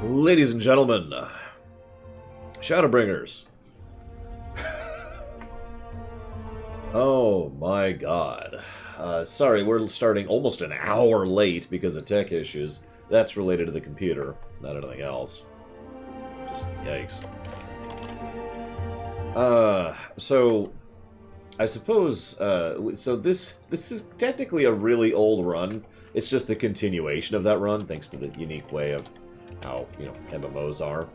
Ladies and gentlemen, Shadowbringers. Oh my god. Sorry, we're starting almost an hour late because of tech issues. That's related to the computer, not anything else. Just yikes. So I suppose, so this is technically a really old run. It's just the continuation of that run, thanks to the unique way of how, MMOs are.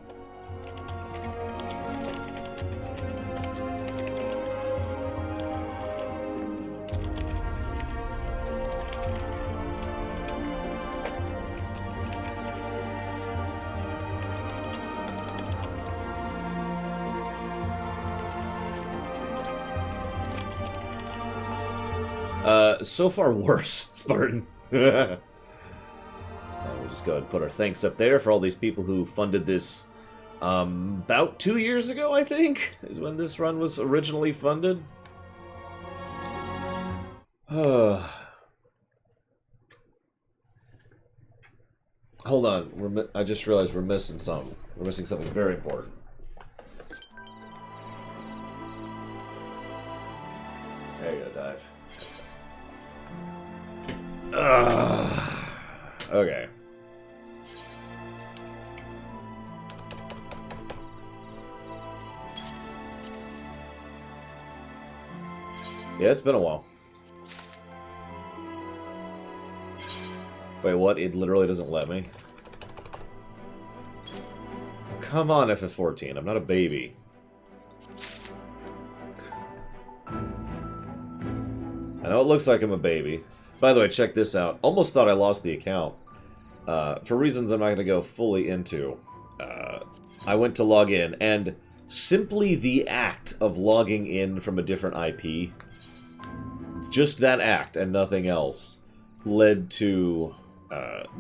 So far worse, Spartan. We'll just go ahead and put our thanks up there for all these people who funded this about 2 years ago, I think, is when this run was originally funded. Hold on, I just realized we're missing something. We're missing something very important. There you go, dive. Okay. Yeah, it's been a while. Wait, what? It literally doesn't let me? Come on, FF14. I'm not a baby. I know it looks like I'm a baby. By the way, check this out. Almost thought I lost the account. For reasons I'm not going to go fully into. I went to log in, and simply the act of logging in from a different IP, just that act and nothing else, led to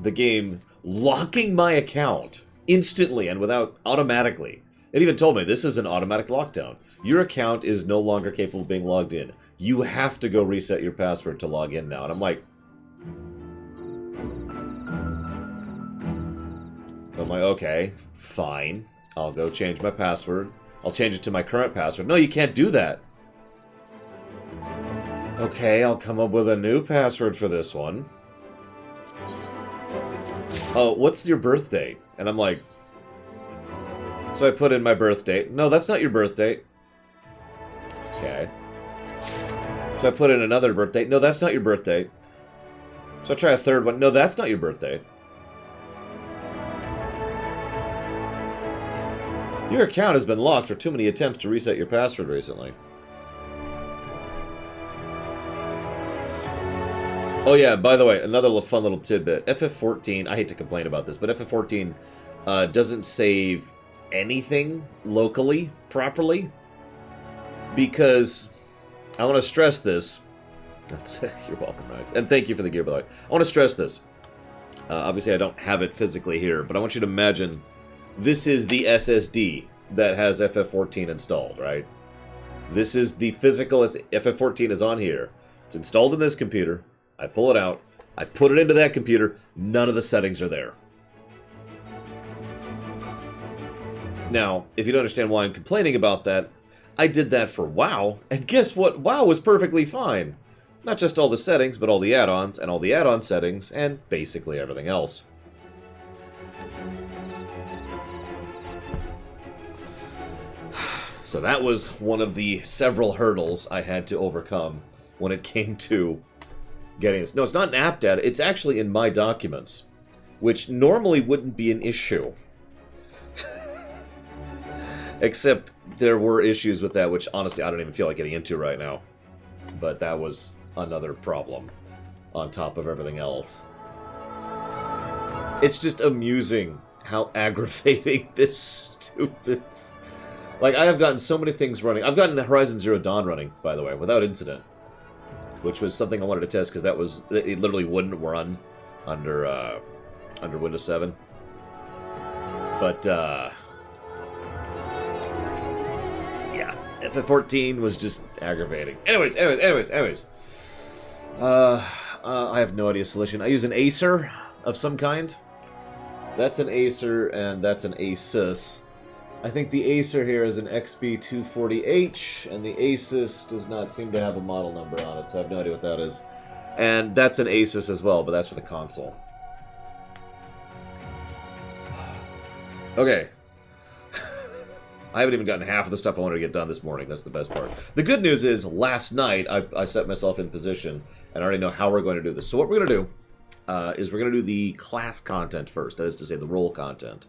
the game locking my account instantly and automatically. It even told me, this is an automatic lockdown. Your account is no longer capable of being logged in. You have to go reset your password to log in now. And I'm like... okay, fine. I'll go change my password. I'll change it to my current password. No, you can't do that. Okay, I'll come up with a new password for this one. Oh, what's your birth date? And I'm like... So I put in my birth date. No, that's not your birth date. Okay. So I put in another birth date. No, that's not your birth date. So I try a third one. No, that's not your birth date. Your account has been locked for too many attempts to reset your password recently. Oh yeah, by the way, another fun little tidbit. FF14, I hate to complain about this, but FF14 doesn't save anything locally properly. Because, I want to stress this. You're welcome, Max. And thank you for the gear, by the way. I want to stress this. Obviously, I don't have it physically here, but I want you to imagine this is the SSD that has FF14 installed, right? This is the physical FF14 is on here. It's installed in this computer. I pull it out. I put it into that computer. None of the settings are there. Now, if you don't understand why I'm complaining about that, I did that for WoW, and guess what? WoW was perfectly fine. Not just all the settings, but all the add-ons, and all the add-on settings, and basically everything else. So that was one of the several hurdles I had to overcome when it came to getting this. No, it's not an app data, it's actually in my documents, which normally wouldn't be an issue. Except there were issues with that, which honestly I don't even feel like getting into right now. But that was another problem on top of everything else. It's just amusing how aggravating this stupid... Like, I have gotten so many things running. I've gotten the Horizon Zero Dawn running, by the way, without incident. Which was something I wanted to test, because that was... It literally wouldn't run under Windows 7. But, yeah, FF14 was just aggravating. Anyways. I have no idea solution. I use an Acer of some kind. That's an Acer, and that's an Asus. I think the Acer here is an XB240H, and the Asus does not seem to have a model number on it, so I have no idea what that is. And that's an Asus as well, but that's for the console. Okay. I haven't even gotten half of the stuff I wanted to get done this morning. That's the best part. The good news is, last night, I set myself in position, and I already know how we're going to do this. So what we're going to do is we're going to do the class content first, that is to say the role content.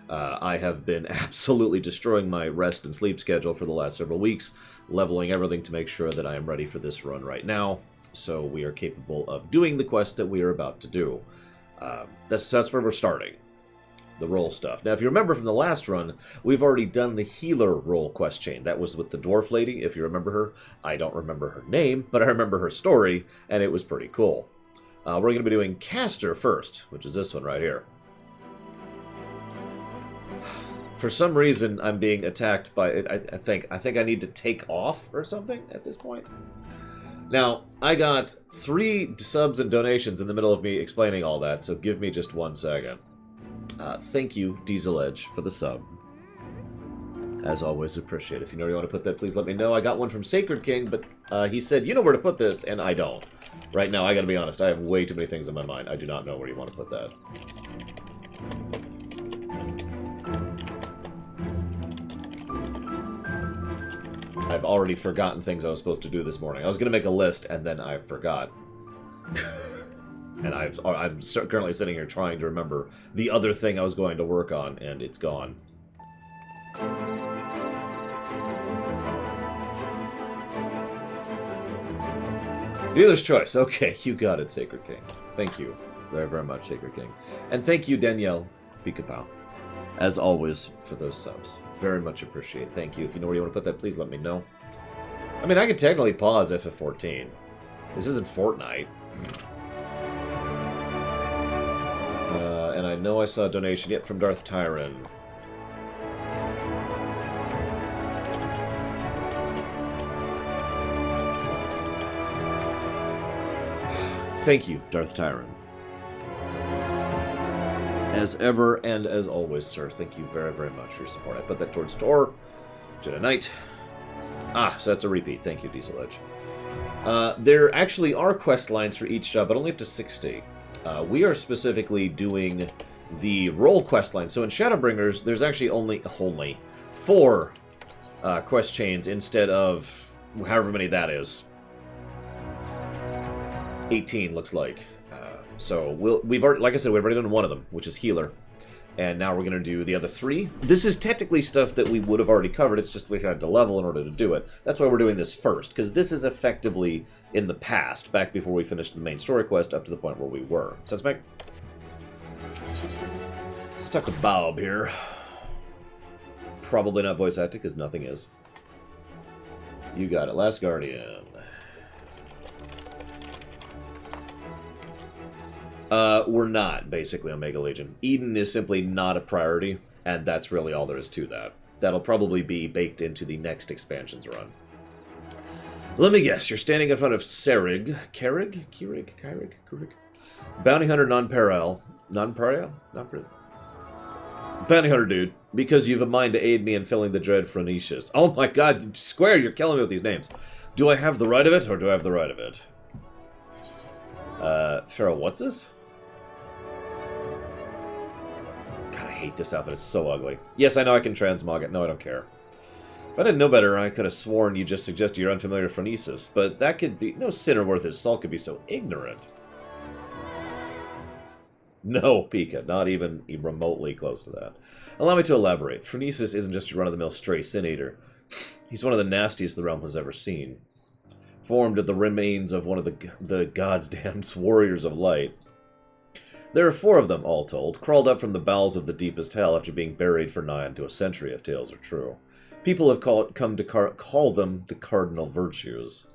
I have been absolutely destroying my rest and sleep schedule for the last several weeks, leveling everything to make sure that I am ready for this run right now, so we are capable of doing the quest that we are about to do. That's where we're starting. The role stuff. Now, if you remember from the last run, we've already done the healer role quest chain. That was with the dwarf lady, if you remember her. I don't remember her name, but I remember her story, and it was pretty cool. We're going to be doing caster first, which is this one right here. For some reason, I'm being attacked by... I think I need to take off or something at this point. Now, I got 3 subs and donations in the middle of me explaining all that, so give me just 1 second. Thank you, Diesel Edge, for the sub. As always, appreciate it. If you know where you want to put that, please let me know. I got one from Sacred King, but he said, you know where to put this, and I don't. Right now, I gotta be honest, I have way too many things in my mind. I do not know where you want to put that. I've already forgotten things I was supposed to do this morning. I was going to make a list, and then I forgot. And I'm currently sitting here trying to remember the other thing I was going to work on, and it's gone. Dealer's choice. Okay, you got it, Sacred King. Thank you very, very much, Sacred King. And thank you, Danielle Pikapow, as always, for those subs. Very much appreciate. Thank you. If you know where you want to put that, please let me know. I mean, I could technically pause FF14. This isn't Fortnite. And I know I saw a donation yet from Darth Tyron. Thank you, Darth Tyron. As ever and as always, sir, thank you very, very much for your support. I put that towards Tor, Jedi Knight. Ah, so that's a repeat. Thank you, Diesel Edge. There actually are quest lines for each job, but only up to 60. We are specifically doing the role quest line. So in Shadowbringers, there's actually only 4 quest chains instead of however many that is. 18 looks like. So we've already, like I said, we've already done one of them, which is healer, and now we're going to do the other 3. This is technically stuff that we would have already covered. It's just we had to level in order to do it. That's why we're doing this first, because this is effectively in the past, back before we finished the main story quest, up to the point where we were. Sense make? Let's talk to Bob here. Probably not voice acting, because nothing is. You got it. Last Guardian. We're not, basically, Omega Legion. Eden is simply not a priority, and that's really all there is to that. That'll probably be baked into the next expansions run. Let me guess, you're standing in front of Serig. Kyrig? Bounty Hunter non-parallel. Bounty Hunter dude, because you've a mind to aid me in filling the dread Phronicius. Oh my god, Square, you're killing me with these names. Do I have the right of it, or do I have the right of it? Pharaoh, what's this? God, I hate this outfit. It's so ugly. Yes, I know I can transmog it. No, I don't care. If I didn't know better, I could have sworn you just suggested you're unfamiliar with Phronesis, but that could be... No sinner worth his salt could be so ignorant. No, Pika, not even remotely close to that. Allow me to elaborate. Phronesis isn't just your run-of-the-mill stray sin-eater. He's one of the nastiest the realm has ever seen. Formed of the remains of one of the gods damned warriors of light. There are 4 of them, all told, crawled up from the bowels of the deepest hell after being buried for nigh unto a century, if tales are true. People have come to call them the cardinal virtues.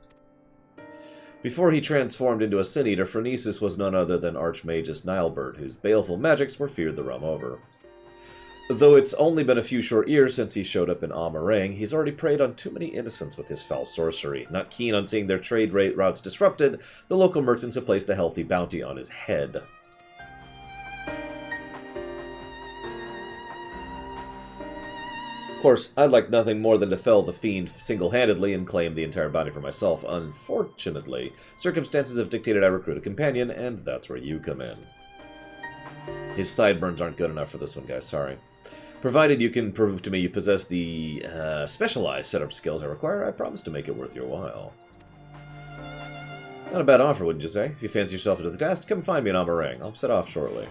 Before he transformed into a sin-eater, Phronesis was none other than Archmagus Nilebird, whose baleful magics were feared the realm over. Though it's only been a few short years since he showed up in Amarang, he's already preyed on too many innocents with his foul sorcery. Not keen on seeing their trade routes disrupted, the local merchants have placed a healthy bounty on his head. Of course, I'd like nothing more than to fell the fiend single-handedly and claim the entire bounty for myself. Unfortunately, circumstances have dictated I recruit a companion, and that's where you come in. His sideburns aren't good enough for this one, guys. Sorry. Provided you can prove to me you possess the specialized set of skills I require, I promise to make it worth your while. Not a bad offer, wouldn't you say? If you fancy yourself into the task, come find me in Amarang. I'll set off shortly.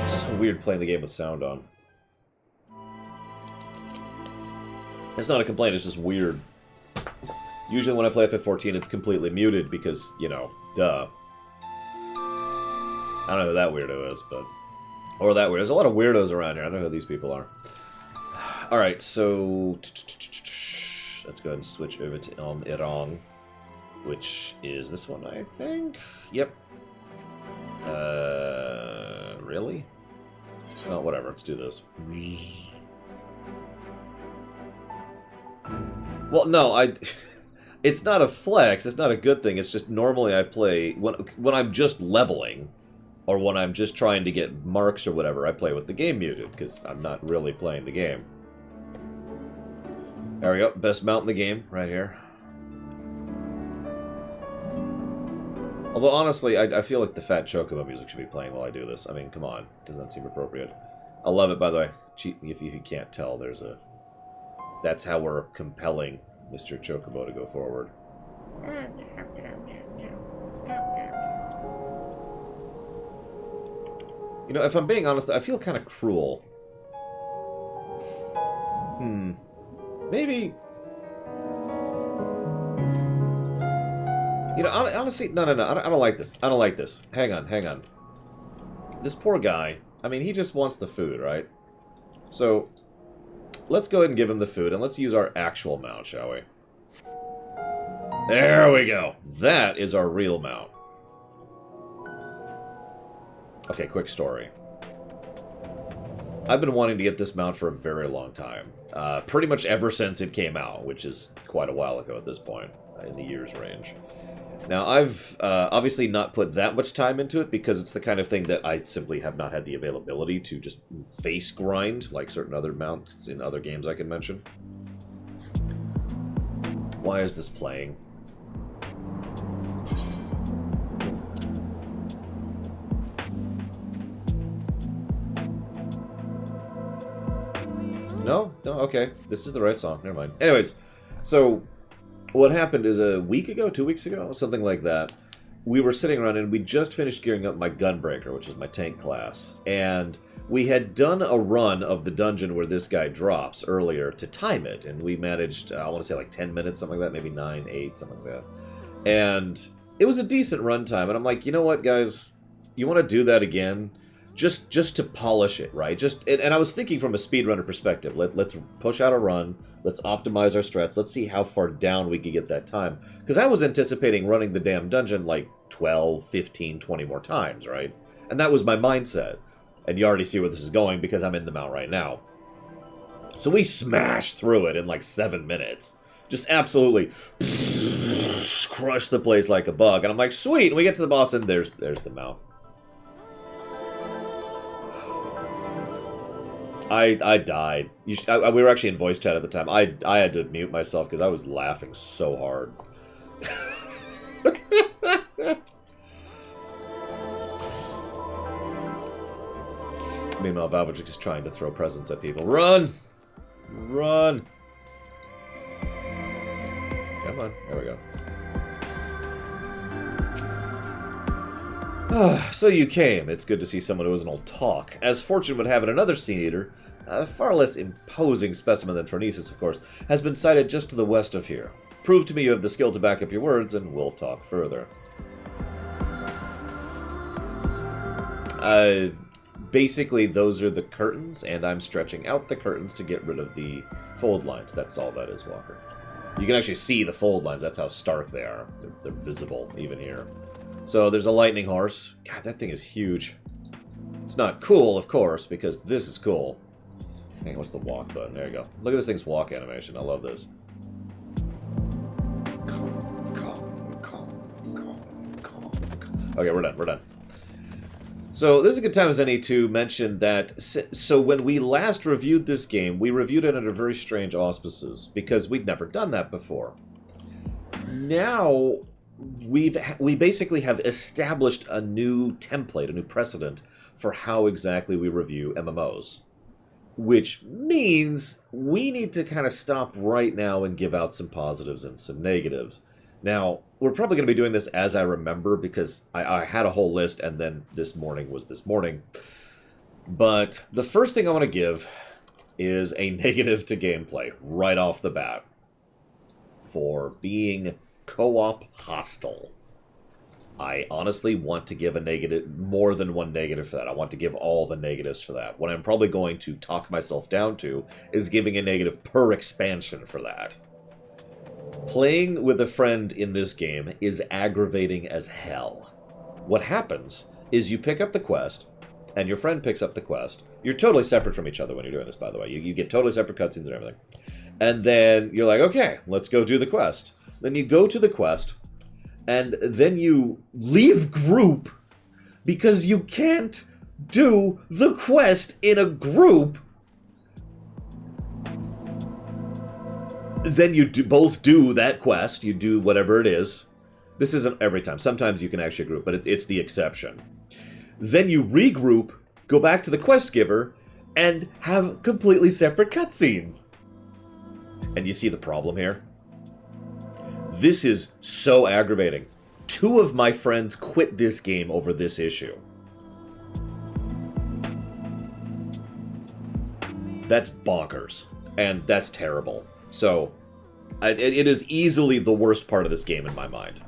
It's so weird playing the game with sound on. It's not a complaint, it's just weird. Usually when I play FF14, it's completely muted because, you know, duh. I don't know who that weirdo is, but... Or that weirdo. There's a lot of weirdos around here. I don't know who these people are. Alright, so... Let's go ahead and switch over to Irong, which is this one, I think? Yep. Really? Oh, whatever. Let's do this. Well, no, it's not a flex. It's not a good thing. It's just normally I play... When I'm just leveling, or when I'm just trying to get marks or whatever, I play with the game muted, because I'm not really playing the game. There we go. Best mount in the game, right here. Although, honestly, I feel like the Fat Chocobo music should be playing while I do this. I mean, come on. Doesn't that seem appropriate? I love it, by the way. If you can't tell, there's a... That's how we're compelling Mr. Chocobo to go forward. You know, if I'm being honest, I feel kind of cruel. Maybe... You know, honestly, no, I don't like this. I don't like this. Hang on. This poor guy, I mean, he just wants the food, right? So, let's go ahead and give him the food, and let's use our actual mount, shall we? There we go. That is our real mount. Okay, quick story. I've been wanting to get this mount for a very long time. Pretty much ever since it came out, which is quite a while ago at this point, in the years range. Now, I've obviously not put that much time into it because it's the kind of thing that I simply have not had the availability to just face grind, like certain other mounts in other games I can mention. Why is this playing? No, okay. This is the right song. Never mind. Anyways, so what happened is a week ago, 2 weeks ago, something like that, we were sitting around and we just finished gearing up my Gunbreaker, which is my tank class. And we had done a run of the dungeon where this guy drops earlier to time it. And we managed, I want to say like 10 minutes, something like that, maybe 9, 8, something like that. And it was a decent run time. And I'm like, you know what, guys? You want to do that again? Just to polish it, right? And I was thinking from a speedrunner perspective. Let's push out a run. Let's optimize our strats. Let's see how far down we can get that time. Because I was anticipating running the damn dungeon like 12, 15, 20 more times, right? And that was my mindset. And you already see where this is going because I'm in the mount right now. So we smashed through it in like 7 minutes. Just absolutely crushed the place like a bug. And I'm like, sweet. And we get to the boss and there's the mount. I died. We were actually in voice chat at the time. I had to mute myself because I was laughing so hard. Meanwhile, Babajic is trying to throw presents at people. Run! Run! Come on. There we go. So you came. It's good to see someone who isn't all talk. As fortune would have it, another Sea Eater, a far less imposing specimen than Phronesis, of course, has been sighted just to the west of here. Prove to me you have the skill to back up your words, and we'll talk further. Basically, those are the curtains, and I'm stretching out the curtains to get rid of the fold lines. That's all that is, Walker. You can actually see the fold lines. That's how stark they are. They're visible, even here. So there's a lightning horse. God, that thing is huge. It's not cool, of course, because this is cool. Hang on, what's the walk button? There you go. Look at this thing's walk animation. I love this. Okay, we're done. So this is a good time as any to mention that, so when we last reviewed this game, we reviewed it under very strange auspices, because we'd never done that before. Now, we basically have established a new template, a new precedent for how exactly we review MMOs. Which means we need to kind of stop right now and give out some positives and some negatives. Now, we're probably going to be doing this as I remember, because I had a whole list, and then this morning was this morning. But the first thing I want to give is a negative to gameplay, right off the bat. For being co-op hostile. I honestly want to give a negative, more than one negative for that. I want to give all the negatives for that. What I'm probably going to talk myself down to is giving a negative per expansion for that. Playing with a friend in this game is aggravating as hell. What happens is you pick up the quest, and your friend picks up the quest. You're totally separate from each other when you're doing this, by the way. You get totally separate cutscenes and everything. And then you're like, okay, let's go do the quest. Then you go to the quest, and then you leave group because you can't do the quest in a group. Then you both do that quest. You do whatever it is. This isn't every time. Sometimes you can actually group, but it's the exception. Then you regroup, go back to the quest giver, and have completely separate cutscenes. And you see the problem here? This is so aggravating. 2 of my friends quit this game over this issue. That's bonkers. And that's terrible. So, it is easily the worst part of this game in my mind.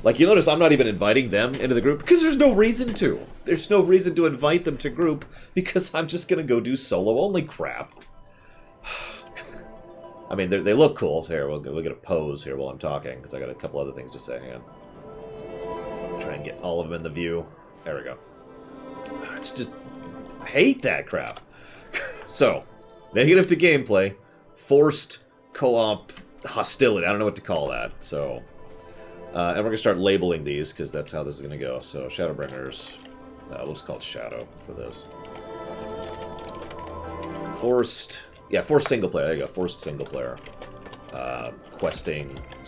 Like, you notice I'm not even inviting them into the group, because there's no reason to. There's no reason to invite them to group, because I'm just gonna go do solo-only crap. I mean, they look cool. So here, we'll get a pose here while I'm talking, because I got a couple other things to say. Hang on. Try and get all of them in the view. There we go. It's just... I hate that crap. So, negative to gameplay. Forced co-op hostility. I don't know what to call that. So, and we're going to start labeling these, because that's how this is going to go. So, Shadowbringers. We'll just call it Shadow for this. Forced... Yeah, forced single player. There you go. Forced single player. Questing /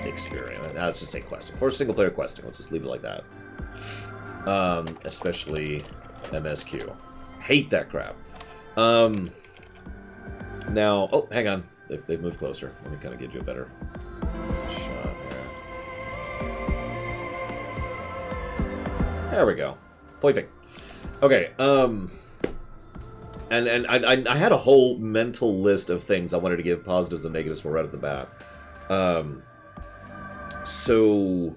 experience. Now let's just say questing. Forced single player questing. Let's just leave it like that. Especially MSQ. Hate that crap. Now, oh, hang on. They've moved closer. Let me kind of give you a better shot here. There we go. Perfect. Okay, And I had a whole mental list of things I wanted to give positives and negatives for right at the bat. So...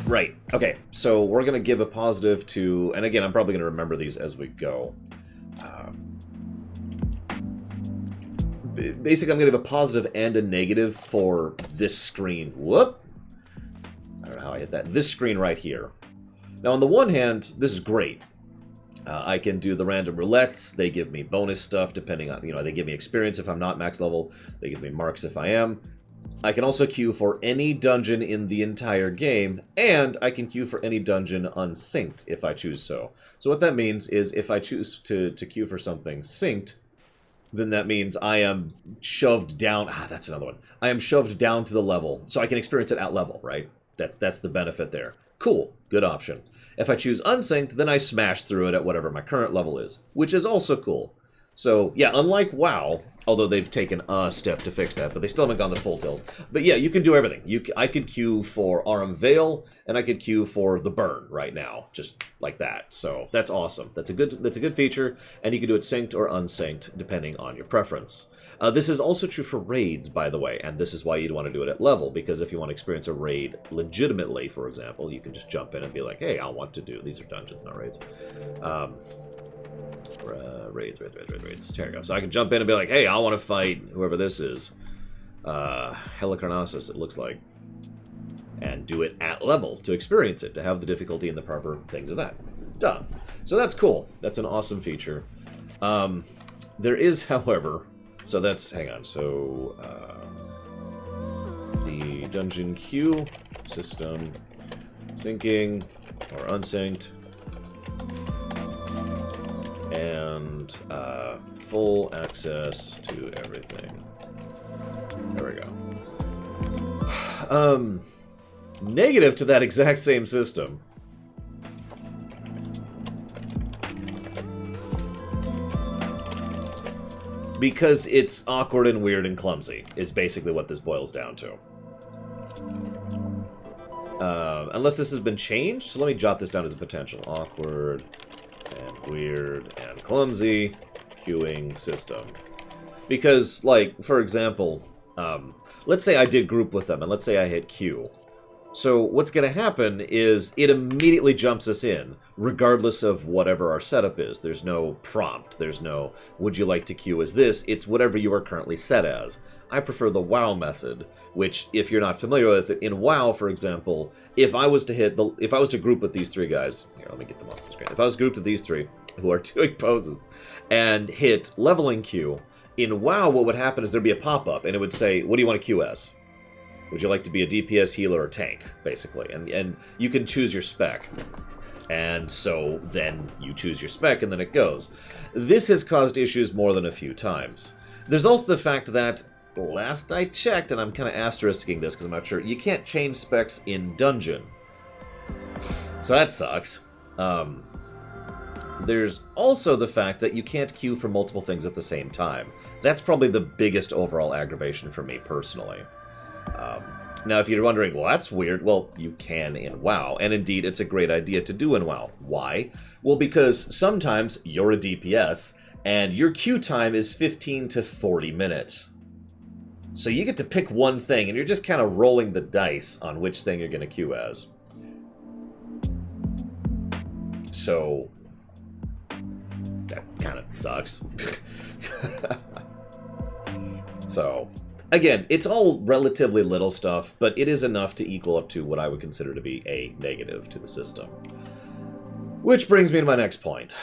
Right, okay. So we're going to give a positive to... And again, I'm probably going to remember these as we go. Basically, I'm going to give a positive and a negative for this screen. Whoop! I don't know how I hit that. This screen right here. Now, on the one hand, this is great. I can do the random roulettes. They give me bonus stuff depending on, they give me experience if I'm not max level. They give me marks if I am. I can also queue for any dungeon in the entire game, and I can queue for any dungeon unsynced if I choose so. So what that means is if I choose to queue for something synced, then that means I am shoved down. That's another one. I am shoved down to the level, so I can experience it at level, right? That's the benefit there. Cool. Good option. If I choose unsynced, then I smash through it at whatever my current level is, which is also cool. So, yeah, unlike WoW, although they've taken a step to fix that, but they still haven't gone the full tilt. But yeah, you can do everything. I could queue for Aram Vale, and I could queue for the Burn right now, just like that. So that's awesome. That's a good feature, and you can do it synced or unsynced, depending on your preference. This is also true for raids, by the way, and this is why you'd want to do it at level, because if you want to experience a raid legitimately, for example, you can just jump in and be like, hey, I want to do... These are dungeons, not raids. Raids. There we go. So I can jump in and be like, hey, I want to fight whoever this is. Helicarnassus, it looks like. And do it at level to experience it, to have the difficulty and the proper things of that. Done. So that's cool. That's an awesome feature. There is, however... So that's... Hang on. So... the dungeon queue, system, syncing, or unsynced, and full access to everything. There we go. Negative to that exact same system. Because it's awkward and weird and clumsy, is basically what this boils down to. Unless this has been changed, so let me jot this down as a potential. Awkward and weird and clumsy queuing system. Because, like, for example, let's say I did group with them, and let's say I hit Q. So what's going to happen is it immediately jumps us in, regardless of whatever our setup is. There's no prompt. There's no, would you like to queue as this? It's whatever you are currently set as. I prefer the WoW method, which, if you're not familiar with it, in WoW, for example, if I was to group with these three guys, here, let me get them off the screen. If I was grouped with these three, who are doing poses, and hit leveling queue, in WoW, what would happen is there'd be a pop-up, and it would say, what do you want to queue as? Would you like to be a DPS, healer, or tank, basically? And you can choose your spec. And so then you choose your spec, and then it goes. This has caused issues more than a few times. There's also the fact that, last I checked, and I'm kind of asterisking this because I'm not sure, you can't change specs in dungeon. So that sucks. There's also the fact that you can't queue for multiple things at the same time. That's probably the biggest overall aggravation for me personally. Now, if you're wondering, well, that's weird, well, you can in WoW, and indeed, it's a great idea to do in WoW. Why? Well, because sometimes you're a DPS, and your queue time is 15 to 40 minutes. So you get to pick one thing, and you're just kind of rolling the dice on which thing you're going to queue as. So, that kind of sucks. So, again, it's all relatively little stuff, but it is enough to equal up to what I would consider to be a negative to the system. Which brings me to my next point.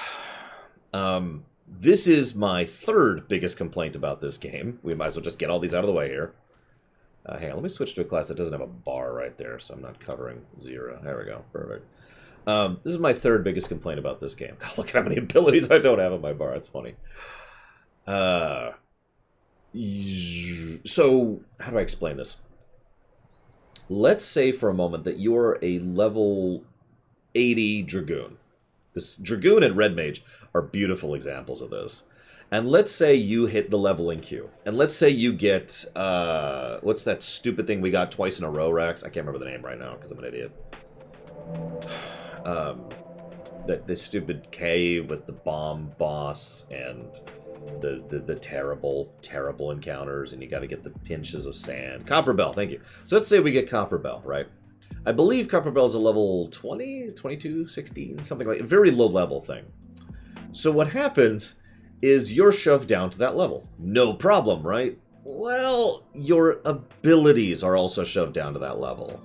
This is my third biggest complaint about this game. We might as well just get all these out of the way here. Hang on, let me switch to a class that doesn't have a bar right there, so I'm not covering 0. There we go, perfect. This is my third biggest complaint about this game. God, look at how many abilities I don't have on my bar, that's funny. So, how do I explain this? Let's say for a moment that you're a level 80 Dragoon. This Dragoon and Red Mage are beautiful examples of this. And let's say you hit the leveling queue. And let's say you get, what's that stupid thing we got twice in a row, Rex? I can't remember the name right now because I'm an idiot. The stupid cave with the bomb boss and the terrible encounters, and you got to get the pinches of sand. Copper Bell, thank you. So let's say we get Copper Bell, right? I believe Copper Bell is a level 20, 22, 16, something like a very low level thing. So what happens is you're shoved down to that level. No problem, right? Well, your abilities are also shoved down to that level.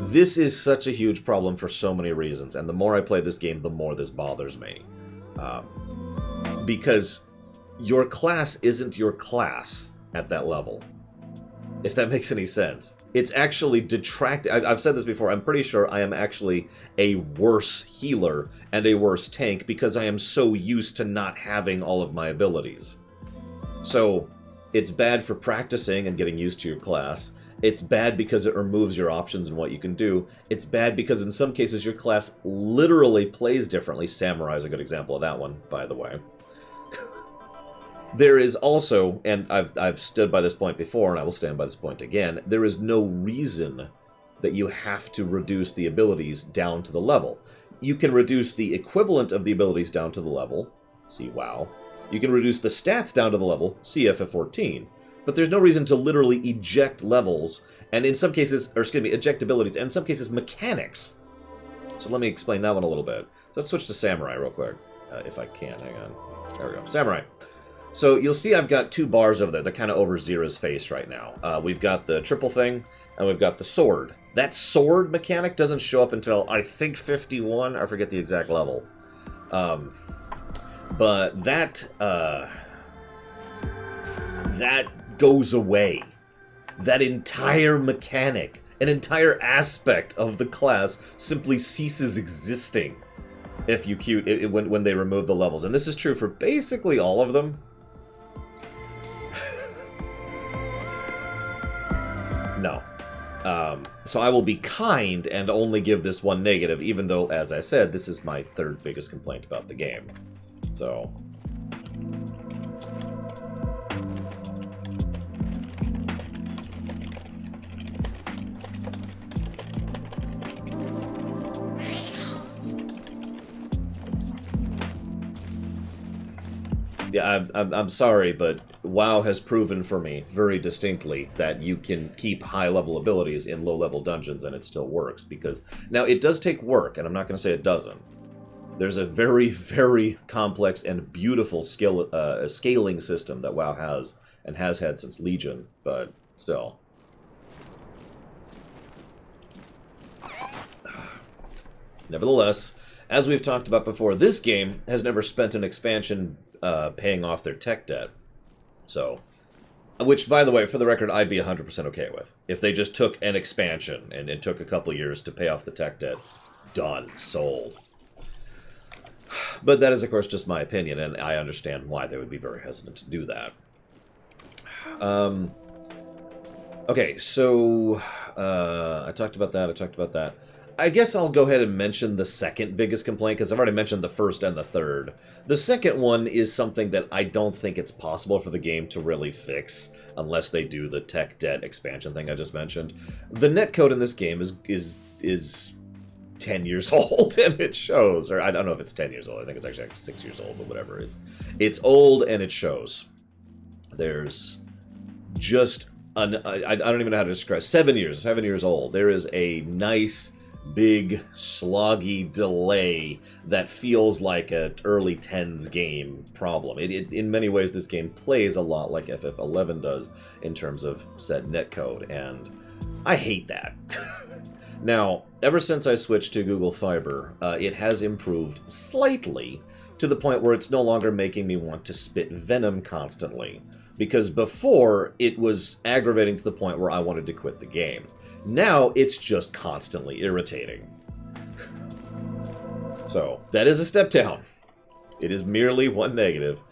This is such a huge problem for so many reasons, and the more I play this game, the more this bothers me. Because your class isn't your class at that level. If that makes any sense. It's actually detracting. I've said this before, I'm pretty sure I am actually a worse healer and a worse tank because I am so used to not having all of my abilities. So, it's bad for practicing and getting used to your class. It's bad because it removes your options and what you can do. It's bad because in some cases your class literally plays differently. Samurai is a good example of that one, by the way. There is also, and I've stood by this point before, and I will stand by this point again, there is no reason that you have to reduce the abilities down to the level. You can reduce the equivalent of the abilities down to the level, see WoW. You can reduce the stats down to the level, see FF14. But there's no reason to literally eject levels, and in some cases, or excuse me, eject abilities, and in some cases, mechanics. So let me explain that one a little bit. So let's switch to Samurai real quick, if I can. Hang on. There we go. Samurai. So you'll see I've got two bars over there. They're kind of over Zira's face right now. We've got the triple thing, and we've got the sword. That sword mechanic doesn't show up until, I think, 51. I forget the exact level. But that goes away that entire mechanic, an entire aspect of the class simply ceases existing if you when they remove the levels. And this is true for basically all of them. No. So I will be kind and only give this one negative, even though, as I said, this is my third biggest complaint about the game. So... yeah, I'm sorry, but WoW has proven for me very distinctly that you can keep high-level abilities in low-level dungeons and it still works. Because now, it does take work, and I'm not going to say it doesn't. There's a very, very complex and beautiful scaling system that WoW has, and has had since Legion, but still. Nevertheless, as we've talked about before, this game has never spent an expansion paying off their tech debt. So, which, by the way, for the record, I'd be 100% okay with. If they just took an expansion and it took a couple years to pay off the tech debt, done, sold. But that is, of course, just my opinion, and I understand why they would be very hesitant to do that. Okay, so I talked about that. I guess I'll go ahead and mention the second biggest complaint, because I've already mentioned the first and the third. The second one is something that I don't think it's possible for the game to really fix, unless they do the tech debt expansion thing I just mentioned. The netcode in this game is 10 years old, and it shows. Or I don't know if it's 10 years old. I think it's actually 6 years old, but whatever. It's old, and it shows. There's just... I don't even know how to describe... 7 years old. There is a nice... big, sloggy delay that feels like an early 10s game problem. In many ways, this game plays a lot like FF11 does in terms of said netcode, and I hate that. Now, ever since I switched to Google Fiber, it has improved slightly to the point where it's no longer making me want to spit venom constantly, because before, it was aggravating to the point where I wanted to quit the game. Now, it's just constantly irritating. So, that is a step down. It is merely one negative,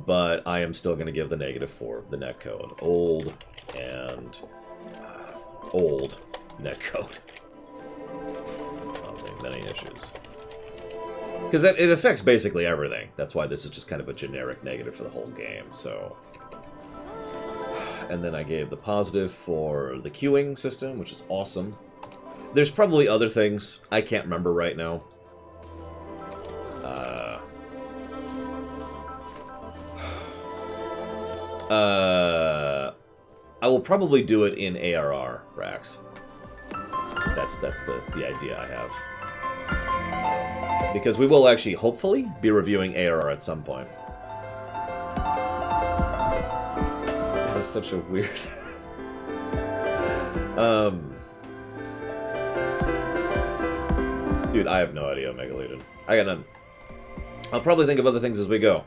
but I am still going to give the negative for the netcode. Old and old netcode. Causing many issues. Because it affects basically everything. That's why this is just kind of a generic negative for the whole game, so... And then I gave the positive for the queuing system, which is awesome. There's probably other things I can't remember right now. I will probably do it in ARR, Rax. That's the idea I have. Because we will actually, hopefully, be reviewing ARR at some point. Such a weird dude, I have no idea, Megaleadon. I got none. I'll probably think of other things as we go,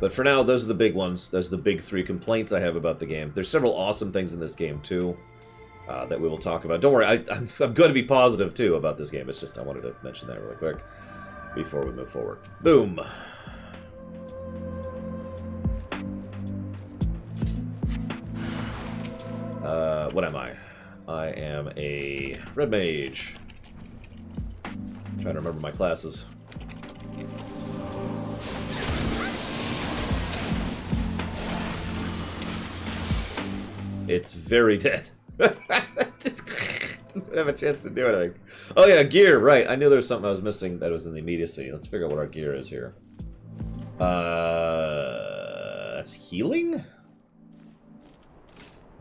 but for now, those are the big ones. Those are the big 3 complaints I have about the game. There's several awesome things in this game too that we will talk about. Don't worry, I'm going to be positive too about this game. It's just I wanted to mention that really quick before we move forward. Boom. What am I? I am a red mage. I'm trying to remember my classes. It's very dead. Didn't have a chance to do anything. Oh yeah, gear, right. I knew there was something I was missing that was in the immediacy. Let's figure out what our gear is here. That's healing?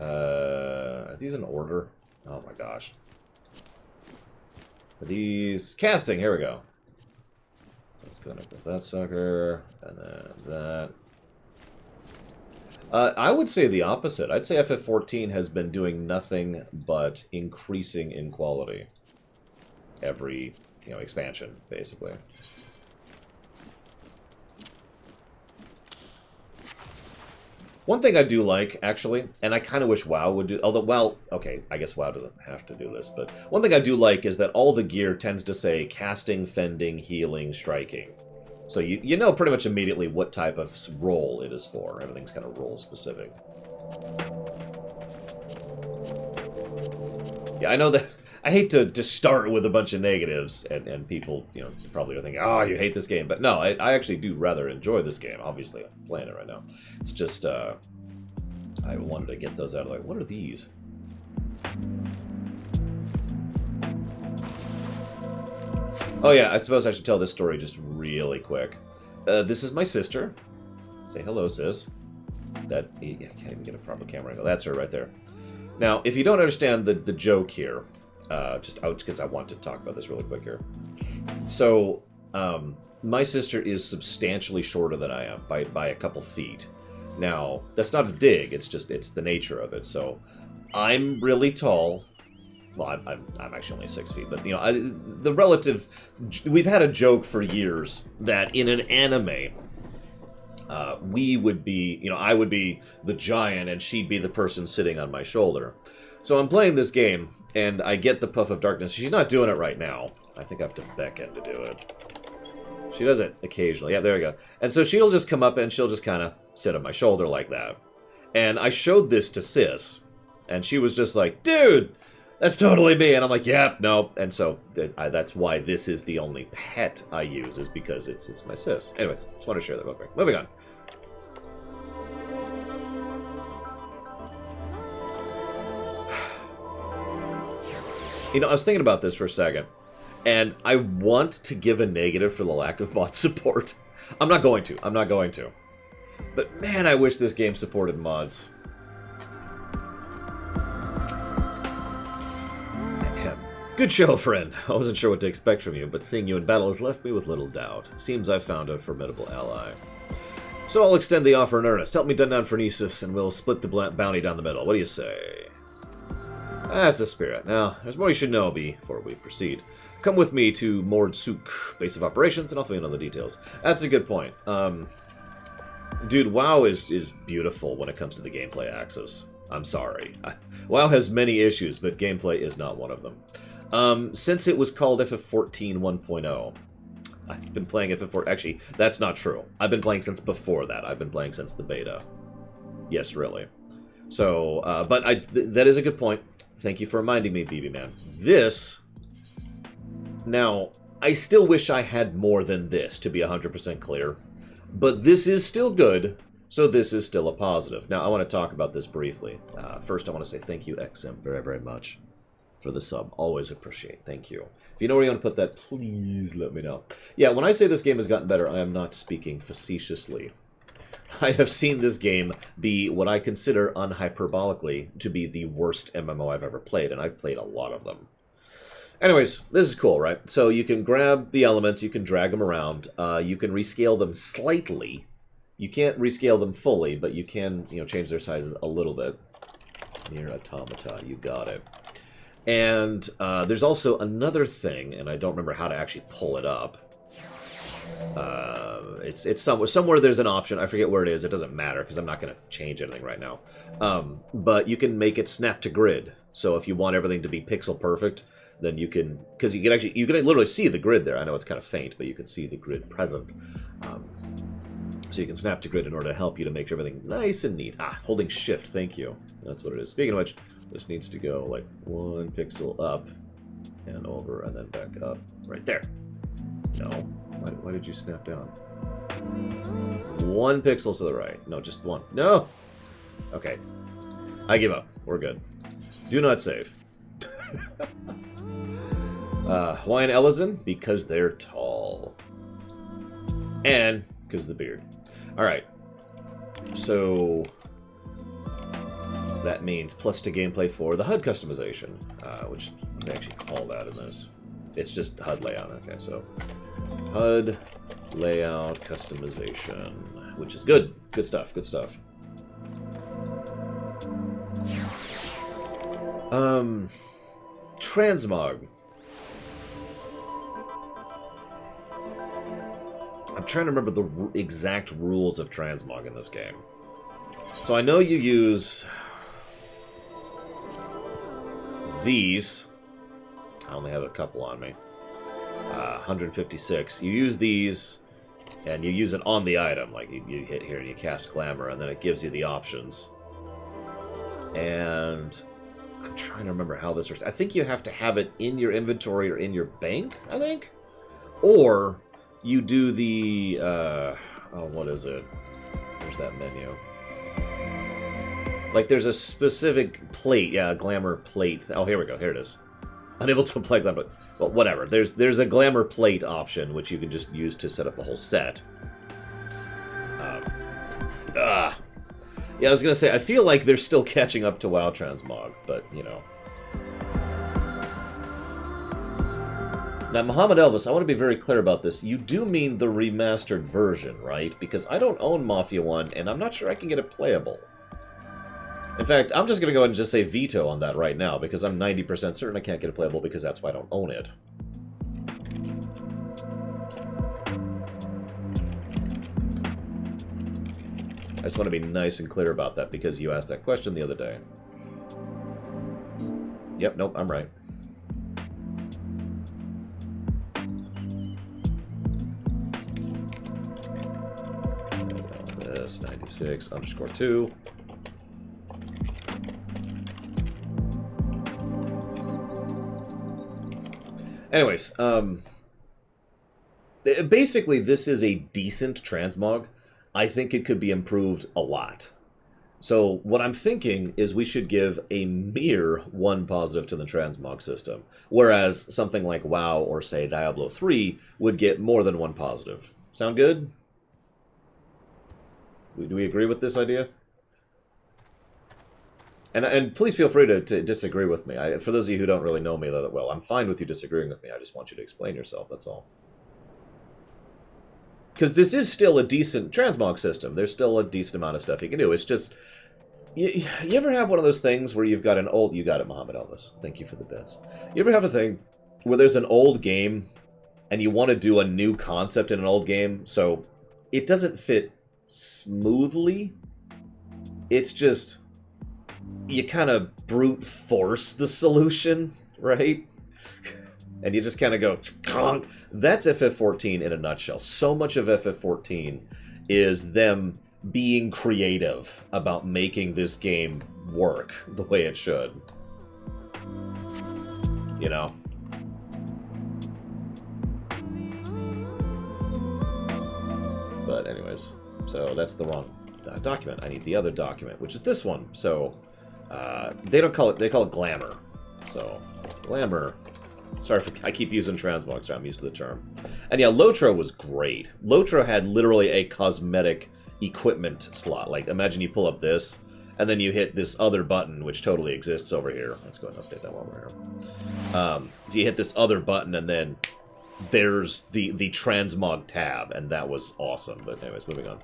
Are these in order? Oh my gosh. Are these... Casting, here we go. So let's go with that sucker, and then that. I would say the opposite. I'd say FF14 has been doing nothing but increasing in quality. Every, expansion, basically. One thing I do like, actually, and I kind of wish WoW would do, although WoW, okay, I guess WoW doesn't have to do this, but one thing I do like is that all the gear tends to say casting, fending, healing, striking. So you know pretty much immediately what type of role it is for. Everything's kind of role specific. Yeah, I know that. I hate to start with a bunch of negatives, and people, you know, probably are thinking, oh, you hate this game. But no, I actually do rather enjoy this game. Obviously, I'm playing it right now. It's just, I wanted to get those out of the way. What are these? Oh yeah, I suppose I should tell this story just really quick. This is my sister. Say hello, sis. I can't even get a proper camera angle. That's her right there. Now, if you don't understand the joke here, just out because I want to talk about this really quick here. So, my sister is substantially shorter than I am by a couple feet. Now, that's not a dig. It's the nature of it. So, I'm really tall. Well, I'm actually only 6 feet, but you know, the relative. We've had a joke for years that in an anime, we would be, you know, I would be the giant and she'd be the person sitting on my shoulder. So I'm playing this game and I get the Puff of Darkness. She's not doing it right now. I think I have to beckon to do it. She does it occasionally. Yeah, there we go. And so she'll just come up and she'll just kind of sit on my shoulder like that. And I showed this to Sis, and she was just like, dude, that's totally me. And I'm like, yeah, no. And so that's why this is the only pet I use, is because it's my sis. Anyways, just want to share that real quick. Moving on. You know, I was thinking about this for a second, and I want to give a negative for the lack of mod support. I'm not going to. But man, I wish this game supported mods. Good show, friend. I wasn't sure what to expect from you, but seeing you in battle has left me with little doubt. Seems I've found a formidable ally. So I'll extend the offer in earnest. Help me dun down Phronesis, and we'll split the bounty down the middle. What do you say? That's the spirit. Now, there's more you should know before we proceed. Come with me to Mord Suk, base of operations, and I'll fill in on the details. That's a good point. Dude, WoW is beautiful when it comes to the gameplay axis. I'm sorry. WoW has many issues, but gameplay is not one of them. Since it was called FF14 1.0, I've been playing FF4. Actually, that's not true. I've been playing since before that. I've been playing since the beta. Yes, really. So, but that is a good point. Thank you for reminding me, BB Man. This... Now, I still wish I had more than this, to be 100% clear. But this is still good, so this is still a positive. Now, I want to talk about this briefly. First, I want to say thank you, XM, very, very much for the sub. Always appreciate. Thank you. If you know where you want to put that, please let me know. Yeah, when I say this game has gotten better, I am not speaking facetiously. I have seen this game be what I consider unhyperbolically to be the worst MMO I've ever played, and I've played a lot of them. Anyways, this is cool, right? So you can grab the elements, you can drag them around, you can rescale them slightly. You can't rescale them fully, but you can, you know, change their sizes a little bit. Near Automata, you got it. And there's also another thing, and I don't remember how to actually pull it up. It's somewhere there's an option. I forget where it is. It doesn't matter because I'm not going to change anything right now. But you can make it snap to grid. So if you want everything to be pixel perfect, then you can, because you can literally see the grid there. I know it's kind of faint, but you can see the grid present. So you can snap to grid in order to help you to make sure everything nice and neat. Holding shift. Thank you. That's what it is. Speaking of which, this needs to go like 1 pixel up and over and then back up. Right there. No. Why did you snap down? 1 pixel to the right. No, just 1. No! Okay. I give up. We're good. Do not save. Why an Ellison? Because they're tall. And because of the beard. Alright. So... that means plus to gameplay for the HUD customization. Which they actually call that in this. It's just HUD layout. Okay, so... HUD layout customization, which is good. Good stuff, good stuff. Transmog. I'm trying to remember the exact rules of transmog in this game. So I know you use these. I only have a couple on me. 156. You use these, and you use it on the item. Like, you hit here and you cast Glamour, and then it gives you the options. And I'm trying to remember how this works. I think you have to have it in your inventory or in your bank, I think? Or you do the... oh, what is it? Where's that menu? Like, there's a specific plate. Yeah, a Glamour plate. Oh, here we go. Here it is. Unable to apply Glamour. Well, whatever. There's a Glamour plate option, which you can just use to set up a whole set. Yeah, I was going to say, I feel like they're still catching up to WoW Transmog, but, you know. Now, Muhammad Elvis, I want to be very clear about this. You do mean the remastered version, right? Because I don't own Mafia 1, and I'm not sure I can get it playable. In fact, I'm just going to go ahead and just say veto on that right now, because I'm 90% certain I can't get it playable, because that's why I don't own it. I just want to be nice and clear about that, because you asked that question the other day. Yep, nope, I'm right. This 96_2. Anyways, basically this is a decent transmog. I think it could be improved a lot. So what I'm thinking is we should give a mere 1 positive to the transmog system, whereas something like WoW or, say, Diablo 3 would get more than 1 positive. Sound good? Do we agree with this idea? And please feel free to disagree with me. For those of you who don't really know me that well, I'm fine with you disagreeing with me. I just want you to explain yourself, that's all. Because this is still a decent transmog system. There's still a decent amount of stuff you can do. It's just... You ever have one of those things where you've got an old... You got it, Muhammad Elvis. Thank you for the bits. You ever have a thing where there's an old game and you want to do a new concept in an old game, so it doesn't fit smoothly? It's just... You kind of brute force the solution, right? And you just kind of go, Conk. That's FF14 in a nutshell. So much of FF14 is them being creative about making this game work the way it should. You know? But anyways, so that's the wrong document. I need the other document, which is this one. So they don't call it, they call it Glamour. So Glamour. Sorry if I keep using transmog, so I'm used to the term. And yeah, Lotro was great. Lotro had literally a cosmetic equipment slot. Like, imagine you pull up this, and then you hit this other button, which totally exists over here. Let's go ahead and update that while we're here. So you hit this other button, and then there's the transmog tab, and that was awesome. But anyways, moving on.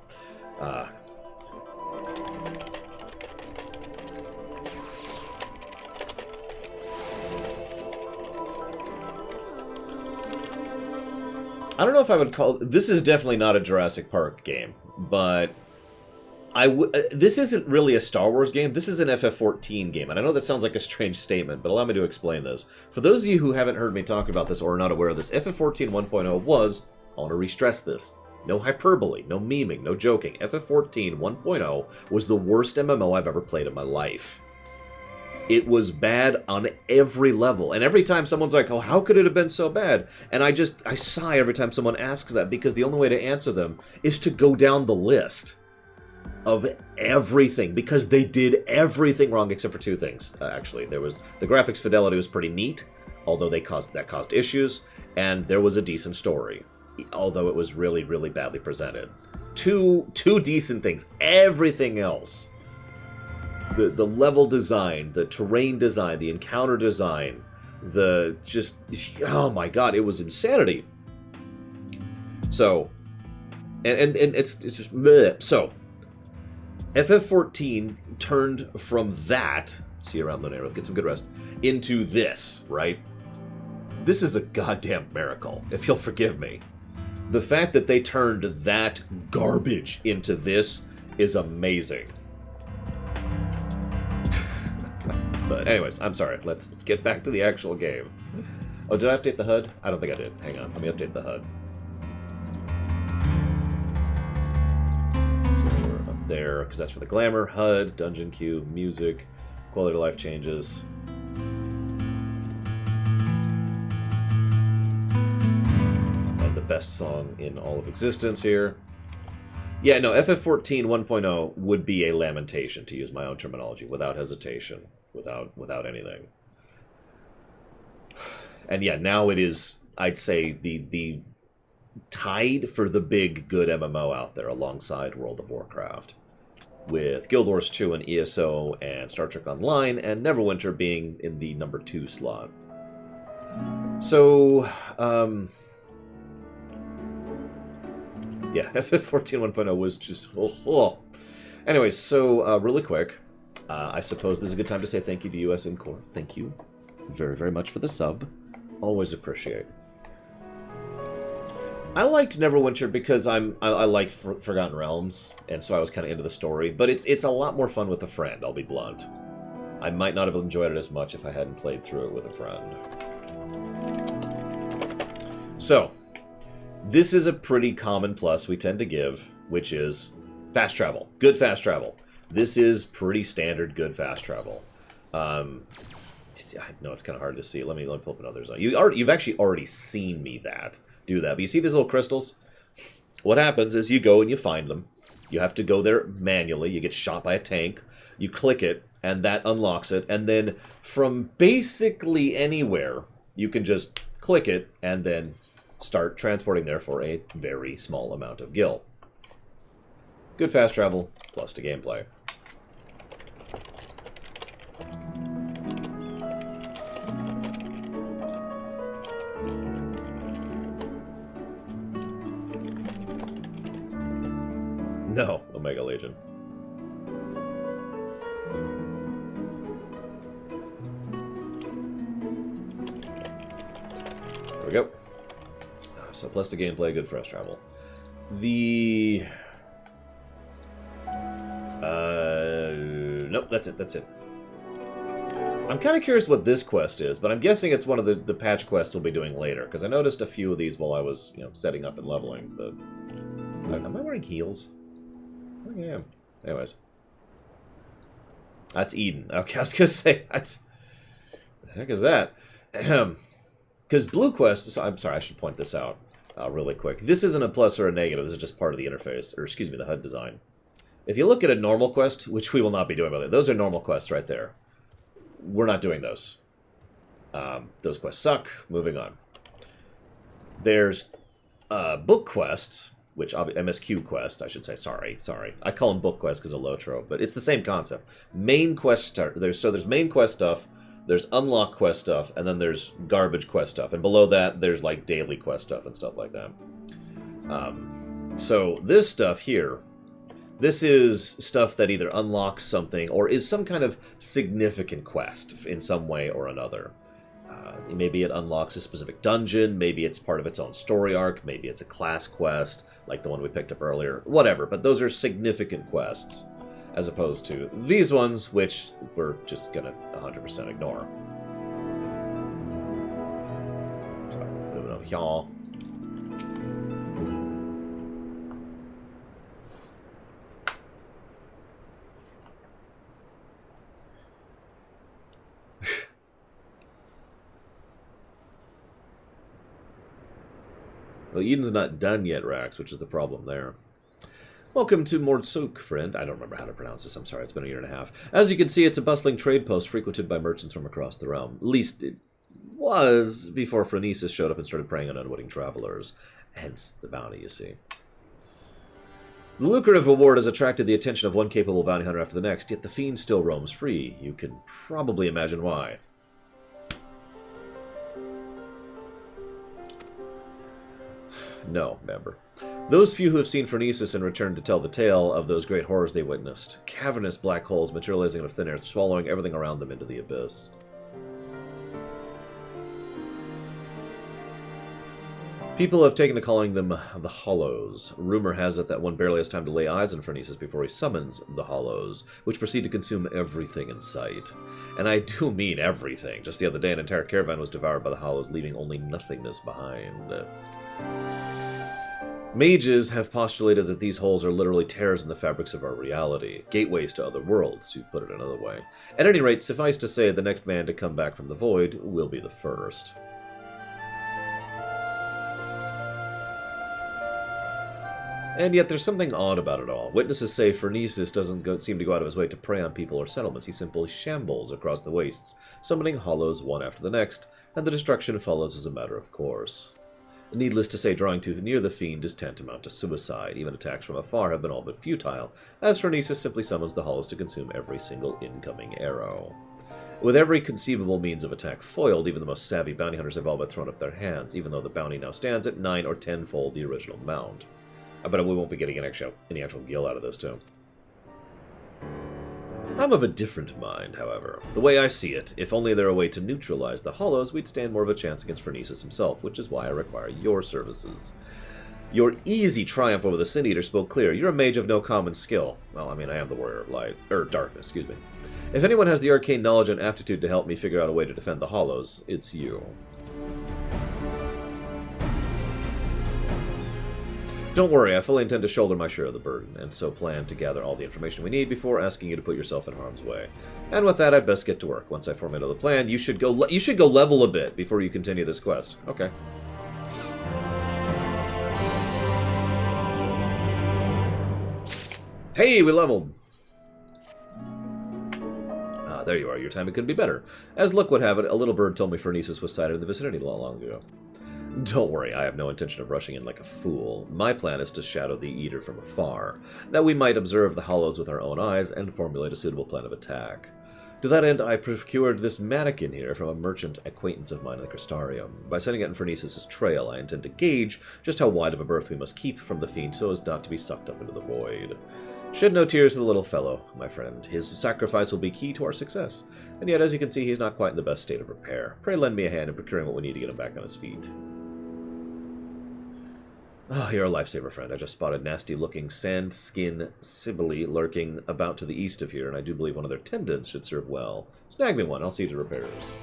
I don't know if I would call... This is definitely not a Jurassic Park game, but this isn't really a Star Wars game. This is an FF14 game, and I know that sounds like a strange statement, but allow me to explain this. For those of you who haven't heard me talk about this or are not aware of this, FF14 1.0 was, I want to re-stress this, no hyperbole, no memeing, no joking, FF14 1.0 was the worst MMO I've ever played in my life. It was bad on every level. And every time someone's like, oh, how could it have been so bad? And I sigh every time someone asks that, because the only way to answer them is to go down the list of everything, because they did everything wrong except for 2 things, actually. There was, the graphics fidelity was pretty neat, although that caused issues, and there was a decent story, although it was really, really badly presented. Two decent things. Everything else, the level design, the terrain design, the encounter design, oh my god, it was insanity. So, and it's just bleh. So, FF14 turned from that, see you around the neighborhood, get some good rest, into this, right? This is a goddamn miracle, if you'll forgive me. The fact that they turned that garbage into this is amazing. But anyways, I'm sorry. Let's get back to the actual game. Oh, did I update the HUD? I don't think I did. Hang on. Let me update the HUD. So we're up there, because that's for the glamour. HUD, dungeon queue, music, quality of life changes. And the best song in all of existence here. Yeah, no, FF14 1.0 would be a lamentation, to use my own terminology, without hesitation, without anything. And yeah, now it is, I'd say, the tied for the big good MMO out there alongside World of Warcraft, with Guild Wars 2 and ESO and Star Trek Online, and Neverwinter being in the number 2 slot. So, yeah, FF14 1.0 was just... Oh. Anyways, so really quick, I suppose this is a good time to say thank you to US Incore. Thank you very, very much for the sub. Always appreciate. I liked Neverwinter because I like Forgotten Realms, and so I was kind of into the story. But it's a lot more fun with a friend, I'll be blunt. I might not have enjoyed it as much if I hadn't played through it with a friend. So, this is a pretty common plus we tend to give, which is fast travel. Good fast travel. This is pretty standard good fast travel. I know it's kind of hard to see. Let me pull up another zone. You've actually already seen me do that. But you see these little crystals? What happens is you go and you find them. You have to go there manually. You get shot by a tank. You click it, and that unlocks it. And then from basically anywhere, you can just click it and then start transporting there for a very small amount of gil. Good fast travel, plus to gameplay. No, Omega Legion. There we go. So plus the gameplay, good fast travel. The... Nope, that's it. I'm kind of curious what this quest is, but I'm guessing it's one of the patch quests we'll be doing later, because I noticed a few of these while I was, setting up and leveling, but... Am I wearing heels? I think I am. Anyways. That's Eden. Okay, I was going to say, that's... What the heck is that? Because Blue Quest... So, I'm sorry, I should point this out really quick. This isn't a plus or a negative. This is just part of the interface, or excuse me, the HUD design. If you look at a normal quest, which we will not be doing, by the way, those are normal quests right there. We're not doing those. Those quests suck. Moving on. There's book quests, which MSQ quest, I should say. Sorry. I call them book quests because of Lotro, but it's the same concept. Main quest start. There's main quest stuff, there's unlock quest stuff, and then there's garbage quest stuff, and below that there's like daily quest stuff and stuff like that. So this stuff here, this is stuff that either unlocks something or is some kind of significant quest in some way or another. Maybe it unlocks a specific dungeon, maybe it's part of its own story arc, maybe it's a class quest, like the one we picked up earlier, whatever, but those are significant quests, as opposed to these ones, which we're just gonna 100% ignore. So, moving over here. Well, Eden's not done yet, Rax, which is the problem there. Welcome to Mordsuk, friend. I don't remember how to pronounce this. I'm sorry, it's been a year and a half. As you can see, it's a bustling trade post frequented by merchants from across the realm. At least it was before Phronesis showed up and started preying on unwitting travelers. Hence the bounty, you see. The lucrative reward has attracted the attention of one capable bounty hunter after the next, yet the fiend still roams free. You can probably imagine why. No, member. Those few who have seen Phronesis and returned to tell the tale of those great horrors they witnessed. Cavernous black holes materializing out of thin air, swallowing everything around them into the abyss. People have taken to calling them the Hollows. Rumor has it that one barely has time to lay eyes on Phronesis before he summons the Hollows, which proceed to consume everything in sight. And I do mean everything. Just the other day, an entire caravan was devoured by the Hollows, leaving only nothingness behind. Mages have postulated that these holes are literally tears in the fabrics of our reality, gateways to other worlds, to put it another way. At any rate, suffice to say, the next man to come back from the void will be the first. And yet there's something odd about it all. Witnesses say Phronesis doesn't seem to go out of his way to prey on people or settlements. He simply shambles across the wastes, summoning hollows one after the next, and the destruction follows as a matter of course. Needless to say, drawing too near the fiend is tantamount to suicide. Even attacks from afar have been all but futile, as Phronesis simply summons the hollows to consume every single incoming arrow. With every conceivable means of attack foiled, even the most savvy bounty hunters have all but thrown up their hands, even though the bounty now stands at 9 or 10-fold the original amount. But we won't be getting any actual gil out of this, too. I'm of a different mind, however. The way I see it, if only there were a way to neutralize the hollows, we'd stand more of a chance against Phronesis himself, which is why I require your services. Your easy triumph over the Sin Eater spoke clear. You're a mage of no common skill. Well, I mean, I am the warrior of light, darkness, excuse me. If anyone has the arcane knowledge and aptitude to help me figure out a way to defend the hollows, it's you. Don't worry, I fully intend to shoulder my share of the burden, and so plan to gather all the information we need before asking you to put yourself in harm's way. And with that, I'd best get to work. Once I formulate the plan, you should go level a bit before you continue this quest. Okay. Hey, we leveled! Ah, there you are. Your timing couldn't be better. As luck would have it, a little bird told me Phronesis was sighted in the vicinity not long ago. Don't worry, I have no intention of rushing in like a fool. My plan is to shadow the Eater from afar, that we might observe the hollows with our own eyes and formulate a suitable plan of attack. To that end, I procured this mannequin here from a merchant acquaintance of mine in the Crystarium. By sending it in Phronesis' trail, I intend to gauge just how wide of a berth we must keep from the fiend so as not to be sucked up into the void. Shed no tears for the little fellow, my friend. His sacrifice will be key to our success. And yet, as you can see, he's not quite in the best state of repair. Pray lend me a hand in procuring what we need to get him back on his feet. Oh, you're a lifesaver, friend. I just spotted nasty-looking sand-skin Sibylle lurking about to the east of here, and I do believe one of their tendons should serve well. Snag me one. I'll see to repairs.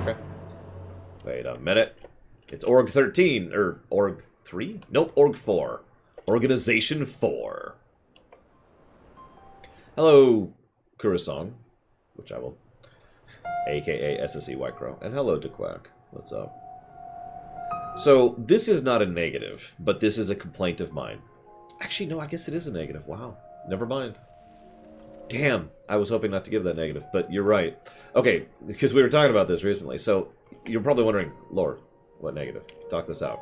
Okay. Wait a minute. It's Org 13, or Org 3? Nope, Org 4. Organization 4. Hello, Kurasong, which I will, a.k.a. SSE Whitecrow, and hello, DeQuack. What's up? So, this is not a negative, but this is a complaint of mine. Actually, no, I guess it is a negative. Wow. Never mind. Damn, I was hoping not to give that negative, but you're right. Okay, because we were talking about this recently, so you're probably wondering, Lord, what negative? Talk this out.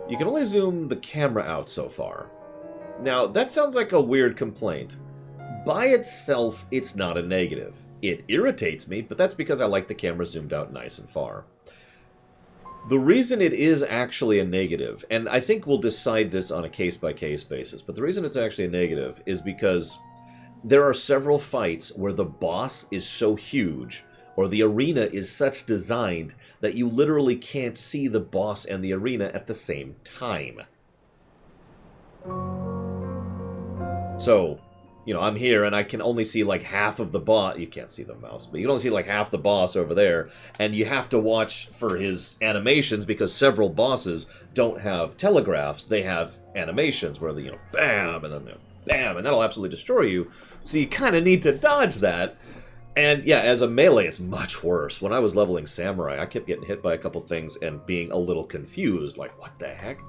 You can only zoom the camera out so far. Now, that sounds like a weird complaint. By itself, it's not a negative. It irritates me, but that's because I like the camera zoomed out nice and far. The reason it is actually a negative, and I think we'll decide this on a case-by-case basis, but the reason it's actually a negative is because there are several fights where the boss is so huge, or the arena is such designed, that you literally can't see the boss and the arena at the same time. So, you know, I'm here and I can only see like half of the boss. You can't see the mouse, but you can only see like half the boss over there. And you have to watch for his animations because several bosses don't have telegraphs. They have animations where, you know, bam, and then bam, and that'll absolutely destroy you. So you kind of need to dodge that. And yeah, as a melee, it's much worse. When I was leveling Samurai, I kept getting hit by a couple things and being a little confused. Like, what the heck?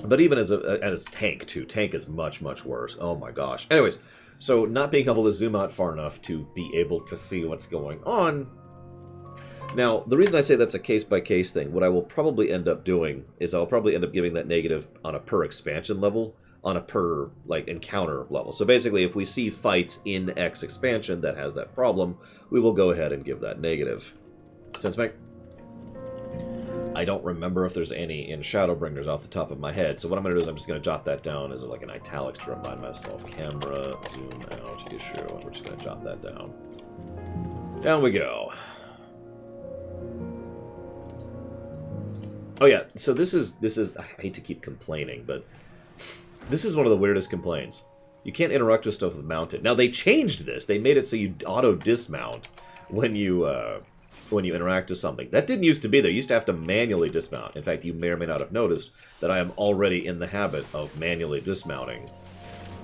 But even as tank, too. Tank is much, much worse. Oh my gosh. Anyways, so not being able to zoom out far enough to be able to see what's going on. Now, the reason I say that's a case-by-case thing, what I will probably end up doing is I'll probably end up giving that negative on a per expansion level, on a per, like, encounter level. So basically, if we see fights in X expansion that has that problem, we will go ahead and give that negative. Sense make? I don't remember if there's any in Shadowbringers off the top of my head, so what I'm going to do is I'm just going to jot that down as like an italics to remind myself. Camera, zoom out, issue, and we're just going to jot that down. Down we go. Oh yeah, so this is I hate to keep complaining, but this is one of the weirdest complaints. You can't interact with stuff with mounted. Now they changed this. They made it so you auto dismount when you interact with something. That didn't used to be there. You used to have to manually dismount. In fact, you may or may not have noticed that I am already in the habit of manually dismounting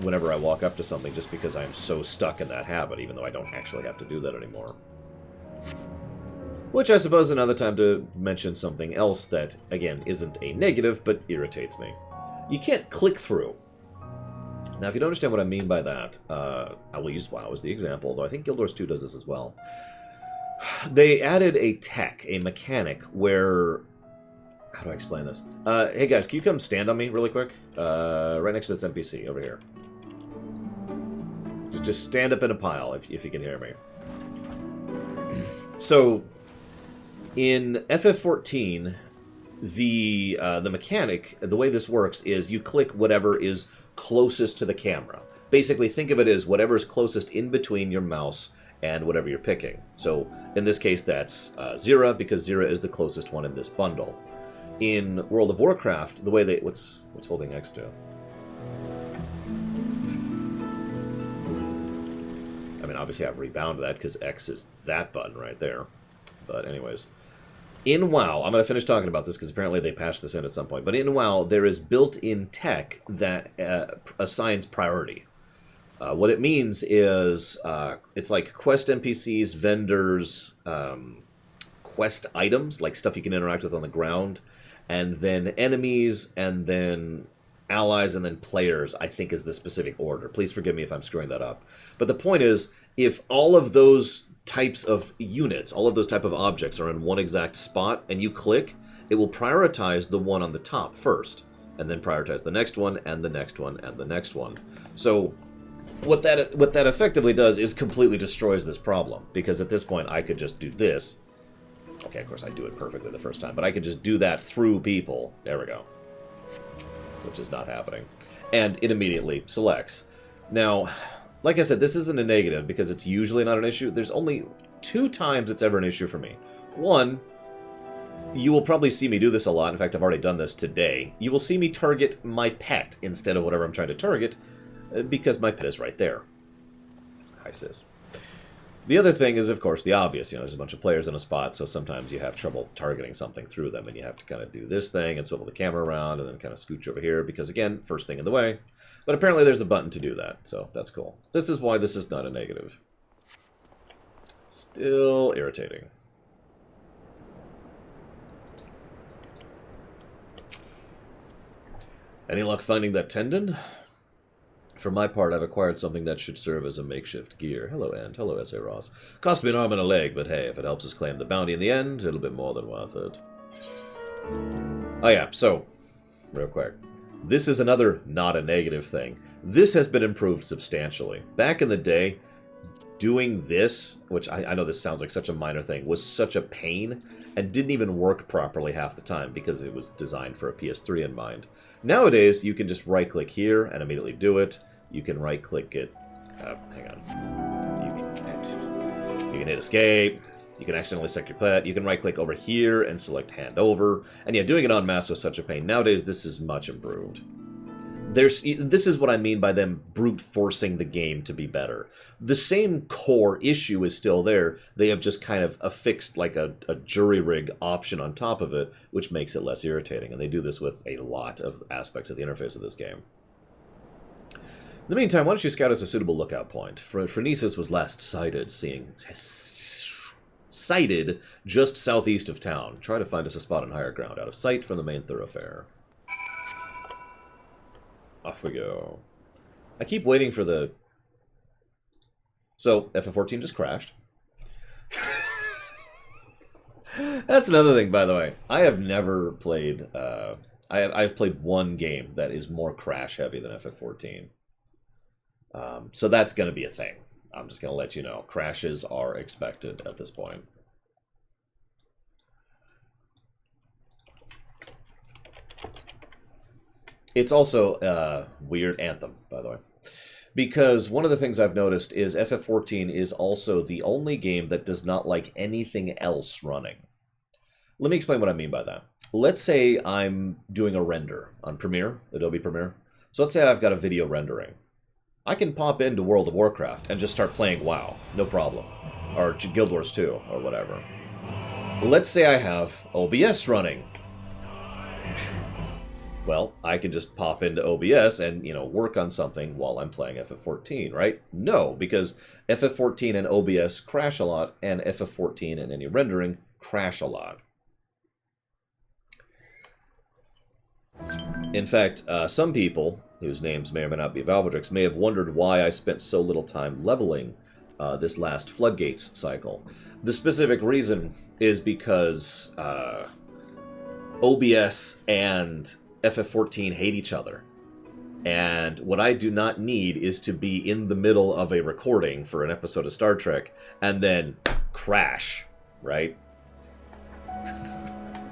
whenever I walk up to something, just because I am so stuck in that habit, even though I don't actually have to do that anymore. Which I suppose is another time to mention something else that, again, isn't a negative, but irritates me. You can't click through. Now, if you don't understand what I mean by that, I will use WoW as the example, though I think Guild Wars 2 does this as well. They added a tech, a mechanic, where... How do I explain this? Hey guys, can you come stand on me really quick? Right next to this NPC, over here. Just stand up in a pile, if you can hear me. So, in FF14, the mechanic, the way this works is you click whatever is closest to the camera. Basically, think of it as whatever is closest in between your mouse and whatever you're picking. So, in this case, that's Zira, because Zira is the closest one in this bundle. In World of Warcraft, the way they... What's holding X to? I mean, obviously I've rebound that, because X is that button right there. But anyways... In WoW, I'm going to finish talking about this because apparently they patched this in at some point, but in WoW there is built-in tech that assigns priority. What it means is it's like quest NPCs, vendors, quest items, like stuff you can interact with on the ground, and then enemies, and then allies, and then players, I think is the specific order. Please forgive me if I'm screwing that up. But the point is, if all of those types of units, all of those type of objects are in one exact spot, and you click, it will prioritize the one on the top first, and then prioritize the next one, and the next one, and the next one. So what that effectively does is completely destroys this problem, because at this point I could just do this. Okay, of course I do it perfectly the first time, but I could just do that through people. There we go. Which is not happening. And it immediately selects. Now, like I said, this isn't a negative because it's usually not an issue. There's only 2 times it's ever an issue for me. One, you will probably see me do this a lot. In fact, I've already done this today. You will see me target my pet instead of whatever I'm trying to target because my pet is right there. Hi, sis. The other thing is, of course, the obvious. You know, there's a bunch of players in a spot, so sometimes you have trouble targeting something through them, and you have to kind of do this thing and swivel the camera around and then kind of scooch over here because, again, first thing in the way. But apparently there's a button to do that, so that's cool. This is why this is not a negative. Still irritating. Any luck finding that tendon? For my part, I've acquired something that should serve as a makeshift gear. Hello, Ant. Hello, S.A. Ross. Cost me an arm and a leg, but hey, if it helps us claim the bounty in the end, it'll be more than worth it. Oh yeah, so, real quick. This is another not a negative thing. This has been improved substantially. Back in the day, doing this, which I know this sounds like such a minor thing, was such a pain and didn't even work properly half the time because it was designed for a PS3 in mind. Nowadays, you can just right-click here and immediately do it. You can right-click it. Hang on. You can hit escape. You can accidentally select your pet. You can right-click over here and select hand over. And yeah, doing it en masse was such a pain. Nowadays, this is much improved. This is what I mean by them brute forcing the game to be better. The same core issue is still there. They have just kind of affixed like a jury rig option on top of it, which makes it less irritating. And they do this with a lot of aspects of the interface of this game. In the meantime, why don't you scout us a suitable lookout point? Phronesis was last sighted just southeast of town. Try to find us a spot on higher ground, out of sight from the main thoroughfare. Off we go. I keep waiting for the... So, FF14 just crashed. That's another thing, by the way. I have never played... I've played one game that is more crash-heavy than FF14. So that's going to be a thing. I'm just going to let you know. Crashes are expected at this point. It's also a weird anthem, by the way. Because one of the things I've noticed is FF14 is also the only game that does not like anything else running. Let me explain what I mean by that. let's say I'm doing a render on Premiere, Adobe Premiere. So let's say I've got a video rendering. I can pop into World of Warcraft and just start playing WoW, no problem. Or Guild Wars 2, or whatever. Let's say I have OBS running. Well, I can just pop into OBS and, work on something while I'm playing FF14, right? No, because FF14 and OBS crash a lot, and FF14 and any rendering crash a lot. In fact, some people, whose names may or may not be Valvedrix, may have wondered why I spent so little time leveling this last Floodgates cycle. The specific reason is because OBS and FF14 hate each other. And what I do not need is to be in the middle of a recording for an episode of Star Trek and then crash, right?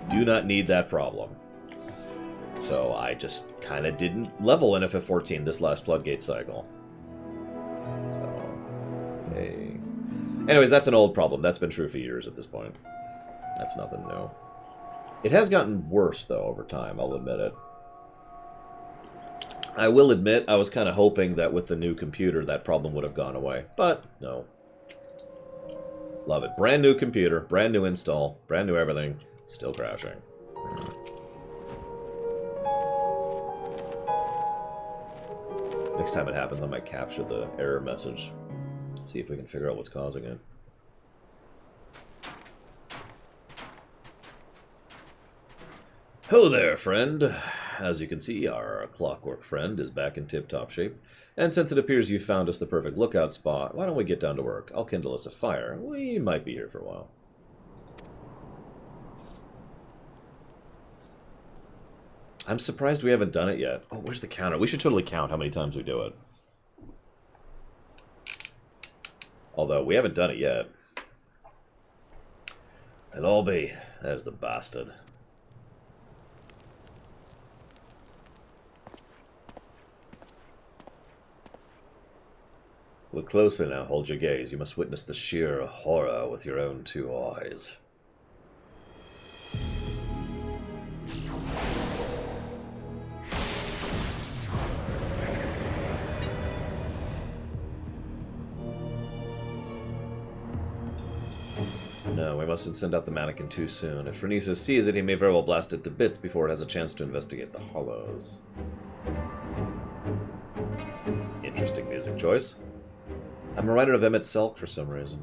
Do not need that problem. So I just kind of didn't level in FF14 this last Floodgate cycle. So, hey. Anyways, that's an old problem. That's been true for years at this point. That's nothing new. It has gotten worse, though, over time, I'll admit it. I will admit, I was kind of hoping that with the new computer that problem would have gone away. But, no. Love it. Brand new computer, brand new install, brand new everything. Still crashing. Next time it happens, I might capture the error message. See if we can figure out what's causing it. Ho there, friend! As you can see, our clockwork friend is back in tip-top shape. And since it appears you found us the perfect lookout spot, why don't we get down to work? I'll kindle us a fire. We might be here for a while. I'm surprised we haven't done it yet. Oh, where's the counter? We should totally count how many times we do it. Although, we haven't done it yet. It'll all be. There's the bastard. Look closely now, hold your gaze. You must witness the sheer horror with your own two eyes. No, we mustn't send out the mannequin too soon. If Renesis sees it, he may very well blast it to bits before it has a chance to investigate the hollows. Interesting music choice. I'm reminded of Emmett Selk for some reason.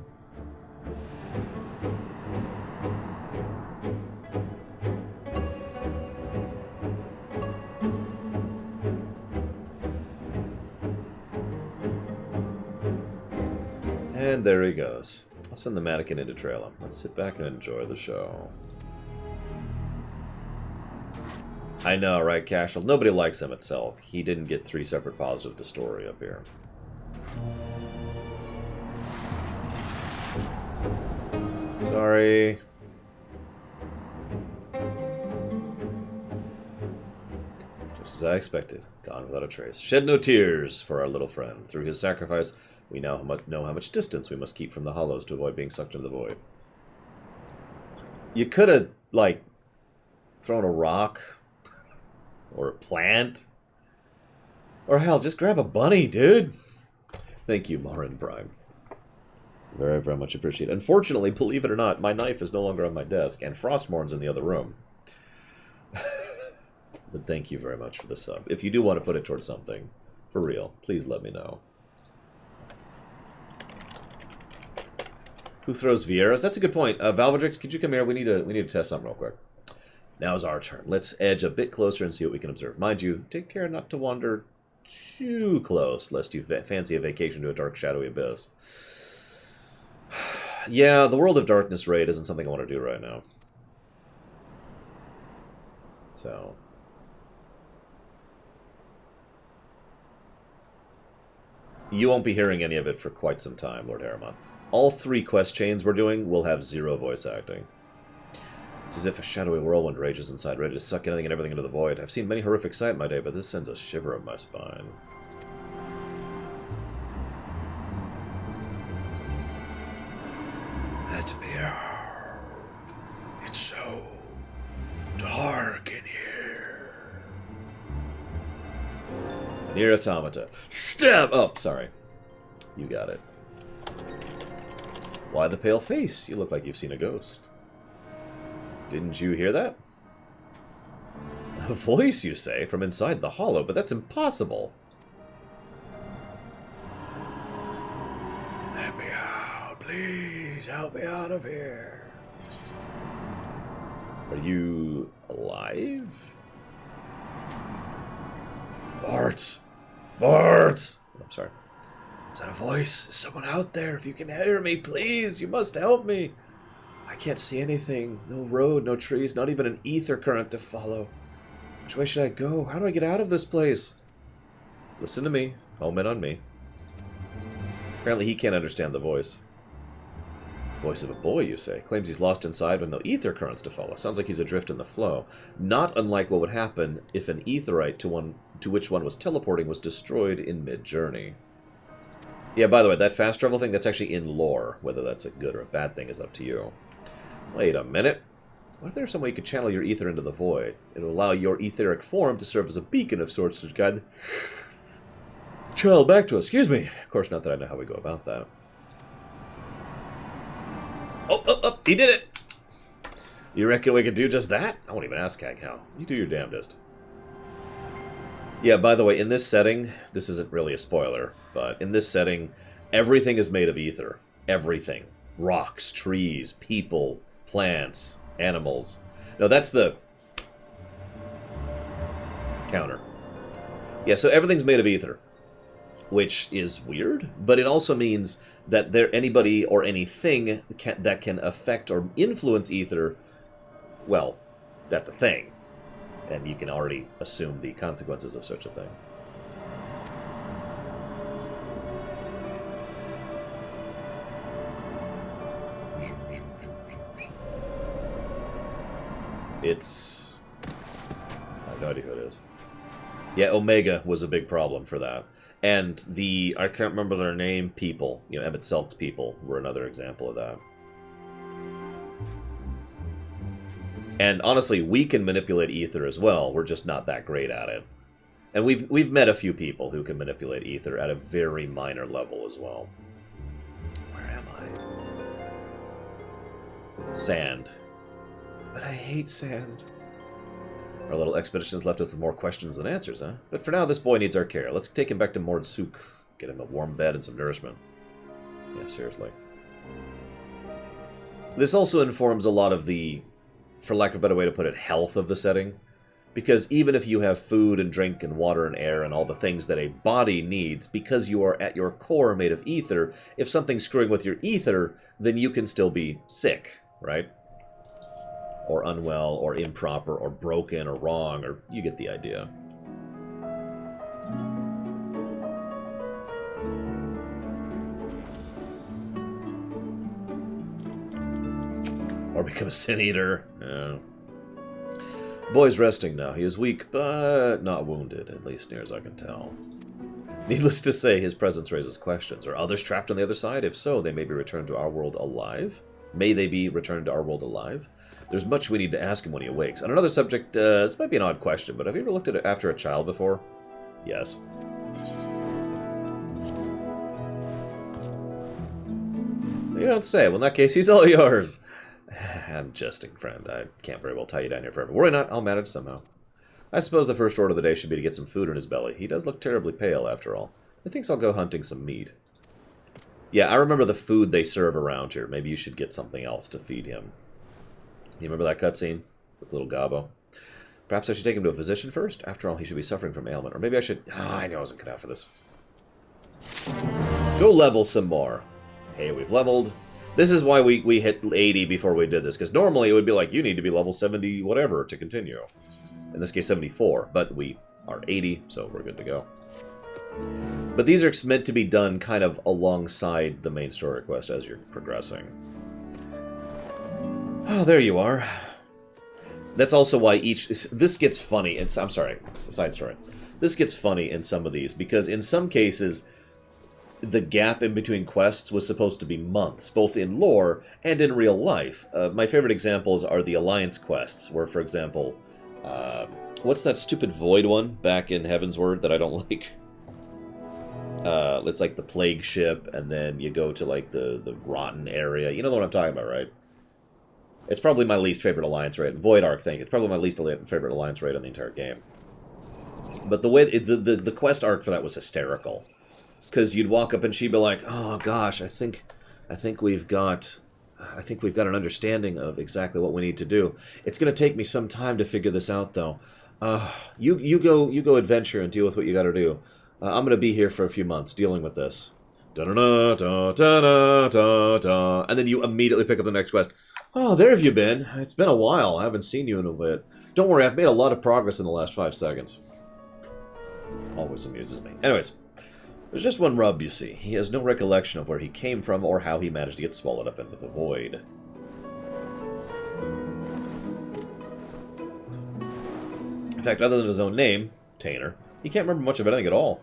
And there he goes. I'll send the mannequin in to trail him. Let's sit back and enjoy the show. I know, right, Cashel? Nobody likes him itself. He didn't get 3 separate positive to story up here. Sorry. Just as I expected. Gone without a trace. Shed no tears for our little friend. Through his sacrifice, we now know how much distance we must keep from the hollows to avoid being sucked into the void. You could have, like, thrown a rock. Or a plant. Or hell, just grab a bunny, dude. Thank you, Marin Prime. Very, very much appreciated. Unfortunately, believe it or not, my knife is no longer on my desk, and Frostmourn's in the other room. But thank you very much for the sub. If you do want to put it towards something, for real, please let me know. Who throws Vieras? That's a good point. Valvedrix, could you come here? We need to test something real quick. Now's our turn. Let's edge a bit closer and see what we can observe. Mind you, take care not to wander too close, lest you fancy a vacation to a dark, shadowy abyss. Yeah, the World of Darkness raid isn't something I want to do right now. So... you won't be hearing any of it for quite some time, Lord Harriman. All 3 quest chains we're doing will have 0 voice acting. It's as if a shadowy whirlwind rages inside, ready to suck anything and everything into the void. I've seen many horrific sights in my day, but this sends a shiver up my spine. Let me out. It's so dark in here. Near automata. Stab! Oh, sorry. You got it. Why the pale face? You look like you've seen a ghost. Didn't you hear that? A voice, you say, from inside the hollow, but that's impossible. Let me out, please. Help me out of here. Are you alive? Bart! Bart! I'm sorry. Is that a voice? Is someone out there? If you can hear me, please, you must help me. I can't see anything. No road, no trees, not even an ether current to follow. Which way should I go? How do I get out of this place? Listen to me. Home in on me. Apparently he can't understand the voice. Voice of a boy, you say. Claims he's lost inside with no ether currents to follow. Sounds like he's adrift in the flow. Not unlike what would happen if an etherite to which one was teleporting was destroyed in mid-journey. Yeah, by the way, that fast travel thing, that's actually in lore. Whether that's a good or a bad thing is up to you. Wait a minute. What if there's some way you could channel your ether into the void? It will allow your etheric form to serve as a beacon of sorts to guide the child back to us. Excuse me. Of course, not that I know how we go about that. Oh, he did it! You reckon we could do just that? I won't even ask Hag how. You do your damnedest. Yeah, by the way, in this setting, this isn't really a spoiler, but in this setting, everything is made of ether. Everything. Rocks, trees, people, plants, animals. No, that's the counter. Yeah, so everything's made of ether, which is weird, but it also means that anybody or anything that can affect or influence ether, well, that's a thing. And you can already assume the consequences of such a thing. It's... I have no idea who it is. Yeah, Omega was a big problem for that. And the, I can't remember their name, people, you know, Emmett Selk's people were another example of that. And honestly, we can manipulate ether as well, we're just not that great at it. And we've met a few people who can manipulate ether at a very minor level as well. Where am I? Sand. But I hate sand. Our little expedition has left us with more questions than answers, huh? But for now, this boy needs our care. Let's take him back to Mordsuk. Get him a warm bed and some nourishment. Yeah, seriously. This also informs a lot of the, for lack of a better way to put it, health of the setting. Because even if you have food and drink and water and air and all the things that a body needs, because you are at your core made of ether, if something's screwing with your ether, then you can still be sick, right? Or unwell, or improper, or broken, or wrong, or you get the idea. Or become a sin eater. Yeah. Boy's resting now. He is weak, but not wounded, at least near as I can tell. Needless to say, his presence raises questions. Are others trapped on the other side? If so, they may be returned to our world alive. May they be returned to our world alive? There's much we need to ask him when he awakes. On another subject, this might be an odd question, but have you ever looked at it after a child before? Yes. You don't say. Well, in that case, he's all yours. I'm jesting, friend. I can't very well tie you down here forever. Worry not, I'll manage somehow. I suppose the first order of the day should be to get some food in his belly. He does look terribly pale, after all. Methinks I'll go hunting some meat. Yeah, I remember the food they serve around here. Maybe you should get something else to feed him. You remember that cutscene with little Gabo? Perhaps I should take him to a physician first? After all, he should be suffering from ailment. Or maybe I should... I knew I wasn't cut out for this. Go level some more. Hey, we've leveled. This is why we hit 80 before we did this, because normally it would be like, you need to be level 70 whatever to continue. In this case, 74. But we are 80, so we're good to go. But these are meant to be done kind of alongside the main story quest as you're progressing. Oh, there you are. That's also why this gets funny. I'm sorry, it's a side story. This gets funny in some of these, because in some cases, the gap in between quests was supposed to be months, both in lore and in real life. My favorite examples are the Alliance quests, where, for example, what's that stupid Void one back in Heavensward that I don't like? It's like the Plague Ship, and then you go to like the Rotten area. You know what I'm talking about, right? It's probably my least favorite Alliance raid. Void Arc thing. It's probably my least favorite Alliance raid on the entire game. But the way the quest arc for that was hysterical. Because you'd walk up and she'd be like, "Oh gosh, I think we've got an understanding of exactly what we need to do. It's going to take me some time to figure this out, though. You go adventure and deal with what you got to do. I'm going to be here for a few months dealing with this." Da-da-da-da-da-da-da-da. And then you immediately pick up the next quest. "Oh, there have you been? It's been a while. I haven't seen you in a bit. Don't worry, I've made a lot of progress in the last 5 seconds." Always amuses me. Anyways. There's just one rub, you see. He has no recollection of where he came from or how he managed to get swallowed up into the void. In fact, other than his own name, Tainer, he can't remember much of anything at all.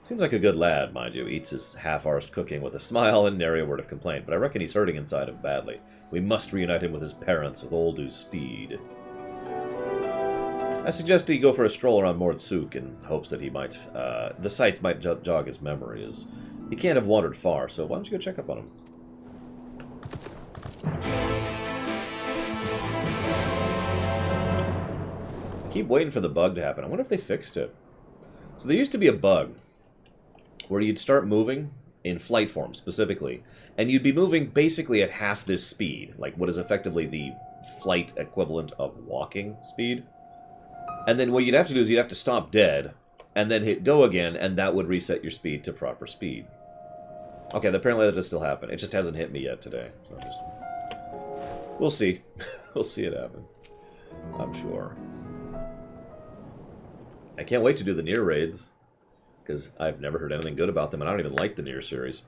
Seems like a good lad, mind you. Eats his half-arsed cooking with a smile and nary a word of complaint, but I reckon he's hurting inside him badly. We must reunite him with his parents with all due speed. I suggest he go for a stroll around Mordsuk in hopes that he might, the sights might jog his memory, as he can't have wandered far, so why don't you go check up on him? I keep waiting for the bug to happen. I wonder if they fixed it. So there used to be a bug where you'd start moving, in flight form specifically, and you'd be moving basically at half this speed, like what is effectively the flight equivalent of walking speed. And then what you'd have to do is you'd have to stop dead, and then hit go again, and that would reset your speed to proper speed. Okay, apparently that does still happen. It just hasn't hit me yet today. So we'll see. We'll see it happen. I'm sure. I can't wait to do the Nier raids, because I've never heard anything good about them, and I don't even like the Nier series.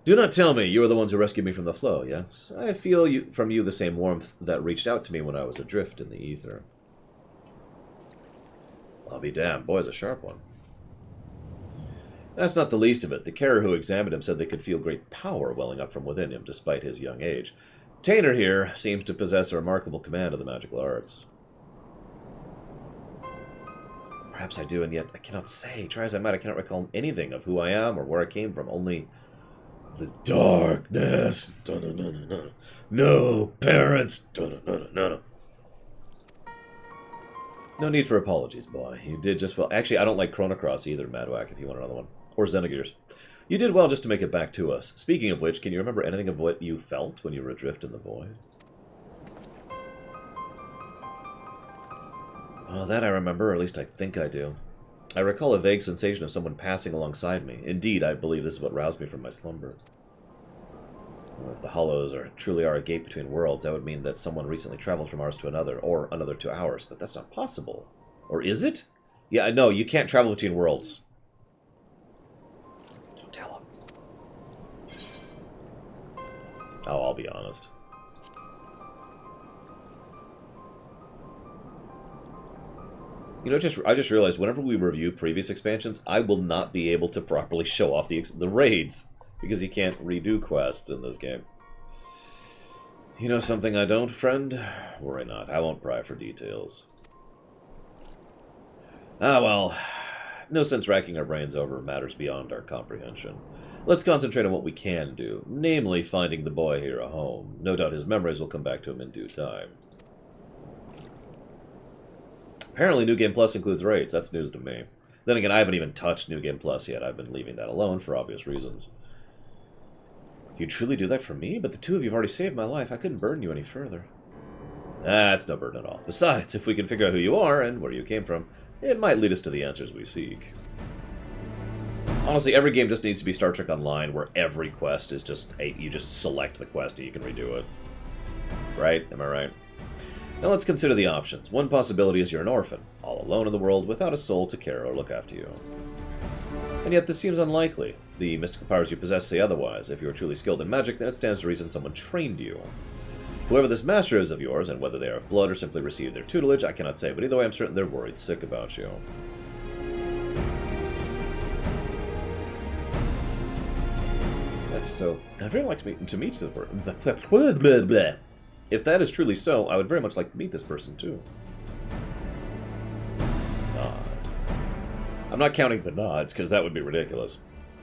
Do not tell me you are the ones who rescued me from the flow, yes? I feel from you the same warmth that reached out to me when I was adrift in the ether. I'll be damned, boy's a sharp one. That's not the least of it. The carer who examined him said they could feel great power welling up from within him, despite his young age. Tainer here seems to possess a remarkable command of the magical arts. Perhaps I do, and yet I cannot say. Try as I might, I cannot recall anything of who I am or where I came from. Only the darkness. Dun-dun-dun-dun-dun. No parents. Dun-dun-dun-dun-dun. No need for apologies, boy. You did just well. Actually, I don't like Chrono Cross either, Madwhack, if you want another one. Or Xenogears. You did well just to make it back to us. Speaking of which, can you remember anything of what you felt when you were adrift in the void? Oh, that I remember, or at least I think I do. I recall a vague sensation of someone passing alongside me. Indeed, I believe this is what roused me from my slumber. Well, if the Hollows truly are a gate between worlds, that would mean that someone recently traveled from ours to another, or another to ours, but that's not possible. Or is it? Yeah, no, you can't travel between worlds. Don't tell him. Oh, I'll be honest. You know, I just realized whenever we review previous expansions, I will not be able to properly show off the raids, because you can't redo quests in this game. You know something I don't, friend? Worry not, I won't pry for details. Ah, well, no sense racking our brains over matters beyond our comprehension. Let's concentrate on what we can do, namely finding the boy here a home. No doubt his memories will come back to him in due time. Apparently New Game Plus includes raids. That's news to me. Then again, I haven't even touched New Game Plus yet. I've been leaving that alone for obvious reasons. You'd truly do that for me? But the two of you have already saved my life. I couldn't burden you any further. Ah, it's no burden at all. Besides, if we can figure out who you are and where you came from, it might lead us to the answers we seek. Honestly, every game just needs to be Star Trek Online, where every quest is just you just select the quest and you can redo it. Right? Am I right? Now let's consider the options. One possibility is you're an orphan, all alone in the world, without a soul to care or look after you. And yet this seems unlikely. The mystical powers you possess say otherwise. If you are truly skilled in magic, then it stands to reason someone trained you. Whoever this master is of yours, and whether they are of blood or simply received their tutelage, I cannot say, but either way I'm certain they're worried sick about you. That's so... I'd very like to meet the person. If that is truly so, I would very much like to meet this person, too. Nod. I'm not counting the nods, because that would be ridiculous.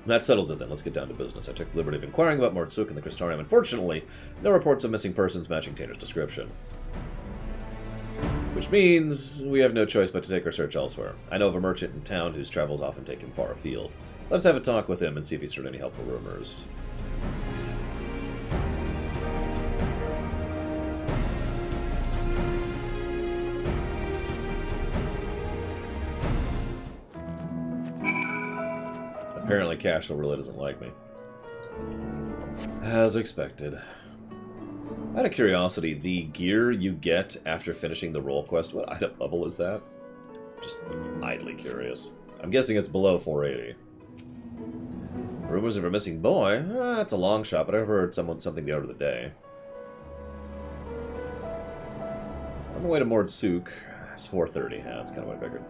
That settles it then. Let's get down to business. I took the liberty of inquiring about Mortsuk and the Crystarium. Unfortunately, no reports of missing persons matching Tanner's description. Which means we have no choice but to take our search elsewhere. I know of a merchant in town whose travels often take him far afield. Let's have a talk with him and see if he's heard any helpful rumors. Apparently Cashel really doesn't like me. As expected. Out of curiosity, the gear you get after finishing the role quest, what item level is that? Just idly curious. I'm guessing it's below 480. Rumors of a missing boy? That's a long shot, but I've heard something the order of the day. On the way to Mordsuk, it's 4:30. Yeah, that's kind of what I figured.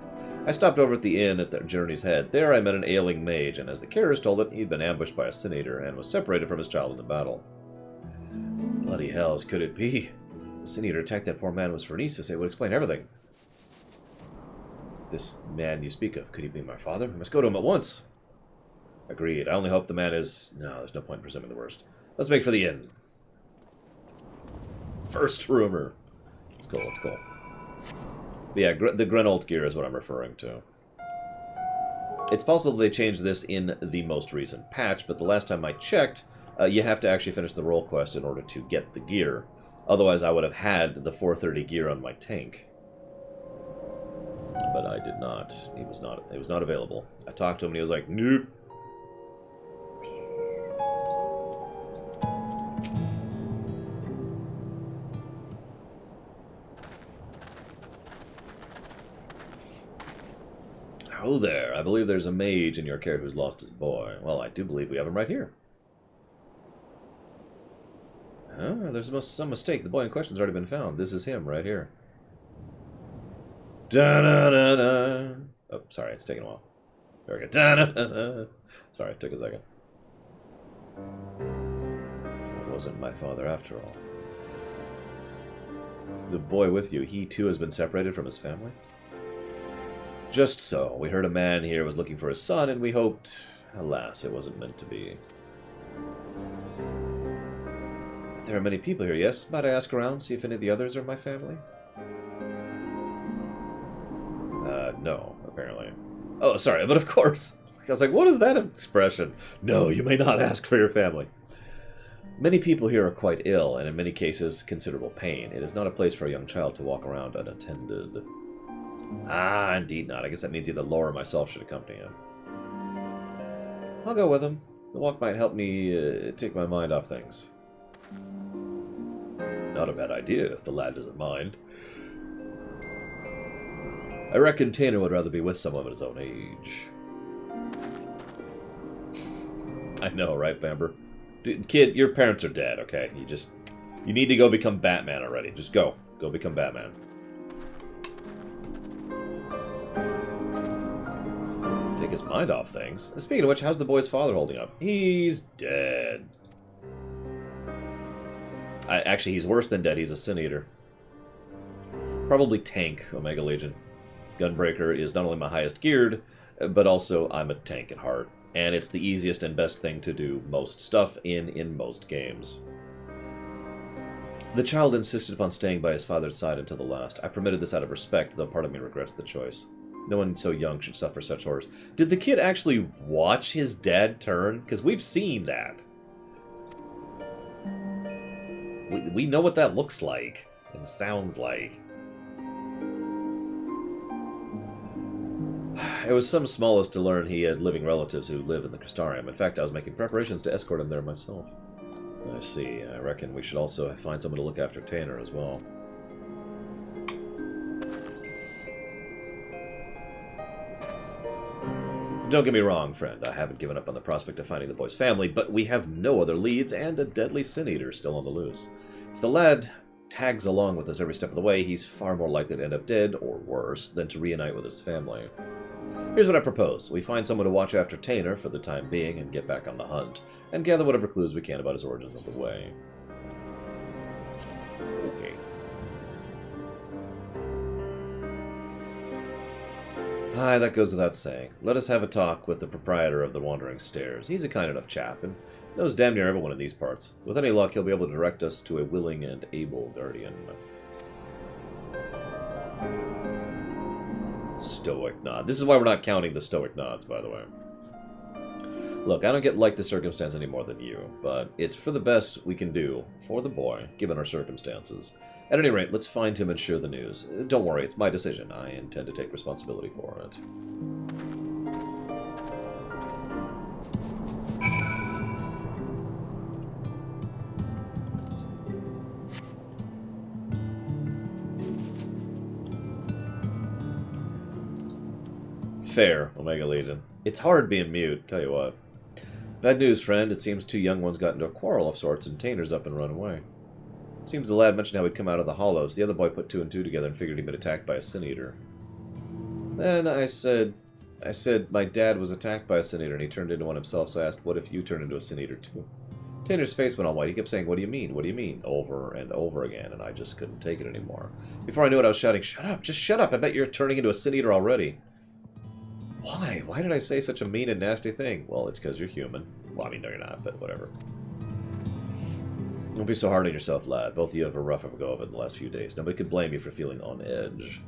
I stopped over at the inn at the journey's head. There I met an ailing mage, and as the carriers told it, he'd been ambushed by a sin eater and was separated from his child in the battle. Bloody hells, could it be? If the sin eater attacked that poor man was Phronesis, it would explain everything. This man you speak of, could he be my father? I must go to him at once. Agreed. I only hope the man is... No, there's no point in presuming the worst. Let's make for the inn. First rumor. Let's go, let's go. But yeah, the Grenold gear is what I'm referring to. It's possible they changed this in the most recent patch, but the last time I checked, you have to actually finish the role quest in order to get the gear. Otherwise, I would have had the 430 gear on my tank. But I did not. It was not available. I talked to him and he was like, nope. Oh there, I believe there's a mage in your care who's lost his boy. Well, I do believe we have him right here. There's some mistake. The boy in question's already been found. This is him right here. Da-da-da-da. Oh, sorry, it's taking a while. There we go. Da-da-da-da. Sorry, it took a second. It wasn't my father after all. The boy with you, he too has been separated from his family? Just so. We heard a man here was looking for his son, and we hoped... Alas, it wasn't meant to be. There are many people here, yes? Might I ask around, see if any of the others are my family? No, apparently. Oh, sorry, but of course. I was like, what is that expression? No, you may not ask for your family. Many people here are quite ill, and in many cases, considerable pain. It is not a place for a young child to walk around unattended. Ah, indeed not. I guess that means either Laura or myself should accompany him. I'll go with him. The walk might help me take my mind off things. Not a bad idea, if the lad doesn't mind. I reckon Tanner would rather be with someone of his own age. I know, right, Bamber? Dude, kid, your parents are dead, okay? You need to go become Batman already. Just go. Go become Batman. Take his mind off things. Speaking of which, how's the boy's father holding up? He's dead. Actually, he's worse than dead. He's a Sin Eater. Probably tank, Omega Legion. Gunbreaker is not only my highest geared, but also I'm a tank at heart. And it's the easiest and best thing to do most stuff in most games. The child insisted upon staying by his father's side until the last. I permitted this out of respect, though part of me regrets the choice. No one so young should suffer such horrors. Did the kid actually watch his dad turn? Because we've seen that. We know what that looks like and sounds like. It was some smallest to learn he had living relatives who live in the Crystarium. In fact, I was making preparations to escort him there myself. I see. I reckon we should also find someone to look after Tanner as well. Don't get me wrong, friend. I haven't given up on the prospect of finding the boy's family, but we have no other leads and a deadly sin eater still on the loose. If the lad tags along with us every step of the way, he's far more likely to end up dead, or worse, than to reunite with his family. Here's what I propose. We find someone to watch after Tainer for the time being and get back on the hunt, and gather whatever clues we can about his origins on the way. Okay. Aye, that goes without saying. Let us have a talk with the proprietor of the Wandering Stairs. He's a kind enough chap, and knows damn near everyone in these parts. With any luck, he'll be able to direct us to a willing and able guardian. Stoic nod. This is why we're not counting the stoic nods, by the way. Look, I don't get like the circumstance any more than you, but it's for the best we can do for the boy, given our circumstances. At any rate, let's find him and share the news. Don't worry, it's my decision. I intend to take responsibility for it. Fair, Omega Legion. It's hard being mute, tell you what. Bad news, friend. It seems two young ones got into a quarrel of sorts, and Tainer's up and run away. Seems the lad mentioned how he'd come out of the hollows. The other boy put two and two together and figured he'd been attacked by a sin-eater. Then I said, my dad was attacked by a sin-eater, and he turned into one himself, so I asked, what if you turned into a sin-eater too? Tainer's face went all white. He kept saying, what do you mean? What do you mean? Over and over again, and I just couldn't take it anymore. Before I knew it, I was shouting, shut up! Just shut up! I bet you're turning into a sin-eater already. Why? Why did I say such a mean and nasty thing? Well, it's because you're human. Well, I mean, no, you're not, but whatever. Don't be so hard on yourself, lad. Both of you have a rough of a go of it in the last few days. Nobody could blame you for feeling on edge.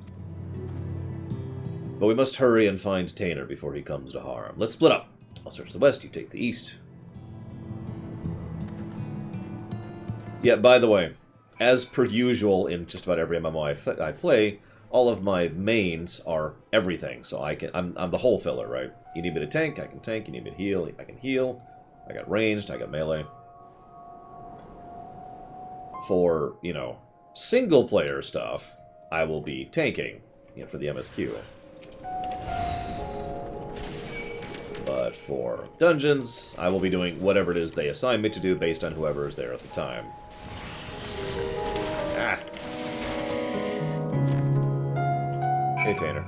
But we must hurry and find Tainer before he comes to harm. Let's split up. I'll search the west, you take the east. Yeah, by the way, as per usual in just about every MMO I play, all of my mains are everything. So I'm the whole filler, right? You need me to tank, I can tank. You need me to heal, I can heal. I got ranged, I got melee. For, you know, single-player stuff, I will be tanking, you know, for the MSQ. But for dungeons, I will be doing whatever it is they assign me to do based on whoever is there at the time. Ah! Hey, Tainer.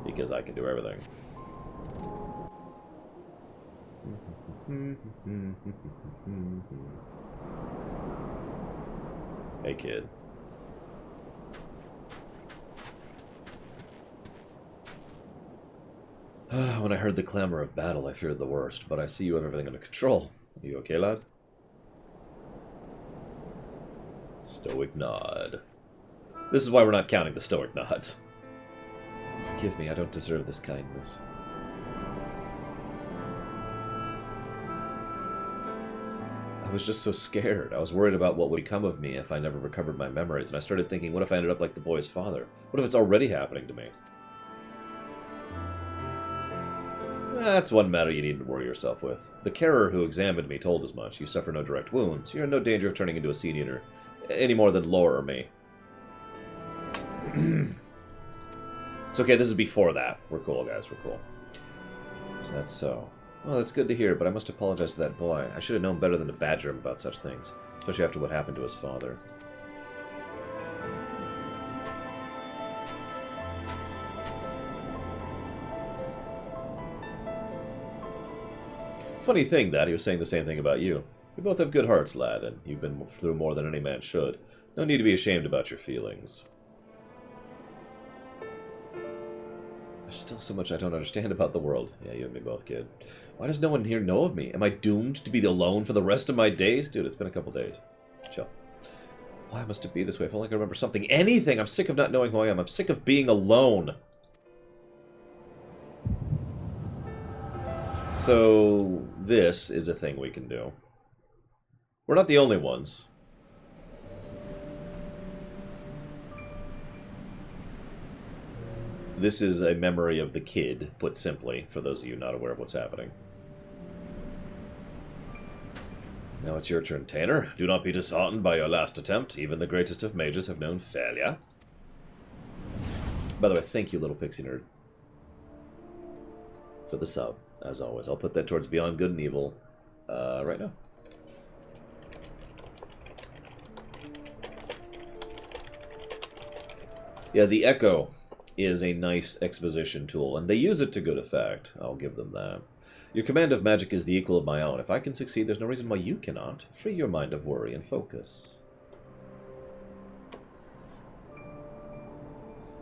Because I can do everything. Hey, kid. When I heard the clamor of battle, I feared the worst, but I see you have everything under control. Are you okay, lad? Stoic nod. This is why we're not counting the stoic nods. Forgive me, I don't deserve this kindness. I was just so scared. I was worried about what would become of me if I never recovered my memories, and I started thinking, what if I ended up like the boy's father? What if it's already happening to me? That's one matter you needn't worry yourself with. The carer who examined me told as much. You suffer no direct wounds. You're in no danger of turning into a sin-eater, any more than Lore or me. It's okay, this is before that. We're cool, guys, we're cool. Is that so? Well, that's good to hear, but I must apologize to that boy. I should have known better than to badger him about such things, especially after what happened to his father. Funny thing that he was saying the same thing about you. We both have good hearts, lad, and you've been through more than any man should. No need to be ashamed about your feelings. There's still so much I don't understand about the world. Yeah, you and me both, kid. Why does no one here know of me? Am I doomed to be alone for the rest of my days? Dude, it's been a couple days. Chill. Why must it be this way? If only I could remember something. Anything! I'm sick of not knowing who I am. I'm sick of being alone. So, this is a thing we can do. We're not the only ones. This is a memory of the kid, put simply, for those of you not aware of what's happening. Now it's your turn, Tainer. Do not be disheartened by your last attempt. Even the greatest of mages have known failure. By the way, thank you, little pixie nerd, for the sub, as always. I'll put that towards Beyond Good and Evil right now. Yeah, the Echo is a nice exposition tool, and they use it to good effect. I'll give them that. Your command of magic is the equal of my own. If I can succeed, there's no reason why you cannot. Free your mind of worry and focus.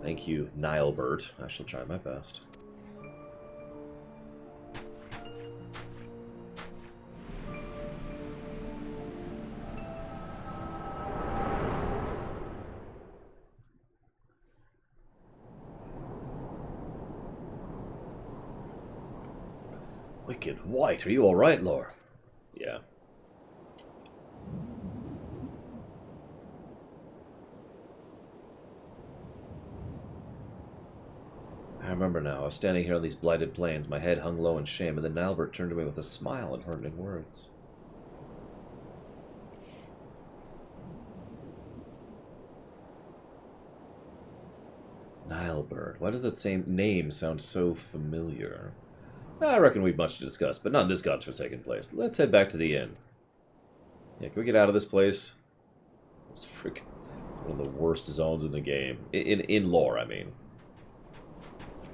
Thank you, Nilebert. I shall try my best. Wicked White, are you alright, Lore? Yeah. I remember now. I was standing here on these blighted plains, my head hung low in shame, and then Nilebert turned to me with a smile and heartening words. Nilebert. Why does that same name sound so familiar? I reckon we've much to discuss, but not in this godforsaken place. Let's head back to the inn. Yeah, can we get out of this place? It's freaking one of the worst zones in the game. In lore, I mean.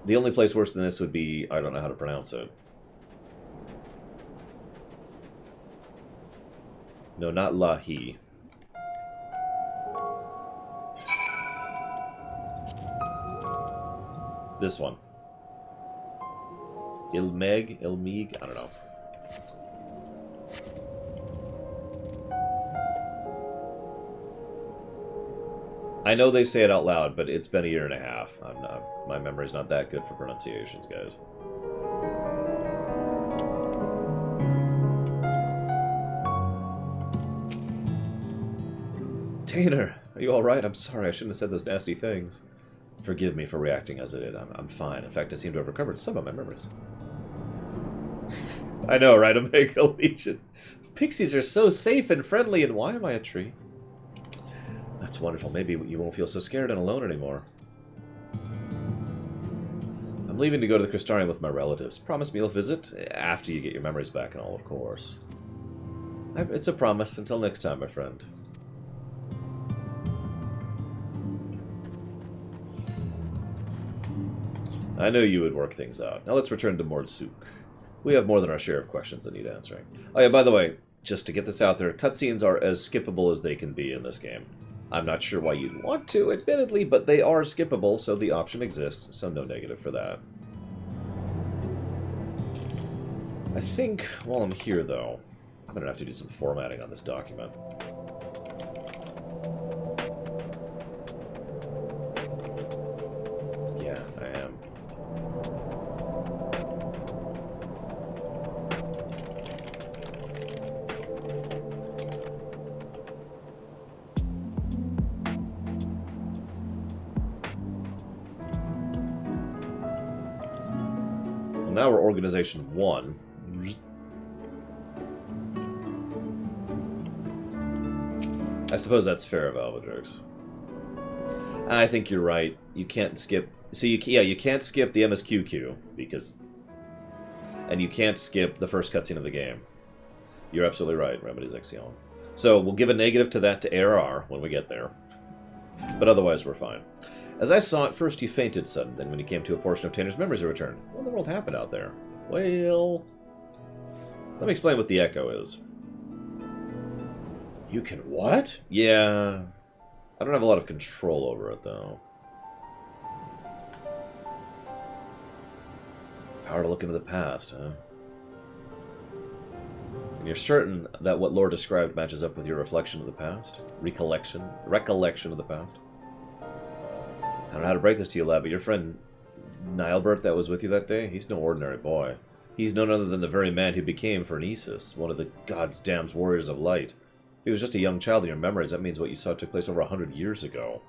The only place worse than this would be... I don't know how to pronounce it. No, not Lahi. This one. Ilmeeg, I don't know. I know they say it out loud, but it's been a year and a half. My memory's not that good for pronunciations, guys. Tanner, are you alright? I'm sorry, I shouldn't have said those nasty things. Forgive me for reacting as I did. I'm fine. In fact, I seem to have recovered some of my memories. I know, right? Omega Legion. Pixies are so safe and friendly, and why am I a tree? That's wonderful. Maybe you won't feel so scared and alone anymore. I'm leaving to go to the Crystarium with my relatives. Promise me you'll visit after you get your memories back and all, of course. It's a promise. Until next time, my friend. I knew you would work things out. Now let's return to Mordsuk. We have more than our share of questions that need answering. Oh yeah, by the way, just to get this out there, cutscenes are as skippable as they can be in this game. I'm not sure why you'd want to, admittedly, but they are skippable, so the option exists, so no negative for that. I think, while I'm here, though, I'm going to have to do some formatting on this document. Yeah, I am. Now we're Organization 1. I suppose that's fair of Alvadrix. I think you're right. You can't skip... So, you can't skip the MSQQ, because... And you can't skip the first cutscene of the game. You're absolutely right, Remedies Exion. So, we'll give a negative to that to ARR when we get there. But otherwise, we're fine. As I saw it, first you fainted sudden, then when you came to a portion of Tanner's memories are returned. What in the world happened out there? Well... Let me explain what the Echo is. You can what? Yeah... I don't have a lot of control over it, though. Power to look into the past, huh? And you're certain that what Lore described matches up with your reflection of the past? Recollection of the past? I don't know how to break this to you, lad, but your friend Nilebert that was with you that day, he's no ordinary boy. He's none other than the very man who became Phernesis, one of the God's damned warriors of light. If he was just a young child in your memories, that means what you saw took place over 100 years ago.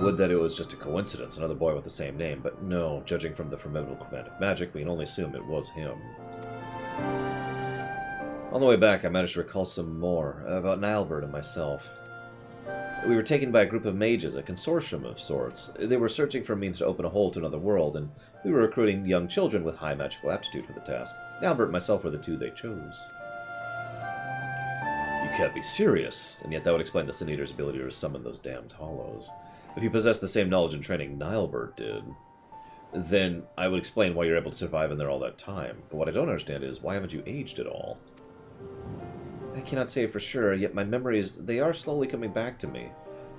Would that it was just a coincidence, another boy with the same name, but no, judging from the formidable command of magic, we can only assume it was him. On the way back, I managed to recall some more about Nilebert and myself. We were taken by a group of mages, a consortium of sorts. They were searching for a means to open a hole to another world, and we were recruiting young children with high magical aptitude for the task. Nilebert and myself were the two they chose. You You can't be serious, and yet that would explain the Sin Eater's ability to summon those damned hollows. If you possess the same knowledge and training Nilebert did, then I would explain why you're able to survive in there all that time. But what I don't understand is, why haven't you aged at all? I cannot say for sure, yet my memories, they are slowly coming back to me.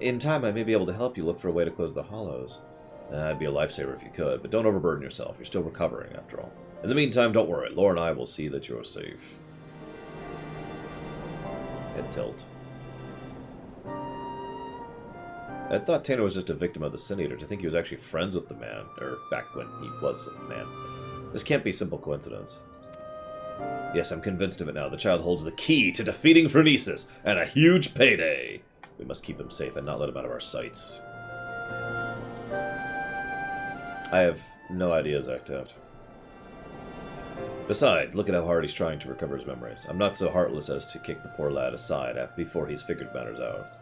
In time, I may be able to help you look for a way to close the hollows. I'd be a lifesaver if you could, but don't overburden yourself. You're still recovering, after all. In the meantime, don't worry. Laura and I will see that you're safe. Head tilt. I thought Tanner was just a victim of the Sin Eater. To think he was actually friends with the man, or back when he was a man. This can't be simple coincidence. Yes, I'm convinced of it now. The child holds the key to defeating Phronesis, and a huge payday. We must keep him safe and not let him out of our sights. I have no idea, Zaktaft. Besides, look at how hard he's trying to recover his memories. I'm not so heartless as to kick the poor lad aside before he's figured matters out.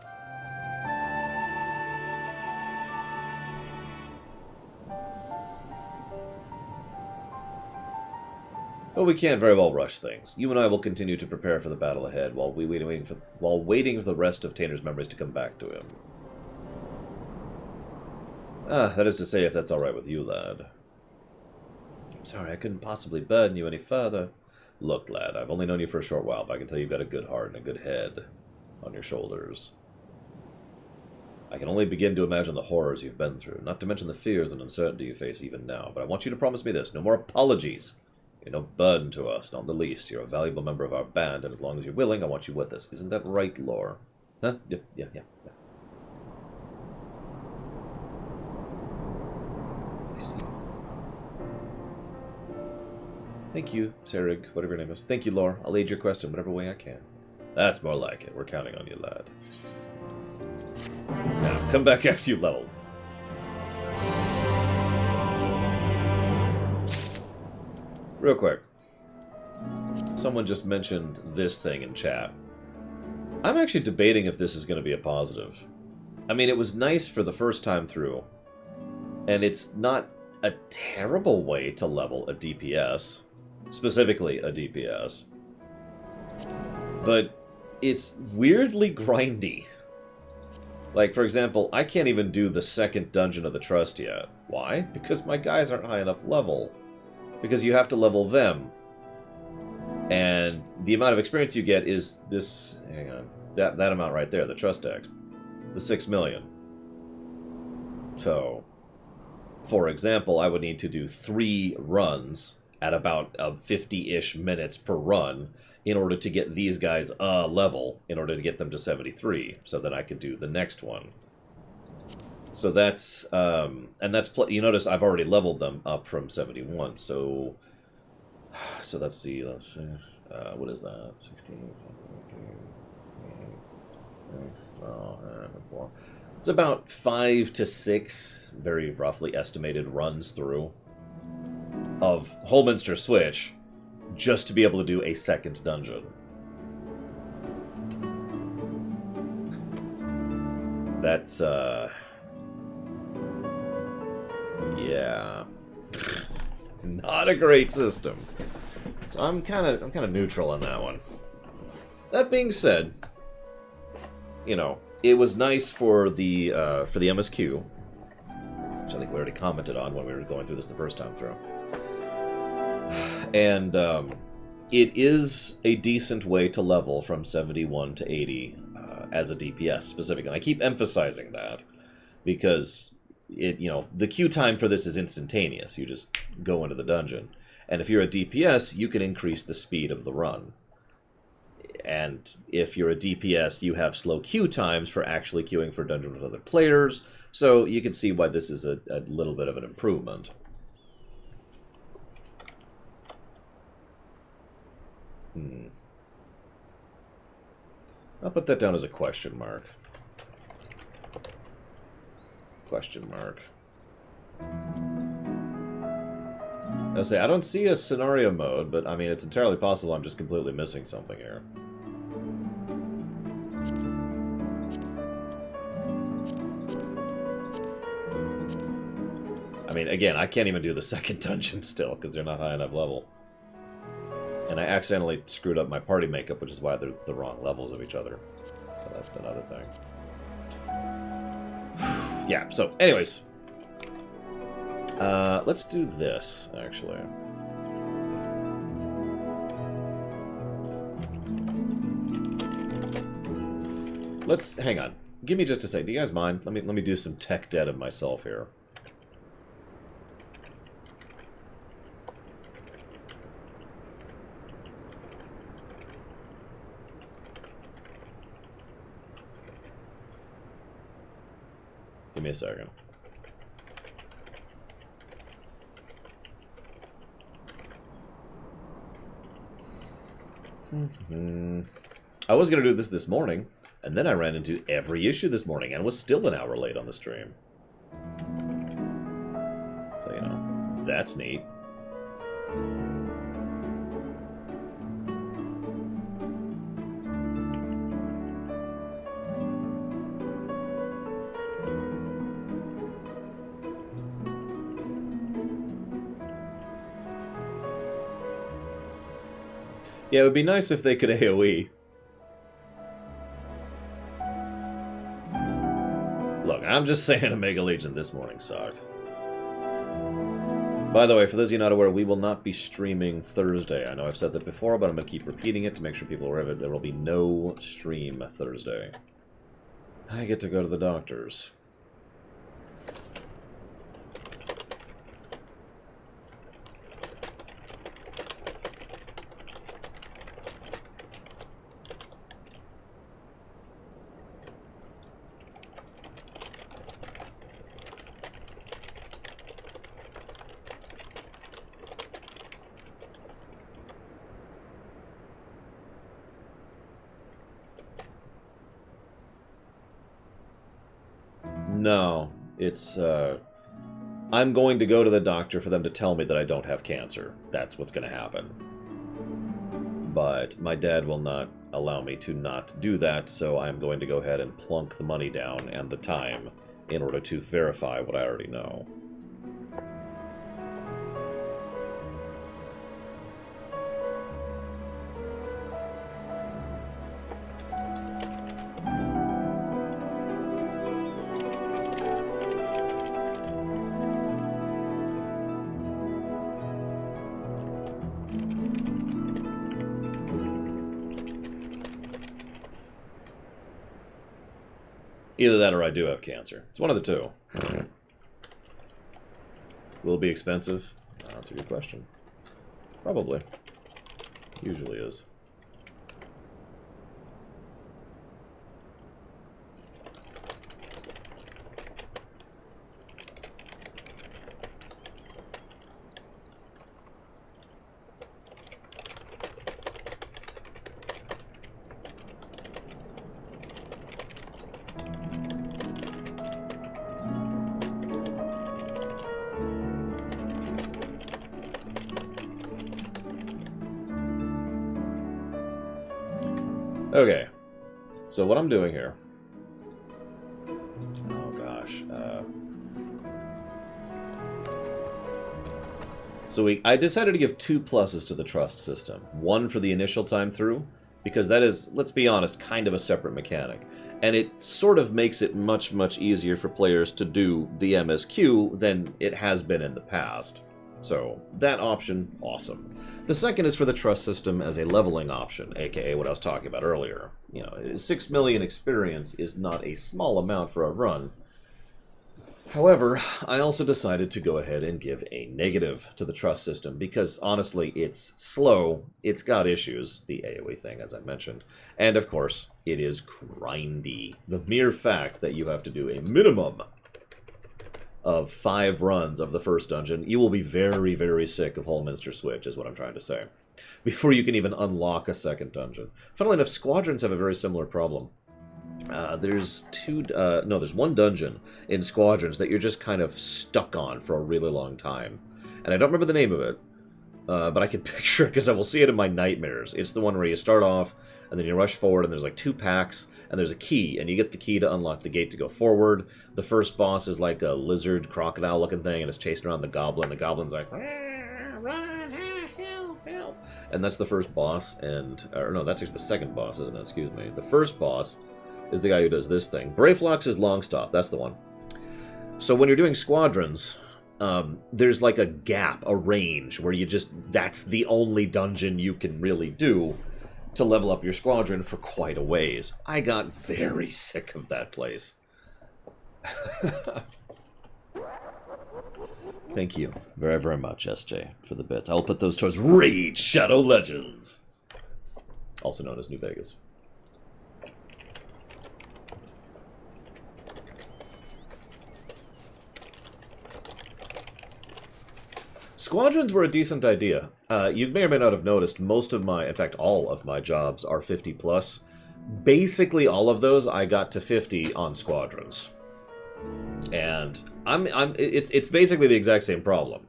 But we can't very well rush things. You and I will continue to prepare for the battle ahead while waiting for the rest of Tanner's memories to come back to him. That is to say, if that's alright with you, lad. I'm sorry, I couldn't possibly burden you any further. Look, lad, I've only known you for a short while, but I can tell you've got a good heart and a good head on your shoulders. I can only begin to imagine the horrors you've been through, not to mention the fears and uncertainty you face even now, but I want you to promise me this, no more apologies. You're no burden to us, not the least. You're a valuable member of our band, and as long as you're willing, I want you with us. Isn't that right, Lore? Huh? Yeah. I see. Thank you, Sarig, whatever your name is. Thank you, Lore. I'll aid your quest in whatever way I can. That's more like it. We're counting on you, lad. Now, come back after you leveled. Real quick. Someone just mentioned this thing in chat. I'm actually debating if this is going to be a positive. I mean, it was nice for the first time through, and it's not a terrible way to level a DPS, specifically a DPS, but it's weirdly grindy. Like, for example, I can't even do the second dungeon of the Trust yet. Why? Because my guys aren't high enough level. Because you have to level them. And the amount of experience you get is this... Hang on. That amount right there, the Trust X. The 6 million. So, for example, I would need to do 3 runs at about 50-ish minutes per run in order to get these guys a level, in order to get them to 73, so that I could do the next one. So that's, and that's, you notice I've already leveled them up from 71, so let's see, what is that, 16, 17, it's about 5 to 6, very roughly estimated, runs through of Holminster Switch, just to be able to do a second dungeon. That's, yeah, not a great system. So I'm kind of neutral on that one. That being said, you know, it was nice for the MSQ, which I think we already commented on when we were going through this the first time through. And it is a decent way to level from 71 to 80 as a DPS specifically. And I keep emphasizing that because the queue time for this is instantaneous. You just go into the dungeon. And if you're a DPS, you can increase the speed of the run. And if you're a DPS, you have slow queue times for actually queuing for dungeons with other players. So you can see why this is a little bit of an improvement. I'll put that down as a question mark. Question mark. I'll say, I don't see a scenario mode, but I mean, it's entirely possible I'm just completely missing something here. I mean, again, I can't even do the second dungeon still, because they're not high enough level. And I accidentally screwed up my party makeup, which is why they're the wrong levels of each other. So that's another thing. Yeah, so anyways. Let's do this, actually. Let's hang on. Give me just a second. Do you guys mind? Let me do some tech debt of myself here. Give me a second. I was going to do this morning, and then I ran into every issue this morning and was still an hour late on the stream. So, you know, that's neat. Yeah, it would be nice if they could AoE. Look, I'm just saying Omega Legion this morning sucked. By the way, for those of you not aware, we will not be streaming Thursday. I know I've said that before, but I'm going to keep repeating it to make sure people are aware of it. There will be no stream Thursday. I get to go to the doctor's. No, it's, I'm going to go to the doctor for them to tell me that I don't have cancer. That's what's going to happen. But my dad will not allow me to not do that, so I'm going to go ahead and plunk the money down and the time in order to verify what I already know. Either that or I do have cancer. It's one of the two. Will it be expensive? That's a good question. Probably. Usually is. Okay, so what I'm doing here... Oh gosh. So I decided to give 2 pluses to the trust system. One for the initial time through, because that is, let's be honest, kind of a separate mechanic. And it sort of makes it much, much easier for players to do the MSQ than it has been in the past. So, that option, awesome. The second is for the trust system as a leveling option, aka what I was talking about earlier. You know, 6 million experience is not a small amount for a run. However, I also decided to go ahead and give a negative to the trust system because, honestly, it's slow, it's got issues, the AoE thing, as I mentioned, and, of course, it is grindy. The mere fact that you have to do a minimum of 5 runs of the first dungeon, you will be very, very sick of Holminster Switch, is what I'm trying to say, before you can even unlock a second dungeon. Funnily enough, Squadrons have a very similar problem. There's one dungeon in Squadrons that you're just kind of stuck on for a really long time. And I don't remember the name of it, but I can picture it because I will see it in my nightmares. It's the one where you start off, and then you rush forward, and there's like 2 packs, and there's a key, and you get the key to unlock the gate to go forward. The first boss is like a lizard, crocodile-looking thing, and it's chasing around the goblin. The goblin's like, run, help, help. now. And that's the first boss, or no, that's actually the second boss, isn't it? Excuse me. The first boss is the guy who does this thing. Brayflox is Longstop, that's the one. So when you're doing squadrons, there's like a gap, a range, where that's the only dungeon you can really do to level up your squadron for quite a ways. I got very sick of that place. Thank you very, very much, SJ, for the bits. I'll put those towards Raid Shadow Legends, also known as New Vegas. Squadrons were a decent idea. You may or may not have noticed most of in fact, all of my jobs are 50 plus. Basically, all of those I got to 50 on squadrons. And it's basically the exact same problem.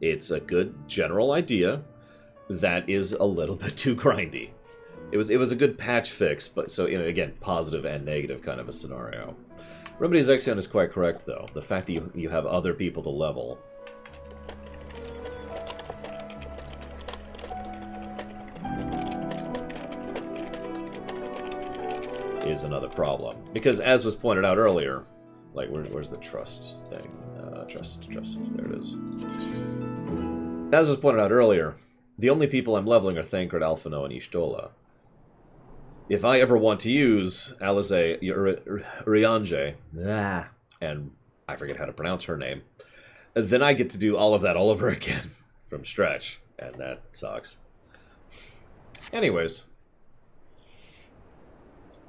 It's a good general idea that is a little bit too grindy. It was a good patch fix, but so again, positive and negative kind of a scenario. Remedy's Exion is quite correct though. The fact that you have other people to level is another problem. Because as was pointed out earlier, like, where's the trust thing? Trust. There it is. As was pointed out earlier, the only people I'm leveling are Thancred, Alphino, and Y'shtola. If I ever want to use Alize Rianje, and I forget how to pronounce her name, then I get to do all of that all over again from scratch, and that sucks. Anyways.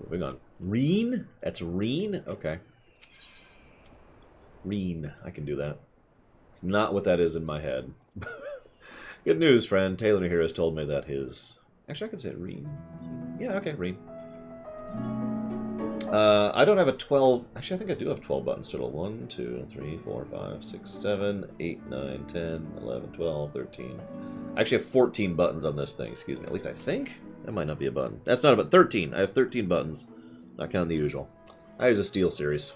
Moving on. Reen? That's Reen? Okay. Reen. I can do that. It's not what that is in my head. Good news, friend. Taylor here has told me that his... Actually, I can say it. Reen. Yeah, okay, Reen. I don't have a 12... Actually, I think I do have 12 buttons total. 1, 2, 3, 4, 5, 6, 7, 8, 9, 10, 11, 12, 13. I actually have 14 buttons on this thing. Excuse me. At least I think. That might not be a button. That's not a button. 13. I have 13 buttons. Not counting the usual. I use a Steel series.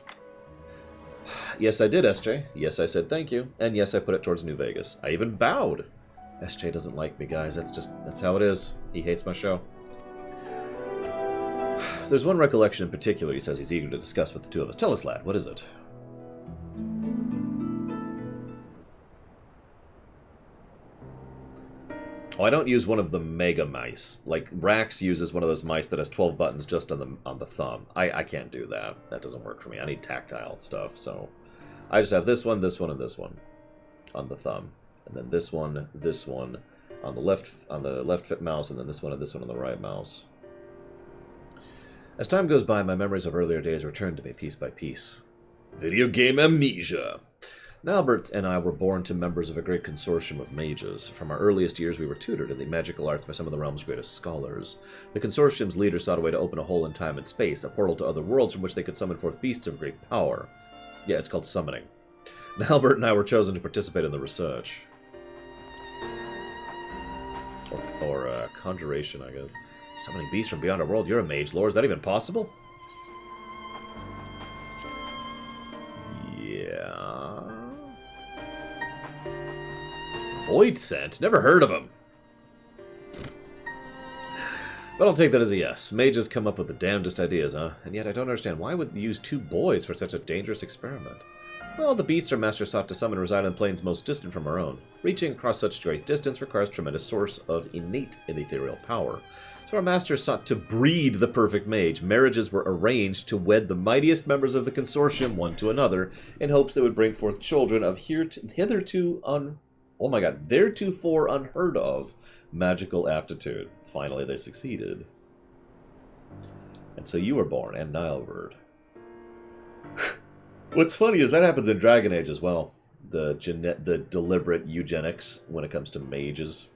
Yes, I did, SJ. Yes, I said thank you. And yes, I put it towards New Vegas. I even bowed. SJ doesn't like me, guys. That's how it is. He hates my show. There's one recollection in particular he says he's eager to discuss with the two of us. Tell us, lad. What is it? Oh, I don't use one of the mega mice. Like, Rax uses one of those mice that has 12 buttons just on the thumb. I can't do that. That doesn't work for me. I need tactile stuff, so... I just have this one, and this one on the thumb. And then this one on the left foot mouse, and then this one and this one on the right mouse. As time goes by, my memories of earlier days return to me piece by piece. Video game amnesia. Albert and I were born to members of a great consortium of mages. From our earliest years, we were tutored in the magical arts by some of the realm's greatest scholars. The consortium's leader sought a way to open a hole in time and space, a portal to other worlds from which they could summon forth beasts of great power. Yeah, it's called summoning. Albert and I were chosen to participate in the research. Or conjuration, I guess. Summoning beasts from beyond our world. You're a mage, lord. Is that even possible? Yeah... Void Scent? Never heard of him. But I'll take that as a yes. Mages come up with the damnedest ideas, huh? And yet I don't understand why would they use 2 boys for such a dangerous experiment? Well, the beasts our master sought to summon reside on planes most distant from our own. Reaching across such great distance requires a tremendous source of innate and ethereal power. So our master sought to breed the perfect mage. Marriages were arranged to wed the mightiest members of the consortium one to another, in hopes they would bring forth children of theretofore unheard of magical aptitude. Finally, they succeeded. And so you were born, and Nilebird. What's funny is that happens in Dragon Age as well. The deliberate eugenics when it comes to mages.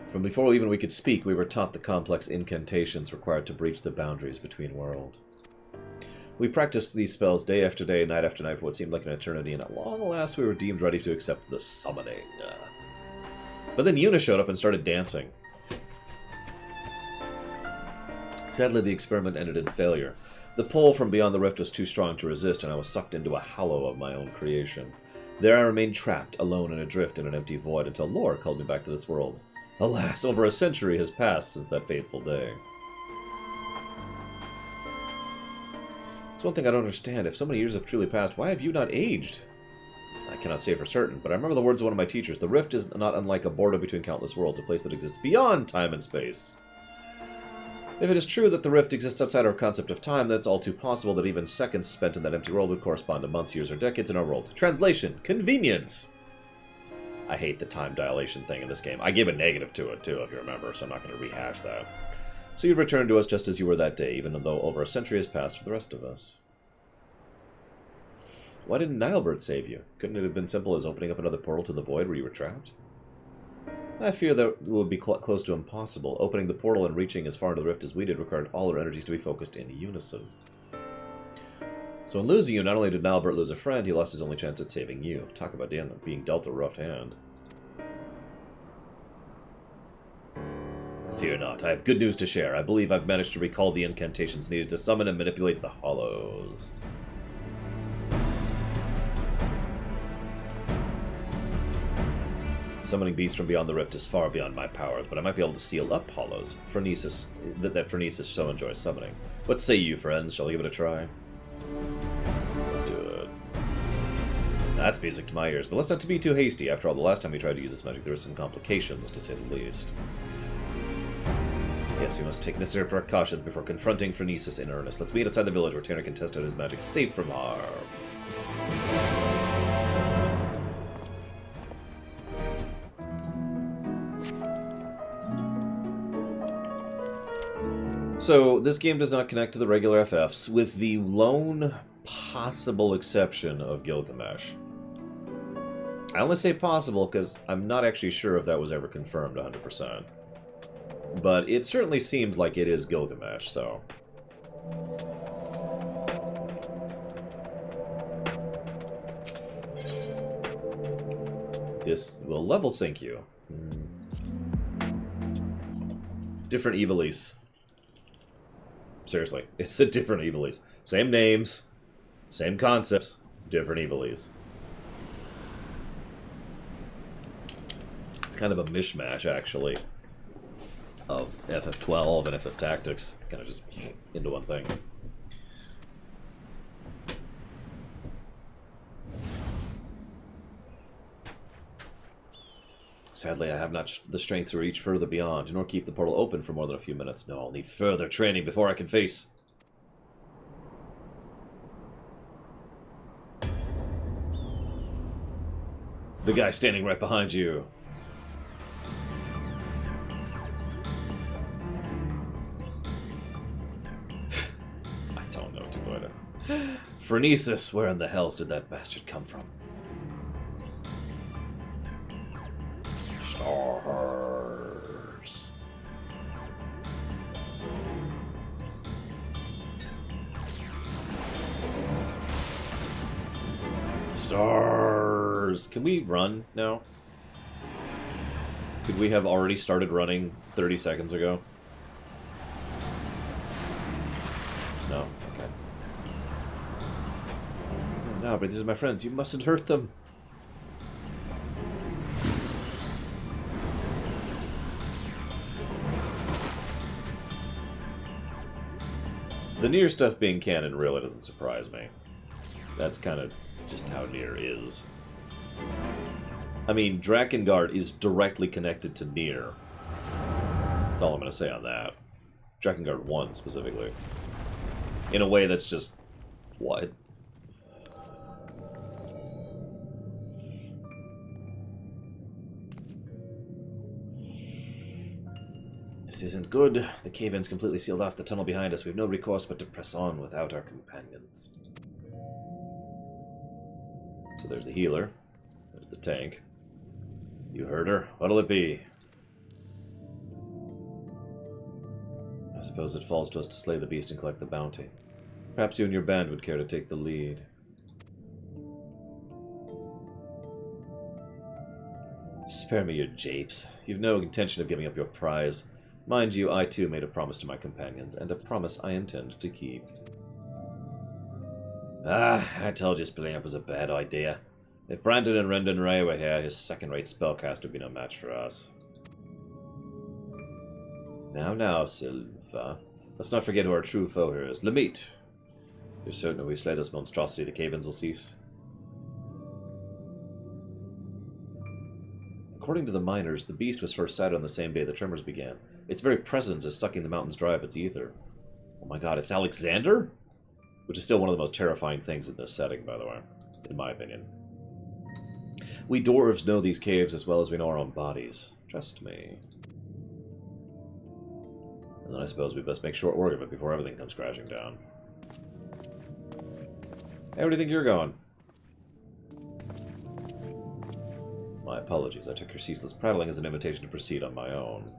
From before even we could speak, we were taught the complex incantations required to breach the boundaries between worlds. We practiced these spells day after day, night after night for what seemed like an eternity, and at long last we were deemed ready to accept the summoning. But then Yuna showed up and started dancing. Sadly, the experiment ended in failure. The pull from beyond the rift was too strong to resist, and I was sucked into a hollow of my own creation. There I remained trapped, alone and adrift in an empty void, until Lore called me back to this world. Alas, over a century has passed since that fateful day. It's one thing I don't understand. If so many years have truly passed, why have you not aged? I cannot say for certain, but I remember the words of one of my teachers. The rift is not unlike a border between countless worlds, a place that exists beyond time and space. If it is true that the rift exists outside our concept of time, then it's all too possible that even seconds spent in that empty world would correspond to months, years, or decades in our world. Translation. Convenience. I hate the time dilation thing in this game. I gave a negative to it, too, if you remember, so I'm not going to rehash that. So you've returned to us just as you were that day, even though over a century has passed for the rest of us. Why didn't Nilebert save you? Couldn't it have been simple as opening up another portal to the void where you were trapped? I fear that it would be close to impossible. Opening the portal and reaching as far into the rift as we did required all our energies to be focused in unison. So in losing you, not only did Nilebert lose a friend, he lost his only chance at saving you. Talk about being dealt a rough hand. Fear not, I have good news to share. I believe I've managed to recall the incantations needed to summon and manipulate the Hollows. Summoning beasts from beyond the rift is far beyond my powers, but I might be able to seal up Hollows that Phronesis so enjoys summoning. What say you, friends? Shall we give it a try? Let's do it. That's music to my ears, but let's not be too hasty. After all, the last time we tried to use this magic, there were some complications, to say the least. Yes, we must take necessary precautions before confronting Phronesis in earnest. Let's meet outside the village where Tanner can test out his magic safe from harm. So, this game does not connect to the regular FFs, with the lone possible exception of Gilgamesh. I only say possible because I'm not actually sure if that was ever confirmed 100%. But it certainly seems like it is Gilgamesh, so... This will level sync you. Different Evilise. Seriously, it's a different Evilise. Same names, same concepts, different Evilise. It's kind of a mishmash, actually, of FF12 and FF Tactics. Kind of just into one thing. Sadly, I have not the strength to reach further beyond, nor keep the portal open for more than a few minutes. No, I'll need further training before I can face... the guy standing right behind you. I don't know, dude. Phronesis, where in the hells did that bastard come from? Stars. Stars. Can we run now? Could we have already started running 30 seconds ago? No? Okay. No, but these are my friends. You mustn't hurt them. The Nier stuff being canon really doesn't surprise me. That's kind of just how Nier is. I mean, Drakengard is directly connected to Nier. That's all I'm going to say on that. Drakengard 1, specifically. In a way that's just... what? This isn't good. The cave-in's completely sealed off the tunnel behind us. We have no recourse but to press on without our companions. So there's the healer. There's the tank. You heard her. What'll it be? I suppose it falls to us to slay the beast and collect the bounty. Perhaps you and your band would care to take the lead. Spare me your japes. You've no intention of giving up your prize. Mind you, I too made a promise to my companions, and a promise I intend to keep. Ah, I told you splitting up was a bad idea. If Brandon and Rendon Ray were here, his second-rate spellcaster would be no match for us. Now, Silva. Let's not forget who our true foe here is. Lemite. You're certain if we slay this monstrosity, the cave-ins will cease? According to the miners, the beast was first sighted on the same day the tremors began. Its very presence is sucking the mountains dry of its ether. Oh my god, it's Alexander? Which is still one of the most terrifying things in this setting, by the way, in my opinion. We dwarves know these caves as well as we know our own bodies. Trust me. And then I suppose we best make short work of it before everything comes crashing down. Hey, where do you think you're going? My apologies. I took your ceaseless prattling as an invitation to proceed on my own.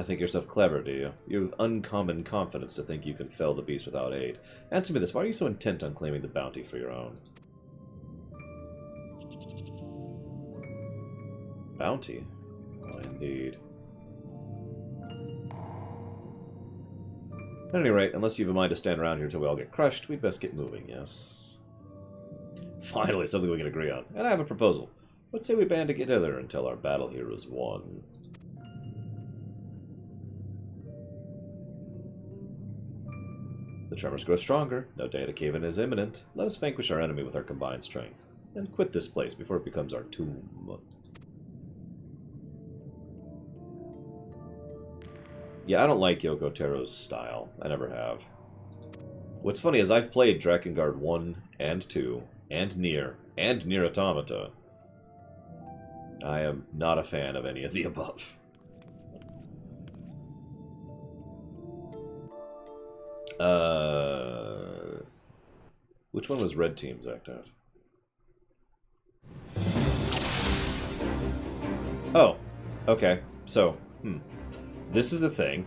Think yourself clever, do you? You have uncommon confidence to think you can fell the beast without aid. Answer me this. Why are you so intent on claiming the bounty for your own? Bounty? Oh, indeed. At any rate, unless you've a mind to stand around here until we all get crushed, we'd best get moving, yes? Finally, something we can agree on. And I have a proposal. Let's say we band together until our battle here is won. The tremors grow stronger. No day to cave-in is imminent. Let us vanquish our enemy with our combined strength. And quit this place before it becomes our tomb. Yeah, I don't like Yoko Taro's style. I never have. What's funny is I've played Drakengard 1 and 2, and Nier Automata. I am not a fan of any of the above. Which one was Red Team's active? Oh, okay. So, this is a thing.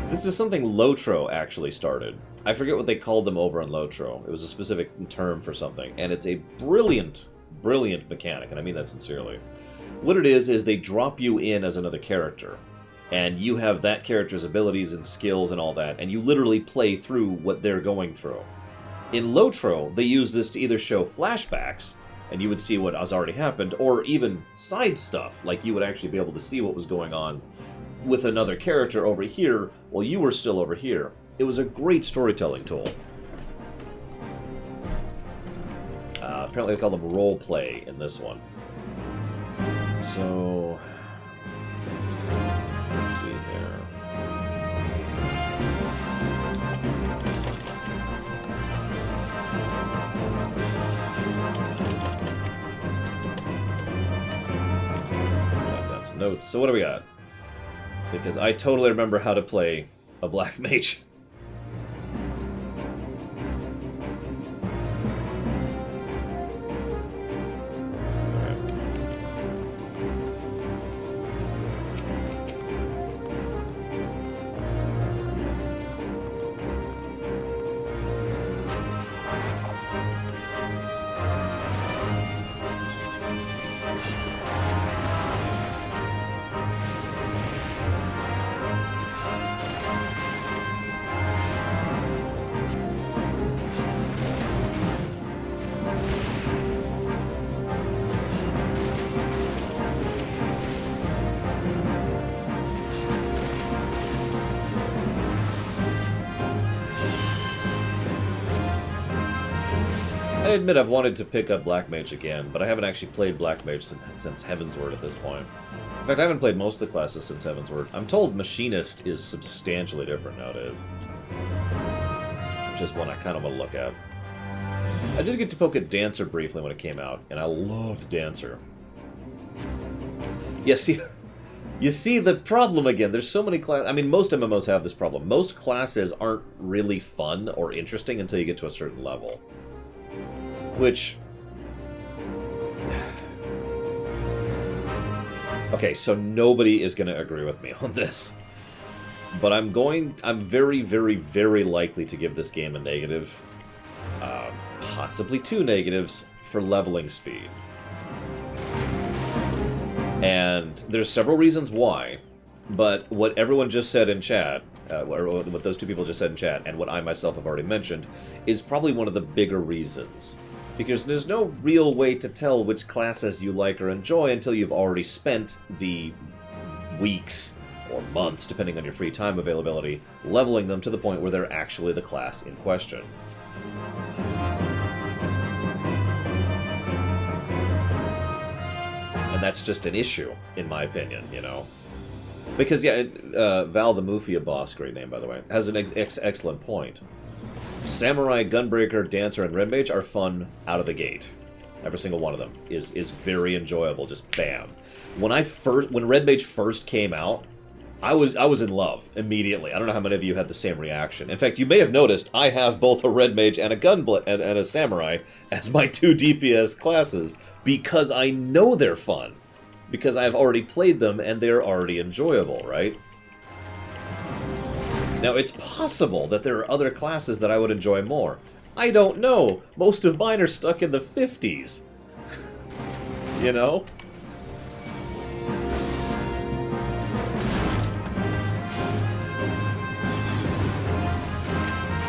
This is something Lotro actually started. I forget what they called them over on Lotro. It was a specific term for something, and it's a brilliant, brilliant mechanic, and I mean that sincerely. What it is they drop you in as another character, and you have that character's abilities and skills and all that, and you literally play through what they're going through. In Lotro, they use this to either show flashbacks, and you would see what has already happened, or even side stuff, like you would actually be able to see what was going on with another character over here while you were still over here. It was a great storytelling tool. Apparently they call them role play in this one. So, let's see here. I've got some notes. So what do we got? Because I totally remember how to play a black mage. I admit I've wanted to pick up Black Mage again, but I haven't actually played Black Mage since Heavensward at this point. In fact, I haven't played most of the classes since Heavensward. I'm told Machinist is substantially different nowadays, which is one I kind of want to look at. I did get to poke at Dancer briefly when it came out, and I loved Dancer. Yes, you see the problem again. There's so many classes. I mean, most MMOs have this problem. Most classes aren't really fun or interesting until you get to a certain level. Which... Okay, so nobody is going to agree with me on this. But I'm very, very, very likely to give this game a negative. Possibly 2 negatives for leveling speed. And there's several reasons why. But what everyone just said in chat, or what those 2 people just said in chat, and what I myself have already mentioned, is probably one of the bigger reasons. Because there's no real way to tell which classes you like or enjoy until you've already spent the weeks or months, depending on your free time availability, leveling them to the point where they're actually the class in question. And that's just an issue, in my opinion, you know? Because, yeah, Val the Mufia boss, great name, by the way, has an excellent point. Samurai, Gunbreaker, Dancer, and Red Mage are fun out of the gate. Every single one of them is very enjoyable, just bam. When Red Mage first came out, I was in love immediately. I don't know how many of you had the same reaction. In fact, you may have noticed I have both a Red Mage and a Samurai as my 2 DPS classes because I know they're fun. Because I've already played them and they're already enjoyable, right? Now, it's possible that there are other classes that I would enjoy more. I don't know. Most of mine are stuck in the 50s. You know?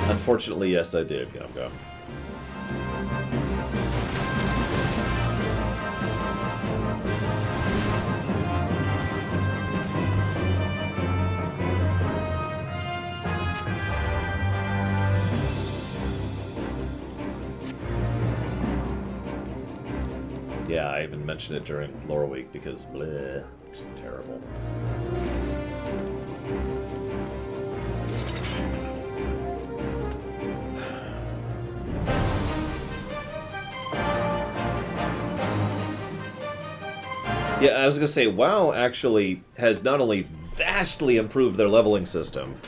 Unfortunately, yes, I did, Gumgum. Yeah, I even mentioned it during Lore Week because bleh, it's terrible. Yeah, I was gonna say, WoW actually has not only vastly improved their leveling system,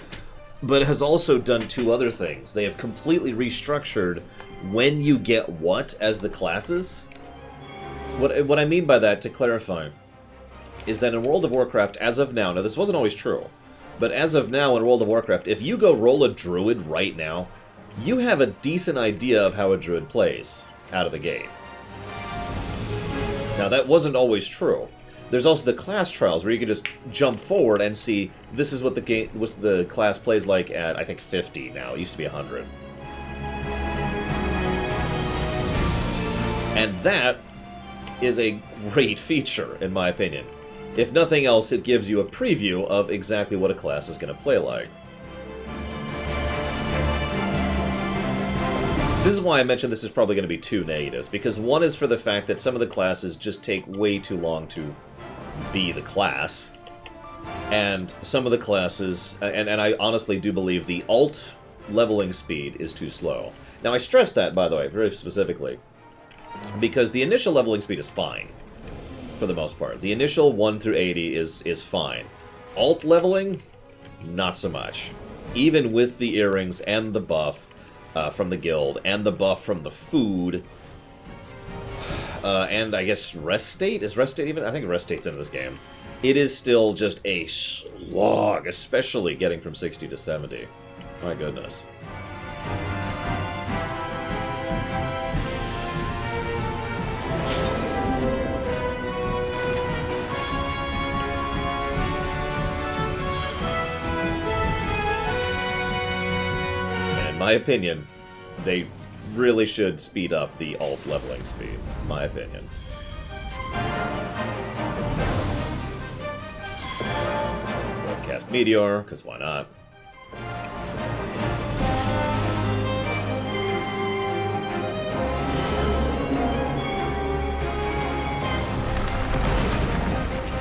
but has also done 2 other things. They have completely restructured when you get what as the classes. What I mean by that, to clarify, is that in World of Warcraft, as of now this wasn't always true, but as of now in World of Warcraft, if you go roll a druid right now, you have a decent idea of how a druid plays out of the gate. Now, that wasn't always true. There's also the class trials where you can just jump forward and see this is what the class plays like at, I think, 50 now. It used to be 100. And that is a great feature, in my opinion. If nothing else, it gives you a preview of exactly what a class is going to play like. This is why I mentioned this is probably going to be 2 negatives, because one is for the fact that some of the classes just take way too long to be the class, and some of the classes, and I honestly do believe the alt leveling speed is too slow. Now, I stress that, by the way, very specifically, because the initial leveling speed is fine, for the most part. The initial 1 through 80 is fine. Alt leveling, not so much. Even with the earrings and the buff from the guild, and the buff from the food, and I guess rest state? Is rest state even? I think rest state's in this game. It is still just a slog, especially getting from 60 to 70. My goodness. In my opinion, they really should speed up the alt leveling speed, in my opinion. Cast Meteor, because why not?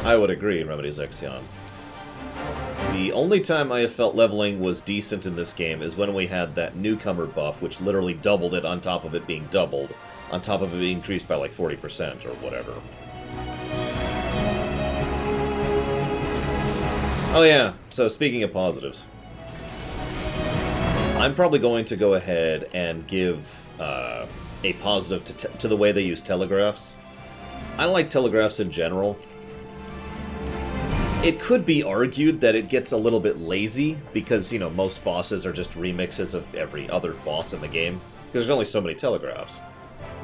I would agree, Remedy's Exion. The only time I have felt leveling was decent in this game is when we had that newcomer buff, which literally doubled it on top of it being doubled, on top of it being increased by like 40% or whatever. Oh yeah, so speaking of positives, I'm probably going to go ahead and give a positive to the way they use telegraphs. I like telegraphs in general. It could be argued that it gets a little bit lazy, because, you know, most bosses are just remixes of every other boss in the game, because there's only so many telegraphs.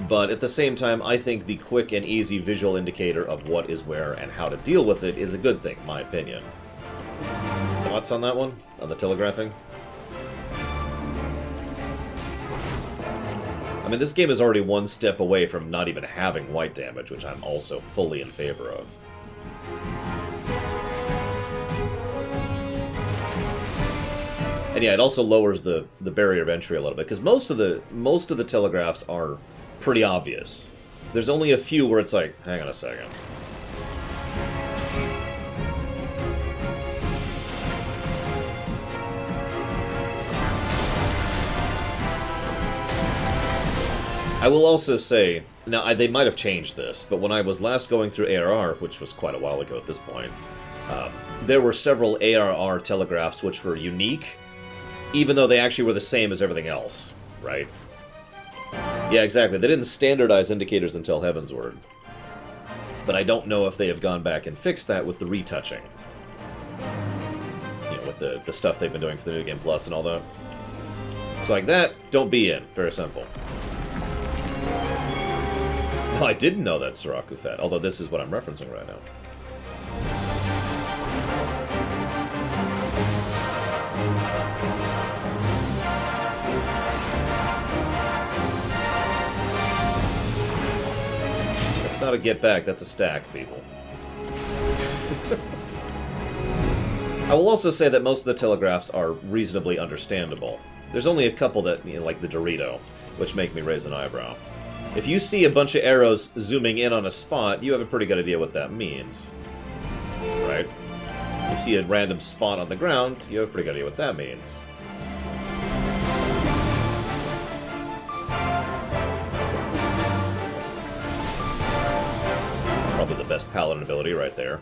But at the same time, I think the quick and easy visual indicator of what is where and how to deal with it is a good thing, in my opinion. Thoughts on that one? On the telegraphing? I mean, this game is already one step away from not even having white damage, which I'm also fully in favor of. And yeah, it also lowers the barrier of entry a little bit, because most of the telegraphs are pretty obvious. There's only a few where it's like, hang on a second. I will also say, now they might have changed this, but when I was last going through ARR, which was quite a while ago at this point, there were several ARR telegraphs which were unique, even though they actually were the same as everything else, right? Yeah, exactly. They didn't standardize indicators until Heavensward. But I don't know if they have gone back and fixed that with the retouching. You know, with the stuff they've been doing for the New Game Plus and all that. So like that, don't be in. Very simple. No, I didn't know that Siraku That, although this is what I'm referencing right now. That's not a get back, that's a stack, people. I will also say that most of the telegraphs are reasonably understandable. There's only a couple that, you know, like the Dorito, which make me raise an eyebrow. If you see a bunch of arrows zooming in on a spot, you have a pretty good idea what that means. Right? If you see a random spot on the ground, you have a pretty good idea what that means. Probably the best paladin ability right there.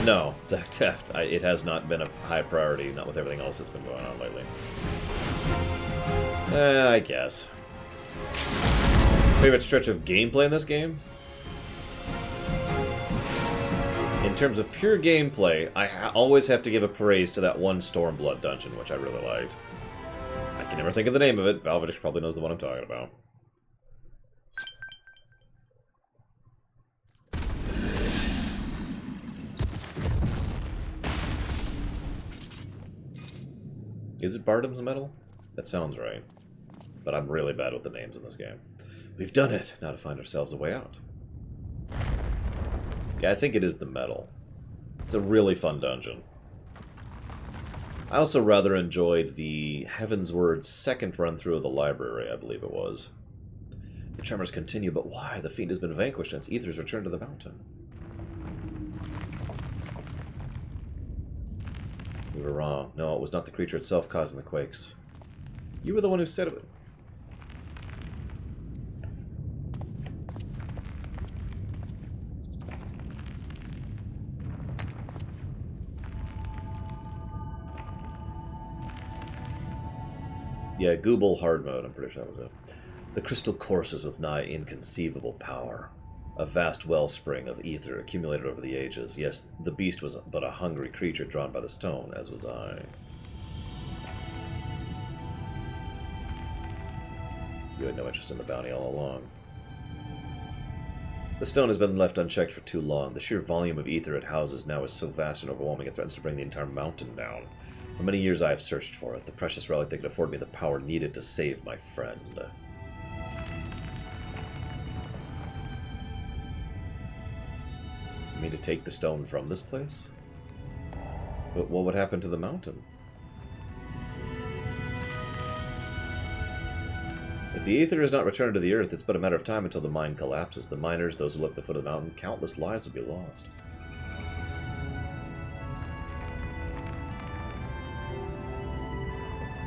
No, Zach Teft. It has not been a high priority, not with everything else that's been going on lately. I guess. Favorite stretch of gameplay in this game? In terms of pure gameplay, I always have to give a praise to that one Stormblood dungeon, which I really liked. I can never think of the name of it. Valvidix probably knows the one I'm talking about. Is it Bardam's Medal? That sounds right. But I'm really bad with the names in this game. We've done it! Now to find ourselves a way out. Yeah, I think it is the medal. It's a really fun dungeon. I also rather enjoyed the Heavensward second run-through of the library, I believe it was. The tremors continue, but why? The fiend has been vanquished and its ethers returned to the mountain. We were wrong. No, it was not the creature itself causing the quakes. You were the one who said it. Yeah, Google hard mode, I'm pretty sure that was it. The crystal courses with nigh inconceivable power. A vast wellspring of ether accumulated over the ages. Yes, the beast was but a hungry creature drawn by the stone, as was I. You had no interest in the bounty all along. The stone has been left unchecked for too long. The sheer volume of ether it houses now is so vast and overwhelming it threatens to bring the entire mountain down. For many years I have searched for it, the precious relic that could afford me the power needed to save my friend. You mean to take the stone from this place? But what would happen to the mountain? If the ether is not returned to the earth, it's but a matter of time until the mine collapses. The miners, those who live at the foot of the mountain, countless lives will be lost.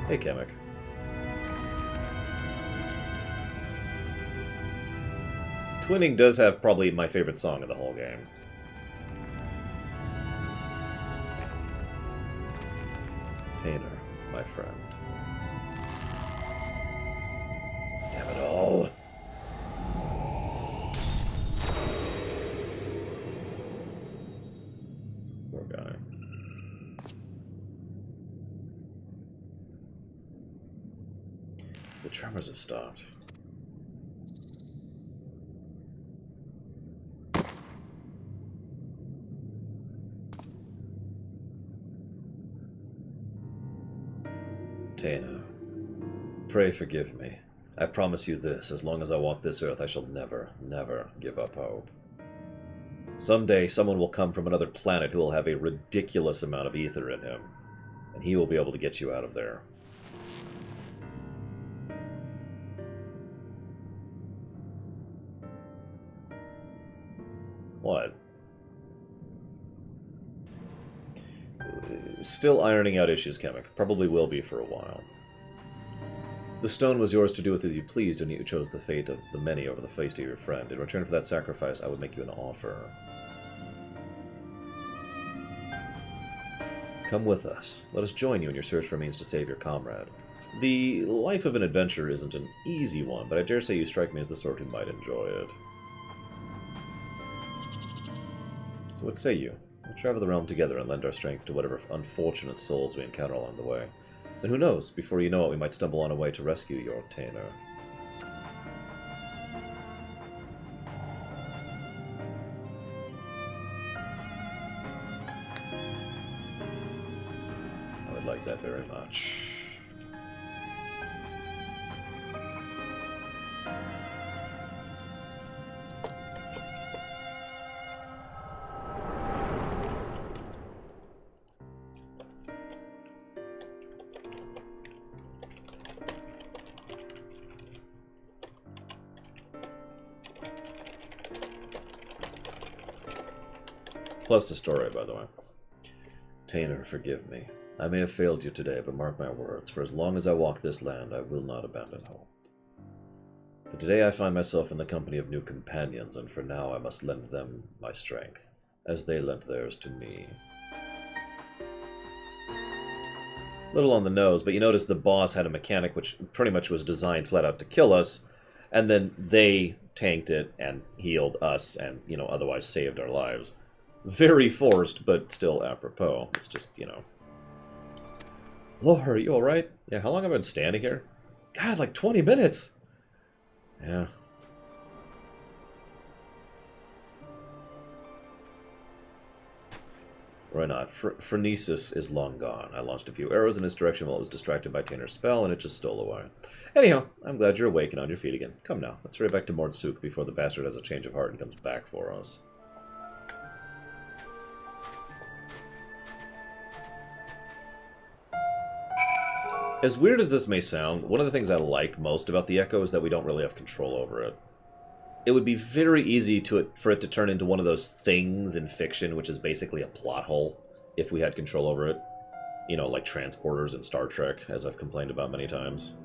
Hey, Kamek. Twinning does have probably my favorite song in the whole game. Tainer, my friend. Damn it all. Poor guy. tremors have stopped. Tana, pray forgive me. I promise you this, as long as I walk this earth, I shall never, never give up hope. Someday, someone will come from another planet who will have a ridiculous amount of ether in him, and he will be able to get you out of there. What? Still ironing out issues, Kamek. Probably will be for a while. The stone was yours to do with as you pleased, and you chose the fate of the many over the fate of your friend. In return for that sacrifice, I would make you an offer. Come with us. Let us join you in your search for means to save your comrade. The life of an adventurer isn't an easy one, but I dare say you strike me as the sort who might enjoy it. So what say you? We'll travel the realm together and lend our strength to whatever unfortunate souls we encounter along the way. And who knows, before you know it, we might stumble on a way to rescue your Tana. I would like that very much. Plus the story, by the way. Tainer, forgive me. I may have failed you today, but mark my words, for as long as I walk this land, I will not abandon hope. But today I find myself in the company of new companions, and for now I must lend them my strength, as they lent theirs to me. Little on the nose, but you notice the boss had a mechanic which pretty much was designed flat out to kill us, and then they tanked it and healed us and, you know, otherwise saved our lives. Very forced, but still apropos. It's just, you know. Laura, are you alright? Yeah, how long have I been standing here? God, like 20 minutes! Yeah. Why not? Phronesis is long gone. I launched a few arrows in his direction while it was distracted by Tainer's spell, and it just stole away. Anyhow, I'm glad you're awake and on your feet again. Come now, let's hurry back to Mordsuk before the bastard has a change of heart and comes back for us. As weird as this may sound, one of the things I like most about the Echo is that we don't really have control over it. It would be very easy for it to turn into one of those things in fiction, which is basically a plot hole, if we had control over it. You know, like transporters in Star Trek, as I've complained about many times.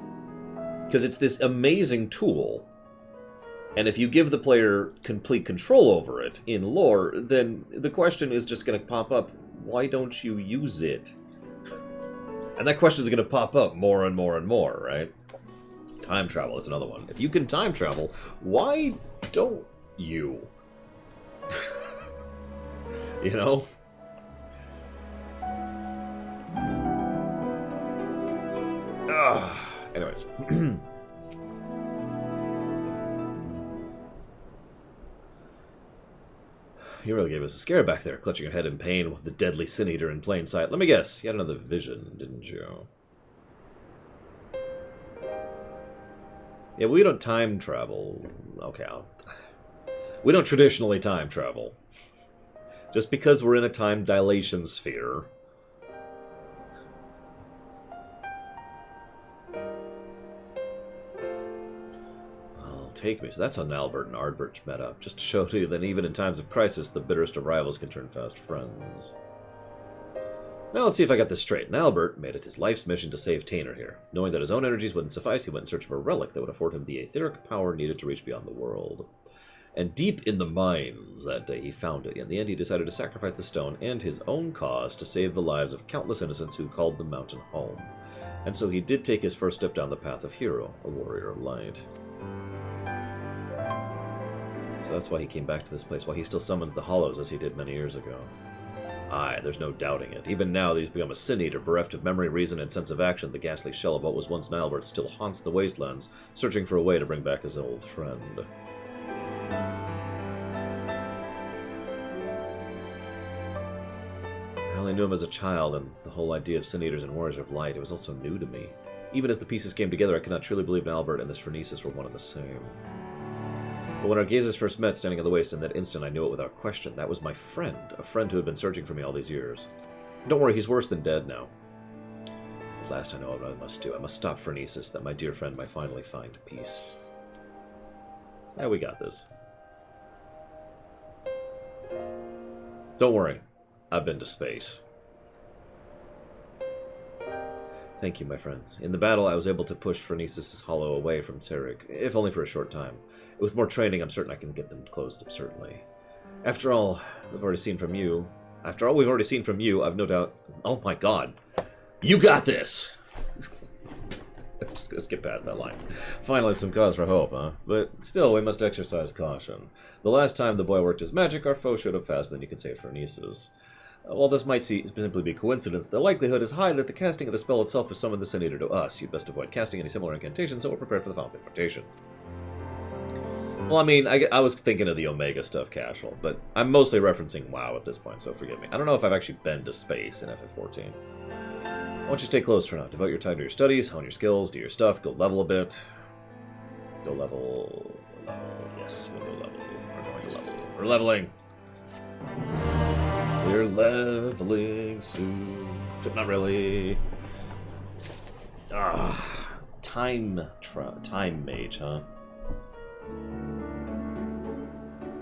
Because it's this amazing tool, and if you give the player complete control over it in lore, then the question is just going to pop up, why don't you use it? And that question is going to pop up more and more and more, right? Time travel is another one. If you can time travel, why don't you? You know? Anyways. You really gave us a scare back there, clutching your head in pain with the deadly Sin Eater in plain sight. Let me guess, you had another vision, didn't you? Yeah, we don't time travel. Okay, we don't traditionally time travel. Just because we're in a time dilation sphere. Take me. So that's how Nalbert and Ardbert met up, just to show to you that even in times of crisis, the bitterest of rivals can turn fast friends. Now let's see if I got this straight. Nalbert made it his life's mission to save Tainer here. Knowing that his own energies wouldn't suffice, he went in search of a relic that would afford him the etheric power needed to reach beyond the world. And deep in the mines that day, he found it. In the end, he decided to sacrifice the stone and his own cause to save the lives of countless innocents who called the mountain home. And so he did take his first step down the path of hero, a warrior of light. So that's why he came back to this place, why he still summons the Hollows as he did many years ago. Aye, there's no doubting it. Even now that he's become a sin-eater, bereft of memory, reason, and sense of action, the ghastly shell of what was once Nilebert still haunts the wastelands, searching for a way to bring back his old friend. I only knew him as a child, and the whole idea of sin-eaters and warriors of light, it was also new to me. Even as the pieces came together, I could not truly believe Nilebert and this Phronesis were one and the same. But when our gazes first met, standing on the waste, in that instant I knew it without question. That was my friend, a friend who had been searching for me all these years. Don't worry, he's worse than dead now. At last I know what I must do. I must stop Phronesis, that my dear friend might finally find peace. Yeah, we got this. Don't worry, I've been to space. Thank you, my friends. In the battle, I was able to push Phronesis' hollow away from Terig, if only for a short time. With more training, I'm certain I can get them closed up, certainly. After all we've already seen from you, I've no doubt... Oh my god. You got this! I'm just gonna skip past that line. Finally, some cause for hope, huh? But still, we must exercise caution. The last time the boy worked his magic, our foe showed up faster than you could save Phronesis. While this might simply be coincidence, the likelihood is high that the casting of the spell itself has summoned the Sin Eater to us. You'd best avoid casting any similar incantations, so we're prepared for the final confrontation. Well, I mean, I was thinking of the Omega stuff casual, but I'm mostly referencing WoW at this point, so forgive me. I don't know if I've actually been to space in FF14. Why don't you stay close for now? Devote your time to your studies, hone your skills, do your stuff, go level a bit. Go level... Yes, we'll go level. We're going to level. We're leveling! We're leveling soon. Except not really. Time mage, huh?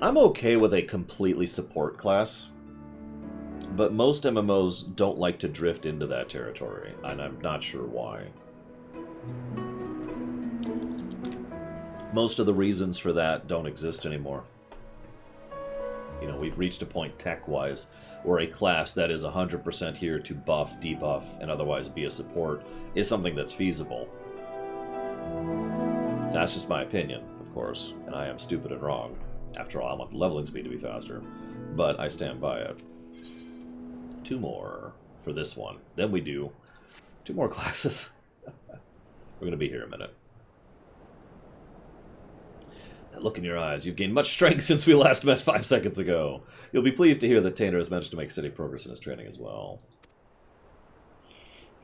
I'm okay with a completely support class, but most MMOs don't like to drift into that territory, and I'm not sure why. Most of the reasons for that don't exist anymore. You know, we've reached a point tech-wise where a class that is 100% here to buff, debuff, and otherwise be a support is something that's feasible. That's just my opinion, of course, and I am stupid and wrong. After all, I want the leveling speed to be faster, but I stand by it. 2 more for this one. Then we do 2 more classes. We're going to be here a minute. That look in your eyes. You've gained much strength since we last met 5 seconds ago. You'll be pleased to hear that Tainer has managed to make steady progress in his training as well.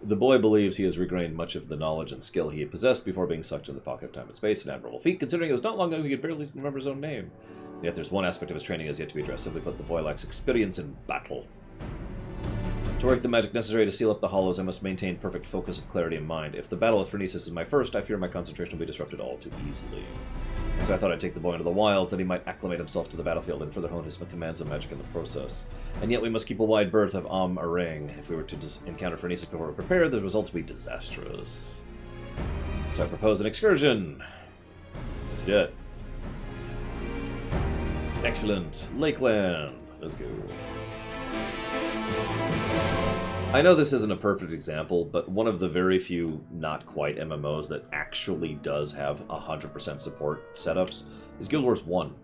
The boy believes he has regained much of the knowledge and skill he had possessed before being sucked into the pocket of time and space, an admirable feat, considering it was not long ago he could barely remember his own name. Yet there's one aspect of his training that has yet to be addressed. Simply put, the boy lacks experience in battle. To work the magic necessary to seal up the hollows, I must maintain perfect focus of clarity in mind. If the battle of Phronesis is my first, I fear my concentration will be disrupted all too easily. And so I thought I'd take the boy into the wilds, that he might acclimate himself to the battlefield and further hone his commands of magic in the process. And yet we must keep a wide berth of Ring. If we were to encounter Phronesis before we're prepared, the results will be disastrous. So I propose an excursion. Let's do it. Excellent. Lakeland. Let's go. I know this isn't a perfect example, but one of the very few not-quite MMOs that actually does have 100% support setups is Guild Wars 1.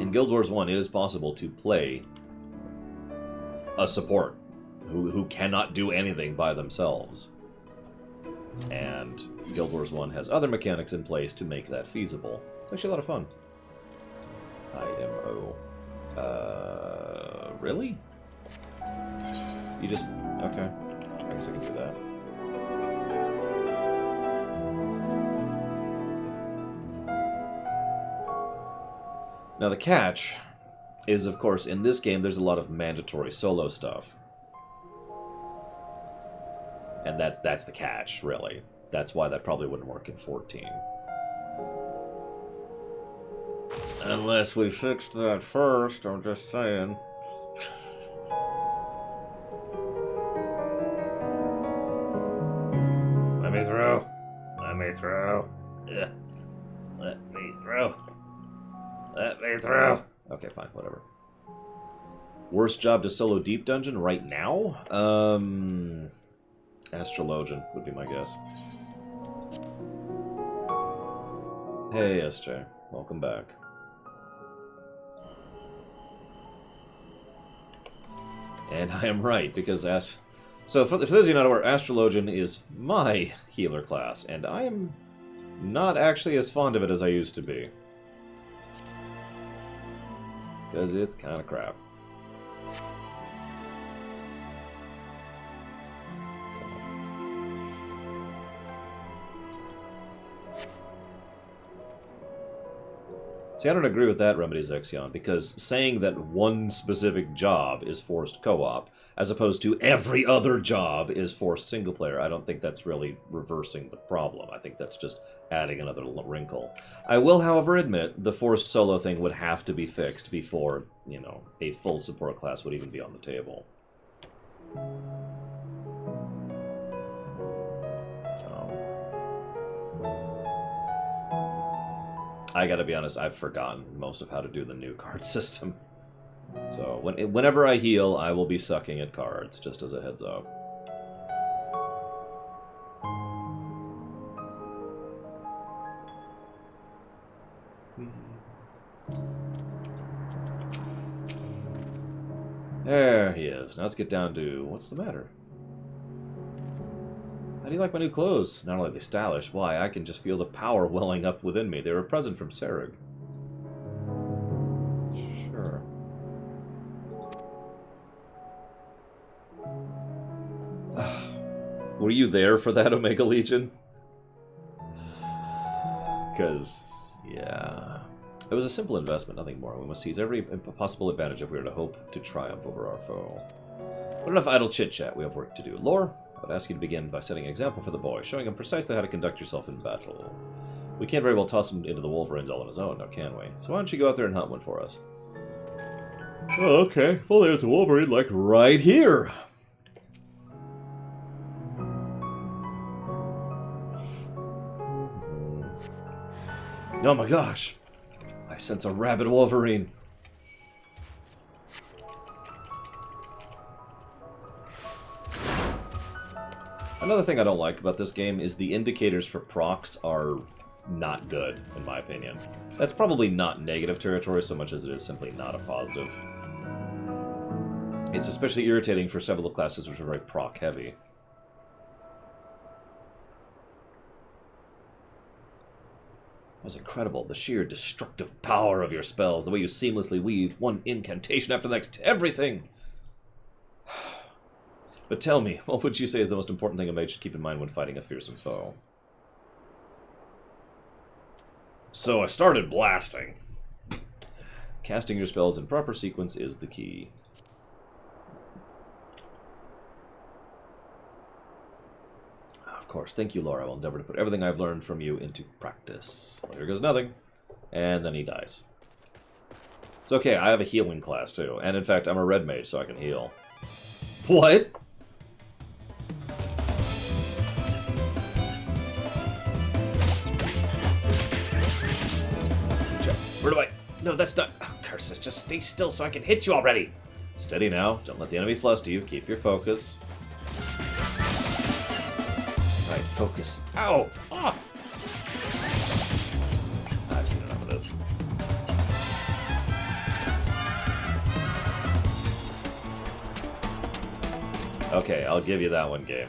In Guild Wars 1, it is possible to play a support who cannot do anything by themselves. And Guild Wars 1 has other mechanics in place to make that feasible. It's actually a lot of fun. IMO. Really? You just... okay. I guess I can do that. Now the catch is, of course, in this game there's a lot of mandatory solo stuff. And that's the catch, really. That's why that probably wouldn't work in 14. Unless we fixed that first, I'm just saying. Let me through. Let me through. Let me through. Let me through. Okay, fine, whatever. Worst job to solo Deep Dungeon right now? Astrologian would be my guess. Hey, SJ. Welcome back. And I am right, because So, for those of you not aware, Astrologian is my healer class, and I am not actually as fond of it as I used to be. Because it's kind of crap. See, I don't agree with that, Remedies Exion, because saying that one specific job is forced co-op, as opposed to every other job is forced single-player, I don't think that's really reversing the problem. I think that's just adding another wrinkle. I will, however, admit the forced solo thing would have to be fixed before, you know, a full support class would even be on the table. I gotta be honest, I've forgotten most of how to do the new card system. So, whenever I heal, I will be sucking at cards, just as a heads up. There he is. Now let's get down to... what's the matter? How do you like my new clothes? Not only are they stylish, why, I can just feel the power welling up within me. They were a present from Serug. Sure. Were you there for that, Omega Legion? Because, yeah... it was a simple investment, nothing more. We must seize every possible advantage if we are to hope to triumph over our foe. But enough idle chit-chat, we have work to do. Lore, I would ask you to begin by setting an example for the boy, showing him precisely how to conduct yourself in battle. We can't very well toss him into the Wolverines all on his own, now can we? So why don't you go out there and hunt one for us? Oh, okay. Well, there's a Wolverine, like, right here! Oh my gosh! I sense a rabid Wolverine. Another thing I don't like about this game is the indicators for procs are not good, in my opinion. That's probably not negative territory so much as it is simply not a positive. It's especially irritating for several classes which are very proc-heavy. That was incredible. The sheer destructive power of your spells, the way you seamlessly weaved one incantation after the next to everything. But tell me, what would you say is the most important thing a mage should keep in mind when fighting a fearsome foe? So I started blasting. Casting your spells in proper sequence is the key. Of course, thank you, Laura. I will endeavor to put everything I've learned from you into practice. Well, here goes nothing. And then he dies. It's okay, I have a healing class too. And in fact, I'm a red mage, so I can heal. What? Where do I... No, that's not... Oh, curses, just stay still so I can hit you already! Steady now. Don't let the enemy fluster you. Keep your focus. Right, focus. Ow! Ah! I've seen enough of this. Okay, I'll give you that one, game.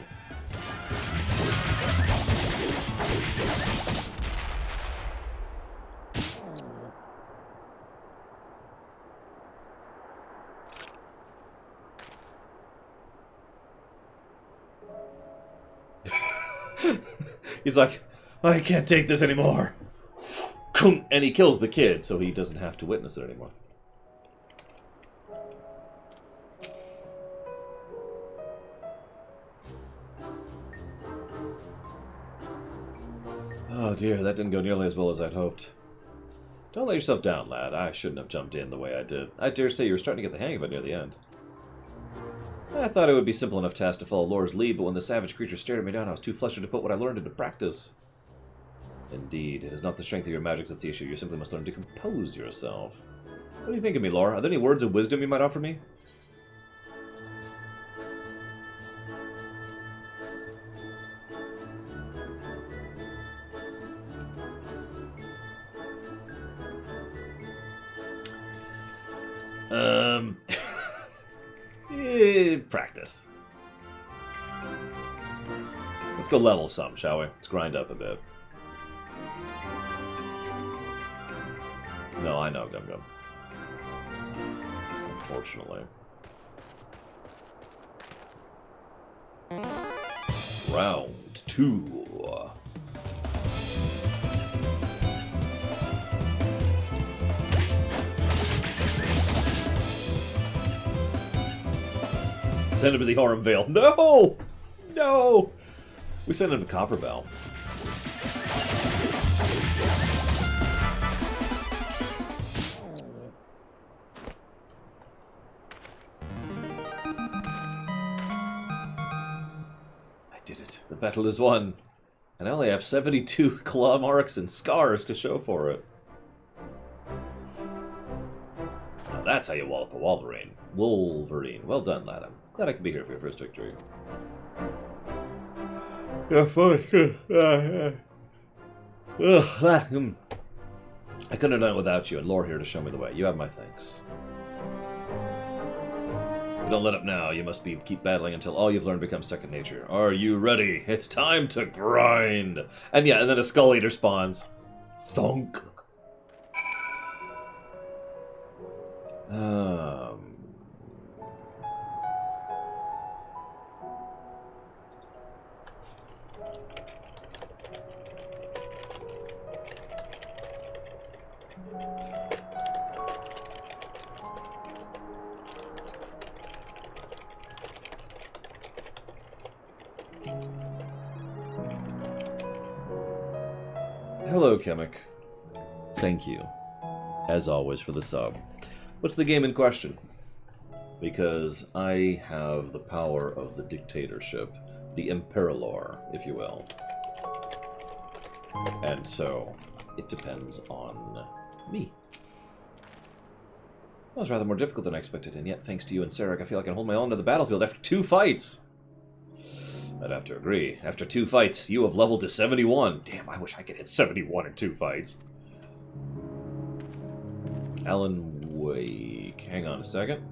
He's like, I can't take this anymore. And he kills the kid, so he doesn't have to witness it anymore. Oh dear, that didn't go nearly as well as I'd hoped. Don't let yourself down, lad. I shouldn't have jumped in the way I did. I dare say you were starting to get the hang of it near the end. I thought it would be simple enough task to follow Lore's lead, but when the savage creature stared at me down, I was too flustered to put what I learned into practice. Indeed, it is not the strength of your magic that's the issue. You simply must learn to compose yourself. What do you think of me, Lore? Are there any words of wisdom you might offer me? Practice. Let's go level some, shall we? Let's grind up a bit. No, I know, Gum Gum. Unfortunately. Round 2. Send him to the Aurum Vale. No! No! We sent him to Copper Bell. I did it. The battle is won. And I only have 72 claw marks and scars to show for it. Now that's how you wallop a Wolverine. Wolverine. Well done, lad. I'm glad I could be here for your first victory. Yeah, fine. I couldn't have done it without you, and Lore here to show me the way. You have my thanks. But don't let up now. You must keep battling until all you've learned becomes second nature. Are you ready? It's time to grind. And yeah, and then a Skull Eater spawns. Thunk. Hello, Chemic. Thank you, as always, for the sub. What's the game in question? Because I have the power of the dictatorship, the Imperator, if you will. And so, it depends on me. That was rather more difficult than I expected, and yet, thanks to you and Sarek, I feel like I can hold my own to the battlefield after 2 fights. I'd have to agree. After 2 fights, you have leveled to 71. Damn, I wish I could hit 71 in 2 fights. Alan Wake. Hang on a second.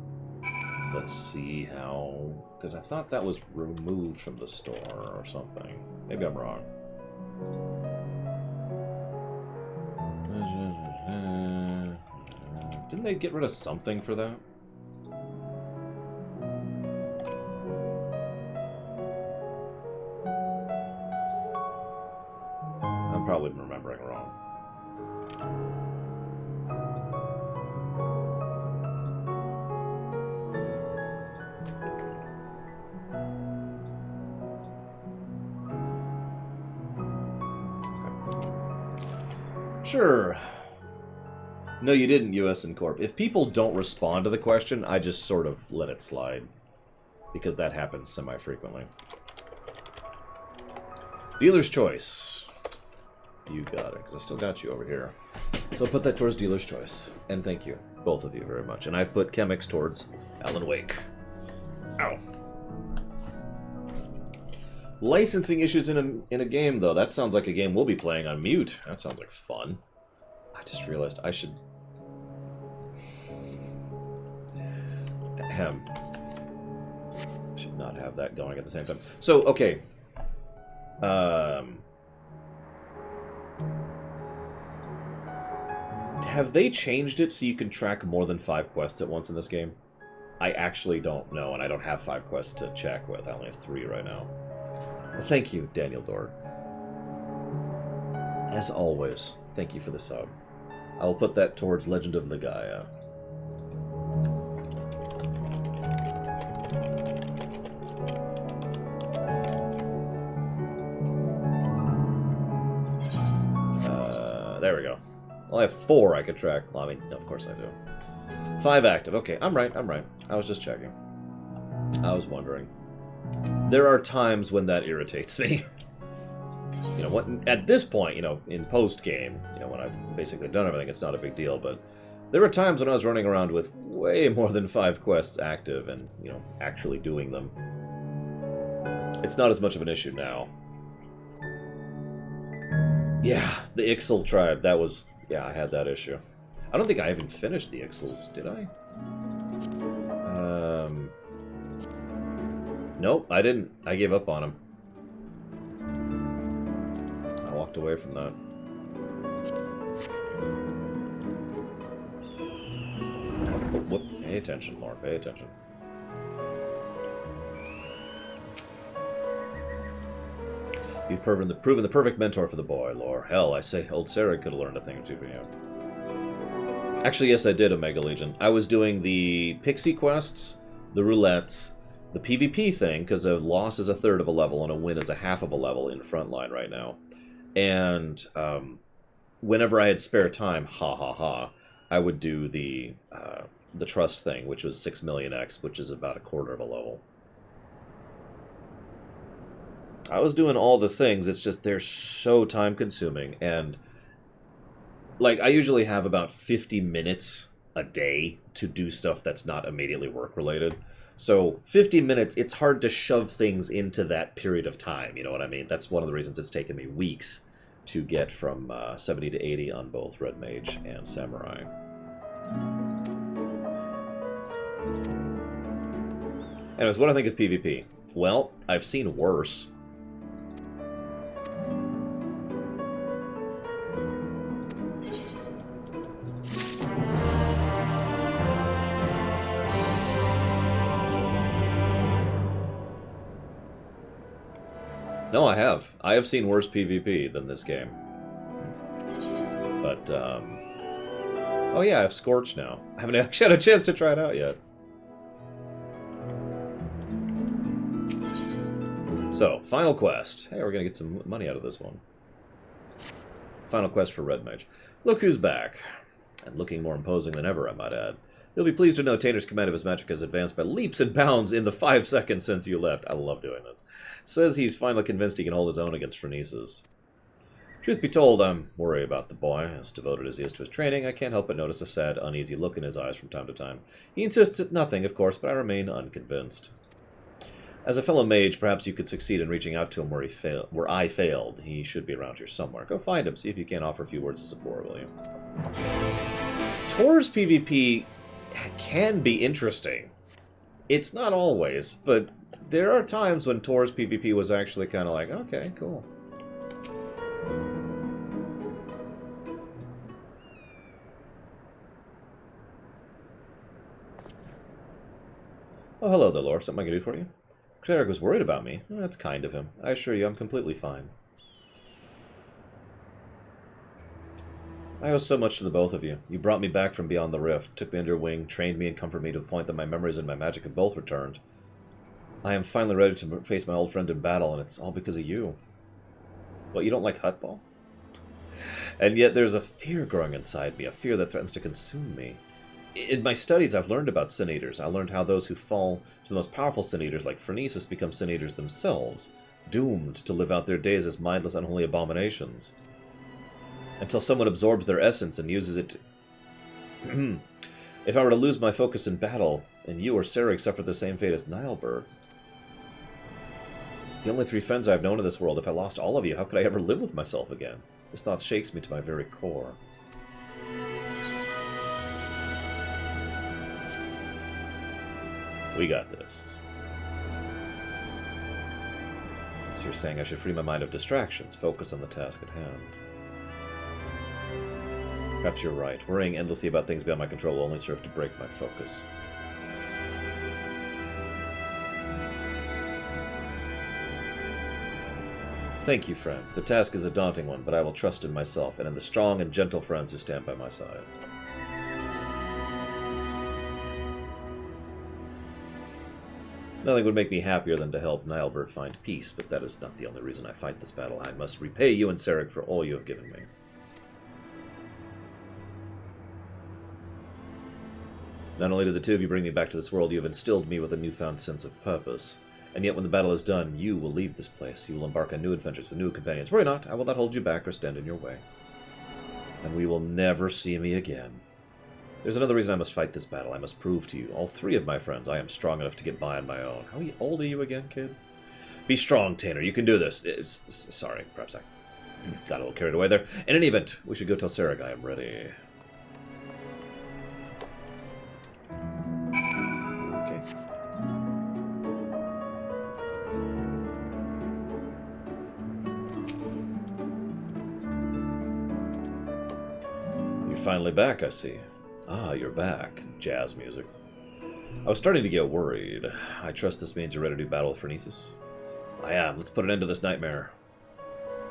Let's see how... Because I thought that was removed from the store or something. Maybe I'm wrong. Didn't they get rid of something for that? I'm probably remembering wrong. Sure. No, you didn't, US and Corp. If people don't respond to the question, I just sort of let it slide. Because that happens semi-frequently. Dealer's choice. You got it, because I still got you over here. So I'll put that towards Dealer's choice. And thank you, both of you, very much. And I've put Chemics towards Alan Wake. Ow. Licensing issues in a game, though. That sounds like a game we'll be playing on mute. That sounds like fun. I just realized I should... should not have that going at the same time. So, okay. Have they changed it so you can track more than 5 quests at once in this game? I actually don't know, and I don't have 5 quests to check with. I only have 3 right now. Well, thank you, Daniel Dort. As always, thank you for the sub. I will put that towards Legend of Nagaya. There we go. Well, I have 4 I could track. Well, I mean, of course I do. 5 active. Okay, I'm right, I'm right. I was just checking. I was wondering. There are times when that irritates me. You know, what, at this point, you know, in post-game, you know, when I've basically done everything, it's not a big deal, but there were times when I was running around with way more than 5 quests active and, you know, actually doing them. It's not as much of an issue now. Yeah, the Ixal tribe, that was... Yeah, I had that issue. I don't think I even finished the Ixals, did I? Nope, I didn't. I gave up on him. I walked away from that. Whoop. Pay attention, Lord. Pay attention. You've proven the perfect mentor for the boy, Lore. Hell, I say old Sarah could have learned a thing or two from you. Actually, yes, I did, Omega Legion. I was doing the pixie quests, the roulettes, the PvP thing, because a loss is a third of a level and a win is a half of a level in Frontline right now. And whenever I had spare time, I would do the trust thing, which was 6 million X, which is about a quarter of a level. I was doing all the things, it's just they're so time-consuming, and like, I usually have about 50 minutes a day to do stuff that's not immediately work-related. So 50 minutes, it's hard to shove things into that period of time, you know what I mean? That's one of the reasons it's taken me weeks to get from 70 to 80 on both Red Mage and Samurai. Anyways, what do I think of PvP? Well, I've seen worse. No, I have. I have seen worse PvP than this game. But, oh yeah, I have Scorch now. I haven't actually had a chance to try it out yet. So, final quest. Hey, we're gonna get some money out of this one. Final quest for Red Mage. Look who's back. And looking more imposing than ever, I might add. You'll be pleased to know Tanner's command of his magic has advanced by leaps and bounds in the 5 seconds since you left. I love doing this. Says he's finally convinced he can hold his own against Phronesis. Truth be told, I'm worried about the boy. As devoted as he is to his training, I can't help but notice a sad, uneasy look in his eyes from time to time. He insists at nothing, of course, but I remain unconvinced. As a fellow mage, perhaps you could succeed in reaching out to him where I failed. He should be around here somewhere. Go find him, see if you can't offer a few words of support, will you? Tor's PvP can be interesting. It's not always, but there are times when Tor's PvP was actually kind of like, okay, cool. Oh, hello there, Lore. Something I can do for you? Cleric was worried about me. Oh, that's kind of him. I assure you I'm completely fine. I owe so much to the both of you. You brought me back from beyond the rift, took me under your wing, trained me and comforted me to the point that my memories and my magic have both returned. I am finally ready to face my old friend in battle, and it's all because of you. What, you don't like Hutball? And yet there's a fear growing inside me, a fear that threatens to consume me. In my studies, I've learned about Sin Eaters. I learned how those who fall to the most powerful Sin Eaters, like Phronesis, become Sin Eaters themselves, doomed to live out their days as mindless, unholy abominations. Until someone absorbs their essence and uses it to... If I were to lose my focus in battle, and you or Sarek suffered the same fate as Nilebur, the only 3 friends I've known in this world, if I lost all of you, how could I ever live with myself again? This thought shakes me to my very core. We got this. So you're saying I should free my mind of distractions, focus on the task at hand. Perhaps you're right. Worrying endlessly about things beyond my control will only serve to break my focus. Thank you, friend. The task is a daunting one, but I will trust in myself and in the strong and gentle friends who stand by my side. Nothing would make me happier than to help Nilebert find peace, but that is not the only reason I fight this battle. I must repay you and Sarek for all you have given me. Not only did the 2 of you bring me back to this world, you have instilled me with a newfound sense of purpose. And yet when the battle is done, you will leave this place. You will embark on new adventures with new companions. Worry not, I will not hold you back or stand in your way. And we will never see me again. There's another reason I must fight this battle. I must prove to you, all 3 of my friends, I am strong enough to get by on my own. How old are you again, kid? Be strong, Tanner. You can do this. Sorry, perhaps I got a little carried away there. In any event, we should go tell Sarek I am ready. Okay. finally back, I see. Ah, you're back. Jazz music. I was starting to get worried. I trust this means you're ready to do battle with Phronesis? I am. Let's put an end to this nightmare.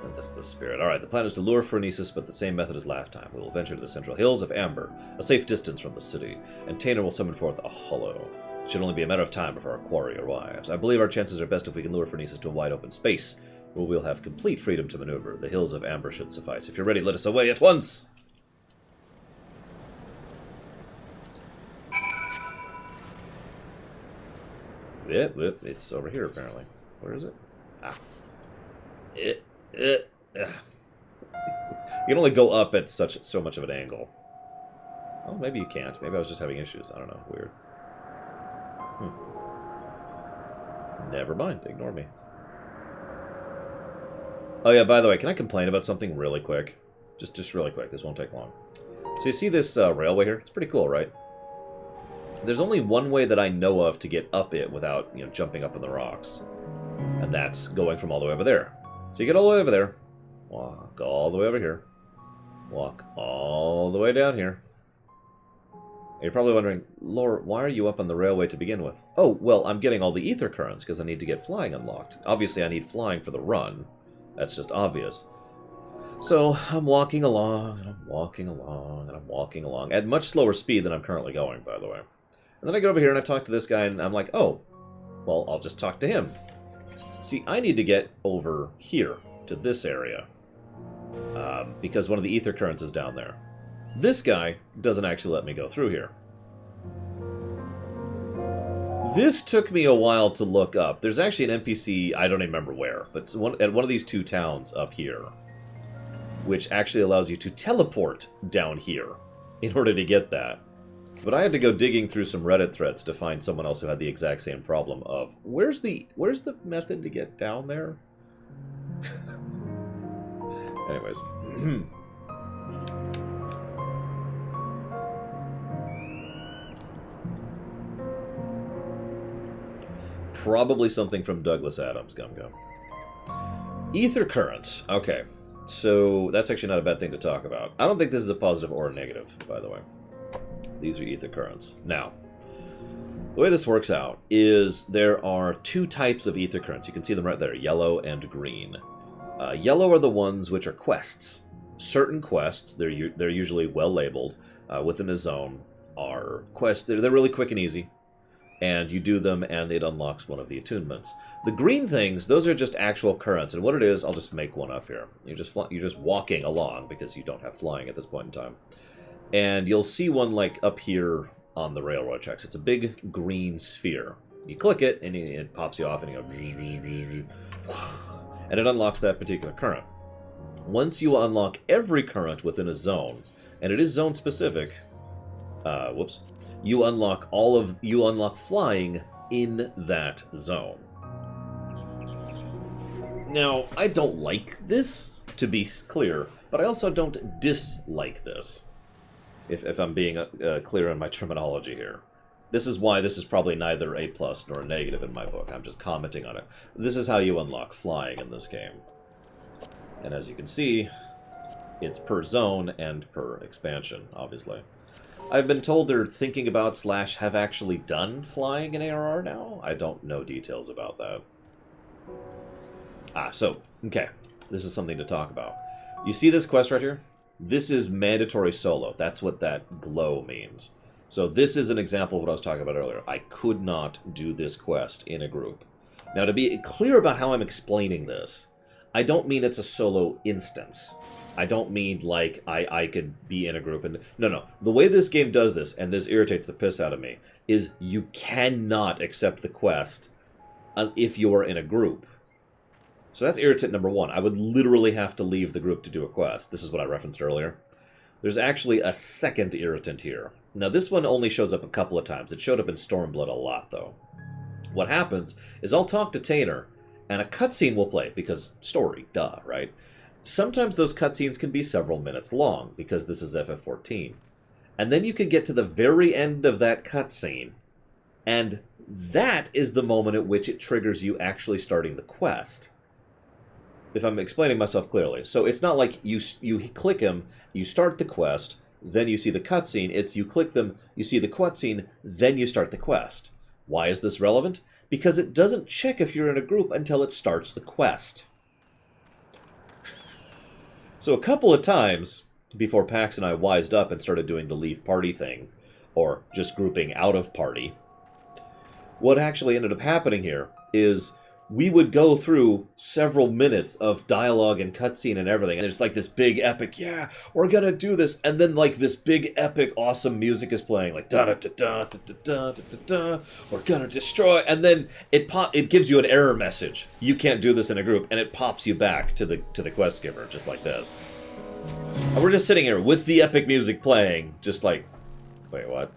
And that's the spirit. Alright, the plan is to lure Phronesis, but the same method as last time. We will venture to the central hills of Amber, a safe distance from the city, and Tainer will summon forth a hollow. It should only be a matter of time before our quarry arrives. I believe our chances are best if we can lure Phronesis to a wide open space, where we'll have complete freedom to maneuver. The hills of Amber should suffice. If you're ready, let us away at once! It's over here, apparently. Where is it? Ah. You can only go up at so much of an angle. Oh, maybe you can't. Maybe I was just having issues. I don't know. Weird. Never mind. Ignore me. Oh yeah, by the way, can I complain about something really quick? Just really quick. This won't take long. So you see this railway here? It's pretty cool, right? There's only one way that I know of to get up it without, jumping up in the rocks. And that's going from all the way over there. So you get all the way over there. Walk all the way over here. Walk all the way down here. And you're probably wondering, Lore, why are you up on the railway to begin with? Oh, well, I'm getting all the ether currents because I need to get flying unlocked. Obviously, I need flying for the run. That's just obvious. So I'm walking along, and I'm walking along, and I'm walking along at much slower speed than I'm currently going, by the way. And then I get over here and I talk to this guy, and I'm like, oh, well, I'll just talk to him. See, I need to get over here to this area because one of the ether currents is down there. This guy doesn't actually let me go through here. This took me a while to look up. There's actually an NPC, I don't even remember where, but it's at one of these two towns up here, which actually allows you to teleport down here in order to get that. But I had to go digging through some Reddit threads to find someone else who had the exact same problem of, where's the method to get down there? Anyways. Probably something from Douglas Adams, Gum Gum. Ether currents. Okay. So that's actually not a bad thing to talk about. I don't think this is a positive or a negative, by the way. These are ether currents. Now, the way this works out is there are two types of ether currents. You can see them right there, yellow and green. Yellow are the ones which are quests. Certain quests, they're usually well labeled within a zone, are quests. They're really quick and easy. And you do them, and it unlocks one of the attunements. The green things, those are just actual currents. And what it is, I'll just make one up here. You're just walking along, because you don't have flying at this point in time. And you'll see one, like, up here on the railroad tracks. It's a big green sphere. You click it, and it pops you off, and you go... And it unlocks that particular current. Once you unlock every current within a zone, and it is zone-specific... you unlock flying in that zone. Now, I don't like this, to be clear, but I also don't dislike this, if I'm being clear in my terminology here. This is why this is probably neither a plus nor a negative in my book. I'm just commenting on it. This is how you unlock flying in this game. And as you can see, it's per zone and per expansion, obviously. I've been told they're thinking about / have actually done flying in ARR now. I don't know details about that. Okay. This is something to talk about. You see this quest right here? This is mandatory solo. That's what that glow means. So this is an example of what I was talking about earlier. I could not do this quest in a group. Now, to be clear about how I'm explaining this, I don't mean it's a solo instance. I don't mean, like, I could be in a group and... No. The way this game does this, and this irritates the piss out of me, is you cannot accept the quest if you're in a group. So that's irritant number one. I would literally have to leave the group to do a quest. This is what I referenced earlier. There's actually a second irritant here. Now, this one only shows up a couple of times. It showed up in Stormblood a lot, though. What happens is I'll talk to Tainer, and a cutscene will play, because story, duh, right? Sometimes those cutscenes can be several minutes long, because this is FF14. And then you can get to the very end of that cutscene, and that is the moment at which it triggers you actually starting the quest. If I'm explaining myself clearly. So it's not like you click him, you start the quest, then you see the cutscene. It's you click them, you see the cutscene, then you start the quest. Why is this relevant? Because it doesn't check if you're in a group until it starts the quest. So a couple of times before Pax and I wised up and started doing the leave party thing, or just grouping out of party, what actually ended up happening here is we would go through several minutes of dialogue and cutscene and everything, and there's like this big epic, yeah, we're gonna do this, and then like this big epic awesome music is playing, like da da da da da da da da da, we're gonna destroy, and then it gives you an error message. You can't do this in a group, and it pops you back to the quest giver, just like this. And we're just sitting here with the epic music playing, just like, wait, what?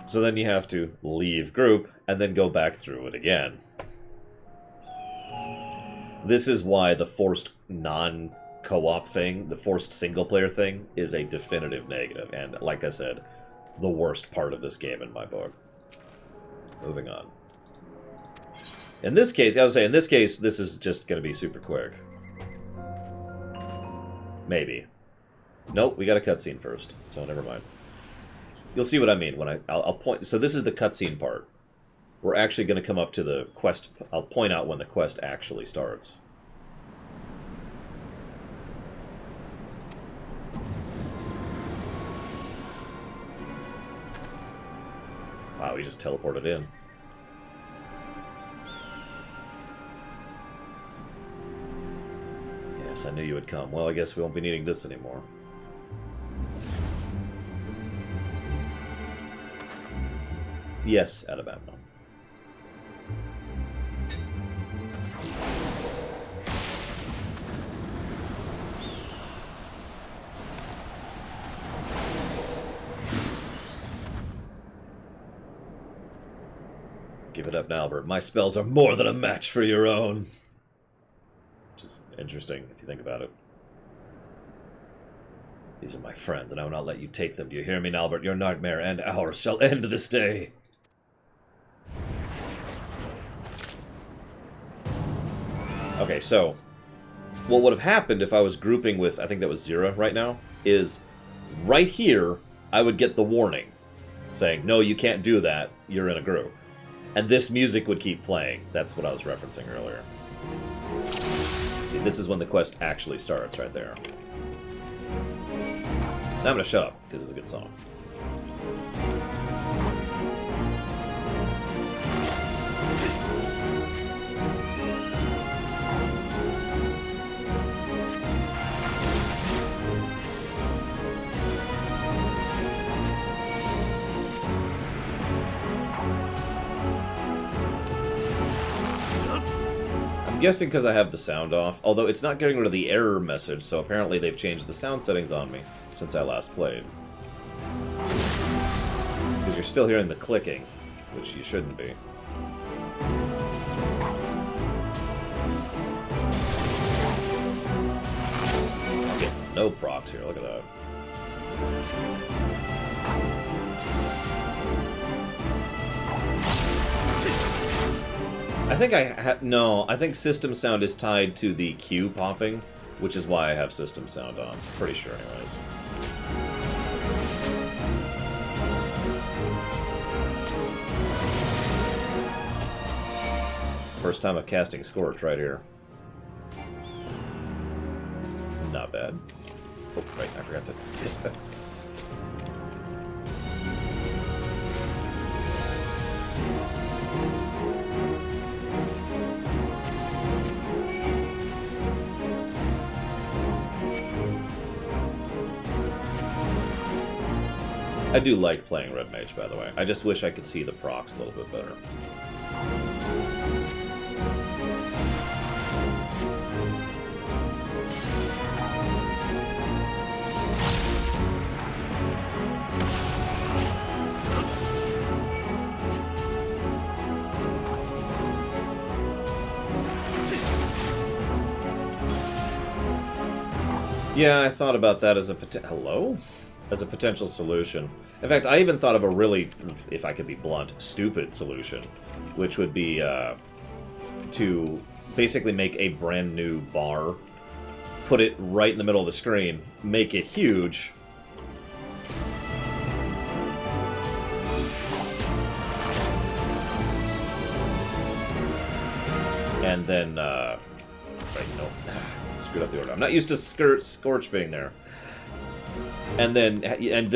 So then you have to leave group and then go back through it again. This is why the forced non-co-op thing, the forced single-player thing, is a definitive negative. And like I said, the worst part of this game in my book. Moving on. In this case, I would say, in this case, this is just going to be super quick. Maybe. Nope, we got a cutscene first, so never mind. You'll see what I mean when I'll point. So this is the cutscene part. We're actually going to come up to the quest. I'll point out when the quest actually starts. Wow, he just teleported in. Yes, I knew you would come. Well, I guess we won't be needing this anymore. Yes, Alabama. Give it up now, Albert. My spells are more than a match for your own. Just interesting, if you think about it. These are my friends, and I will not let you take them. Do you hear me, Albert? Your nightmare and ours shall end this day. Okay, so what would have happened if I was grouping with, I think that was Zira right now, is right here I would get the warning saying, no, you can't do that, you're in a group. And this music would keep playing. That's what I was referencing earlier. See, this is when the quest actually starts right there. Now I'm going to shut up, because it's a good song. I'm guessing because I have the sound off, although it's not getting rid of the error message, so apparently they've changed the sound settings on me since I last played. Because you're still hearing the clicking, which you shouldn't be. I'm getting no procs here, look at that. I think I think system sound is tied to the Q popping, which is why I have system sound on. Pretty sure, anyways. First time of casting Scorch right here. Not bad. Oh, right, I forgot to... I do like playing Red Mage, by the way. I just wish I could see the procs a little bit better. Yeah, I thought about that as a as a potential solution. In fact, I even thought of a really, if I could be blunt, stupid solution, which would be to basically make a brand new bar put it right in the middle of the screen, make it huge. And then, right, no, screwed up the order. I'm not used to Scorch being there. And then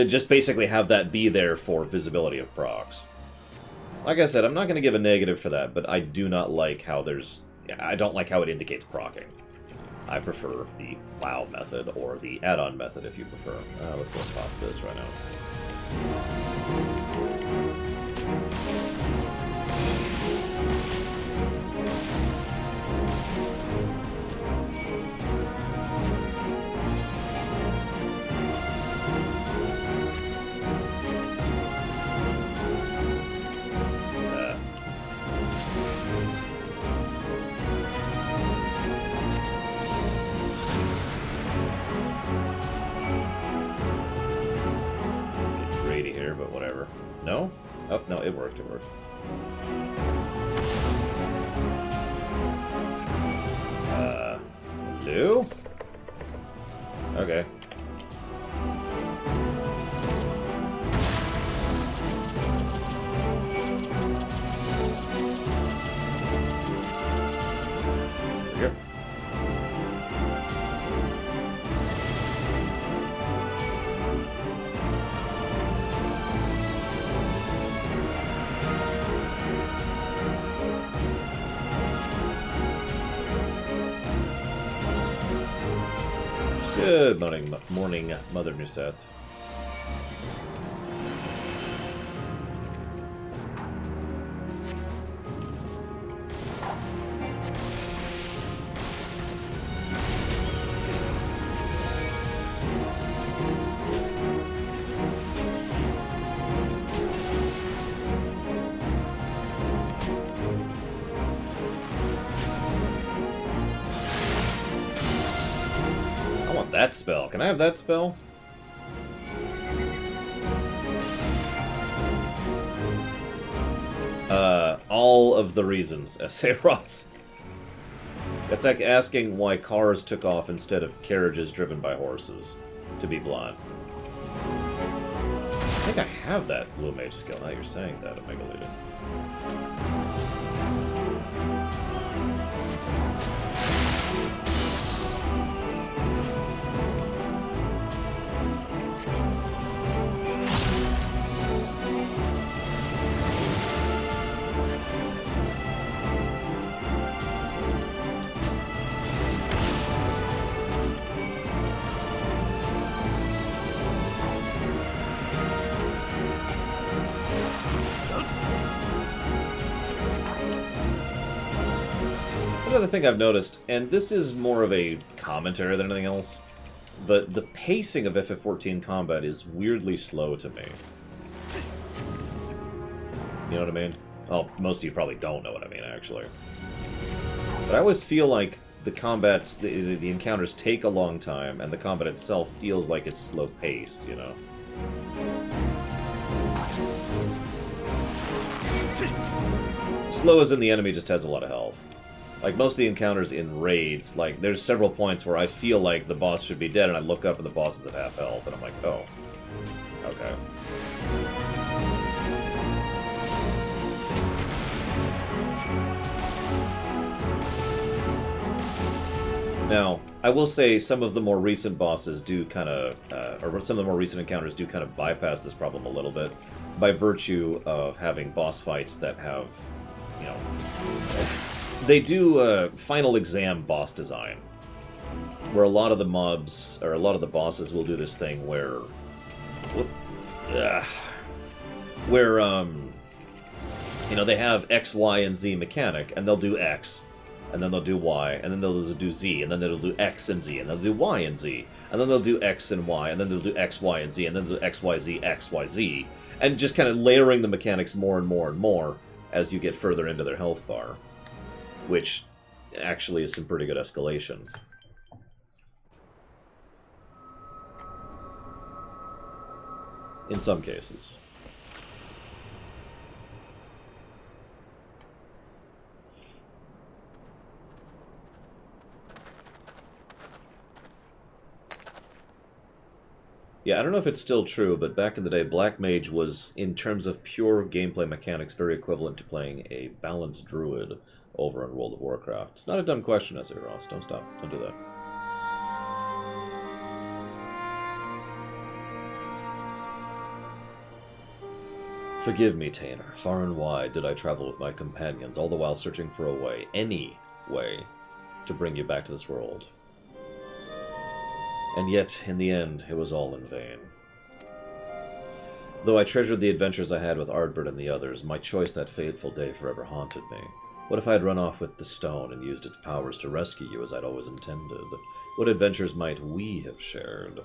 just basically have that be there for visibility of procs. Like I said, I'm not going to give a negative for that, but I do not like how I don't like how it indicates procking. I prefer the WoW method, or the add-on method if you prefer. Let's go and pop this right now. But whatever. No? Oh, no, it worked, it worked. Hello? Okay. There we go. Good morning, Mother Nuseth. That spell. Can I have that spell? All of the reasons, S.A. Ross. That's like asking why cars took off instead of carriages driven by horses, to be blunt. I think I have that Blue Mage skill, now you're saying that, Omega Legion. Another thing I've noticed, and this is more of a commentary than anything else, but the pacing of FF14 combat is weirdly slow to me. You know what I mean? Well, most of you probably don't know what I mean, actually. But I always feel like the combats, the encounters take a long time, and the combat itself feels like it's slow-paced, you know? Slow as in the enemy just has a lot of health. Like, most of the encounters in raids, like, there's several points where I feel like the boss should be dead, and I look up and the boss is at half health, and I'm like, oh. Okay. Now, I will say some of the more recent bosses do kind of, or some of the more recent encounters do kind of bypass this problem a little bit, by virtue of having boss fights that have, you know... They do final exam boss design, where a lot of the mobs, or a lot of the bosses will do this thing where... you know, they have X, Y, and Z mechanic, and they'll do X, and then they'll do Y, and then they'll do Z, and then they'll do X and Z, and they'll do Y and Z, and then they'll do X and Y, and then they'll do X, Y, and Z, and then they'll do X, Y, Z, X, Y, Z, and just kind of layering the mechanics more and more and more as you get further into their health bar. Which actually is some pretty good escalation. In some cases. Yeah, I don't know if it's still true, but back in the day, Black Mage was, in terms of pure gameplay mechanics, very equivalent to playing a balanced druid over in World of Warcraft. It's not a dumb question, I say, Ross. Don't stop. Don't do that. Forgive me, Tainer. Far and wide did I travel with my companions, all the while searching for a way, any way, to bring you back to this world. And yet, in the end, it was all in vain. Though I treasured the adventures I had with Ardbert and the others, my choice that fateful day forever haunted me. What if I had run off with the stone and used its powers to rescue you as I'd always intended? What adventures might we have shared?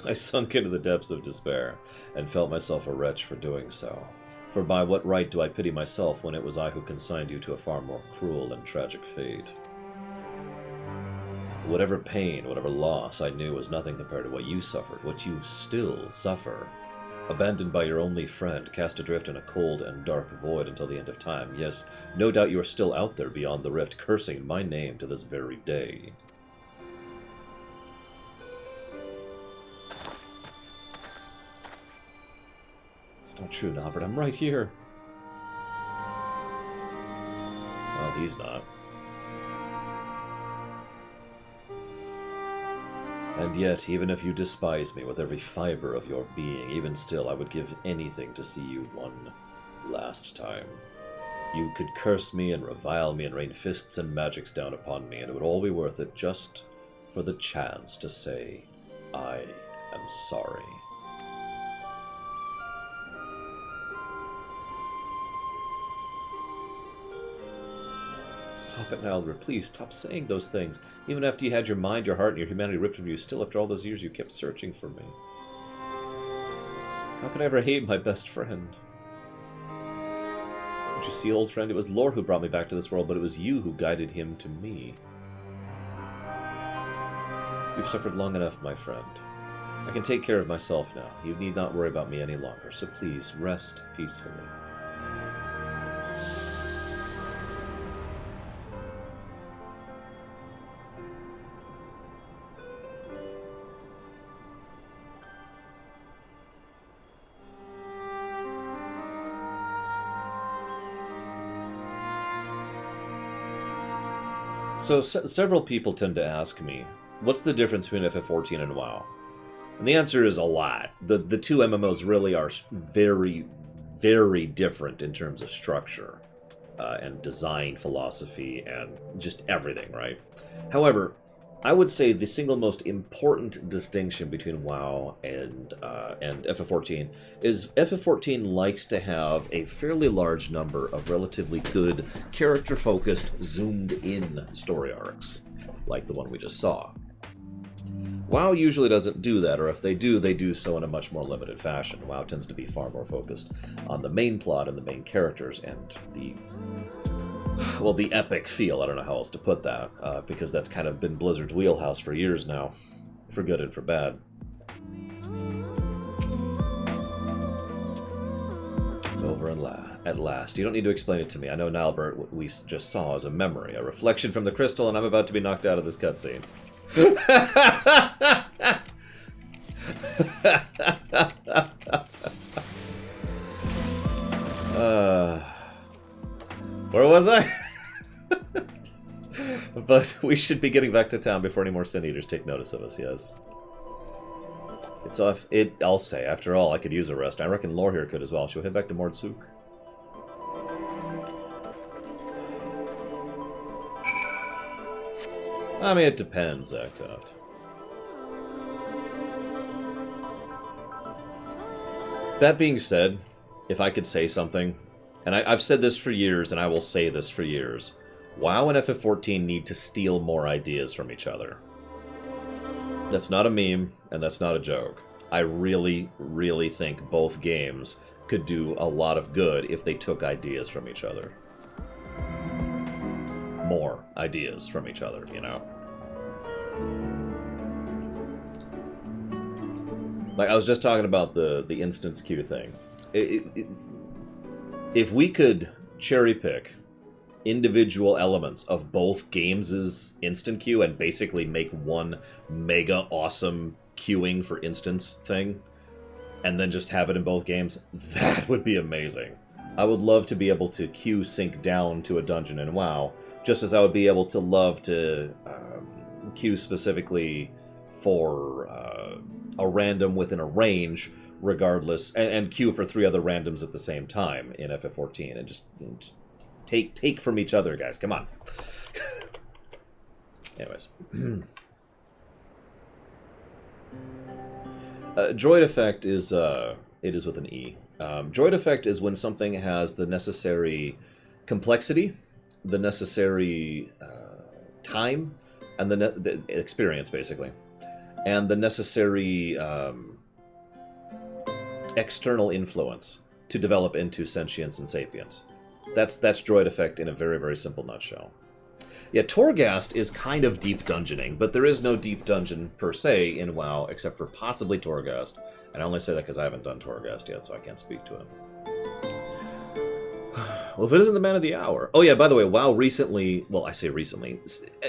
I sunk into the depths of despair, and felt myself a wretch for doing so. For by what right do I pity myself when it was I who consigned you to a far more cruel and tragic fate? Whatever pain, whatever loss I knew was nothing compared to what you suffered, what you still suffer. Abandoned by your only friend, cast adrift in a cold and dark void until the end of time. Yes, no doubt you are still out there beyond the rift, cursing my name to this very day. It's not true, Norbert. I'm right here. Well, he's not. And yet, even if you despise me with every fiber of your being, even still, I would give anything to see you one last time. You could curse me and revile me and rain fists and magics down upon me, and it would all be worth it just for the chance to say, I am sorry. Stop it now, Albert. Please, stop saying those things. Even after you had your mind, your heart, and your humanity ripped from you, still after all those years you kept searching for me. How could I ever hate my best friend? Don't you see, old friend? It was Lore who brought me back to this world, but it was you who guided him to me. You've suffered long enough, my friend. I can take care of myself now. You need not worry about me any longer, so please, rest peacefully. So, several people tend to ask me, what's the difference between FF14 and WoW? And the answer is a lot. The two MMOs really are very, very different in terms of structure and design philosophy and just everything, right? However, I would say the single most important distinction between WoW and FF14 is FF14 likes to have a fairly large number of relatively good, character-focused, zoomed-in story arcs, like the one we just saw. WoW usually doesn't do that, or if they do so in a much more limited fashion. WoW tends to be far more focused on the main plot and the main characters and the epic feel. I don't know how else to put that, because that's kind of been Blizzard's wheelhouse for years now, for good and for bad. It's over at last. You don't need to explain it to me. I know, Nalbert, what we just saw is a memory, a reflection from the crystal, and I'm about to be knocked out of this cutscene. Where was I? But we should be getting back to town before any more Sin Eaters take notice of us, yes. It's off. I'll say, after all, I could use a rest. I reckon Lore here could as well. Shall we head back to Mordsuk? I mean, it depends, Actot. That being said, if I could say something, and I've said this for years, and I will say this for years, WoW and FF14 need to steal more ideas from each other. That's not a meme, and that's not a joke. I really, really think both games could do a lot of good if they took ideas from each other. More ideas from each other, you know? Like, I was just talking about the instance queue thing. If we could cherry pick individual elements of both games' instant queue and basically make one mega awesome queuing for instance thing, and then just have it in both games, that would be amazing. I would love to be able to queue sync down to a dungeon in WoW, just as I would be able to love to queue specifically for a random within a range, regardless, and queue for 3 other randoms at the same time in FF14, and just take from each other, guys. Come on. Anyways. Droid effect is, it is with an E. Droid effect is when something has the necessary complexity, the necessary time, and the experience, basically, and the necessary external influence to develop into sentience and sapience. That's droid effect in a very, very simple nutshell. Yeah, Torghast is kind of deep dungeoning, but there is no deep dungeon per se in WoW except for possibly Torghast. And I only say that because I haven't done Torghast yet, so I can't speak to him. Well, if it isn't the man of the hour... Oh yeah, by the way, WoW recently... Well, I say recently.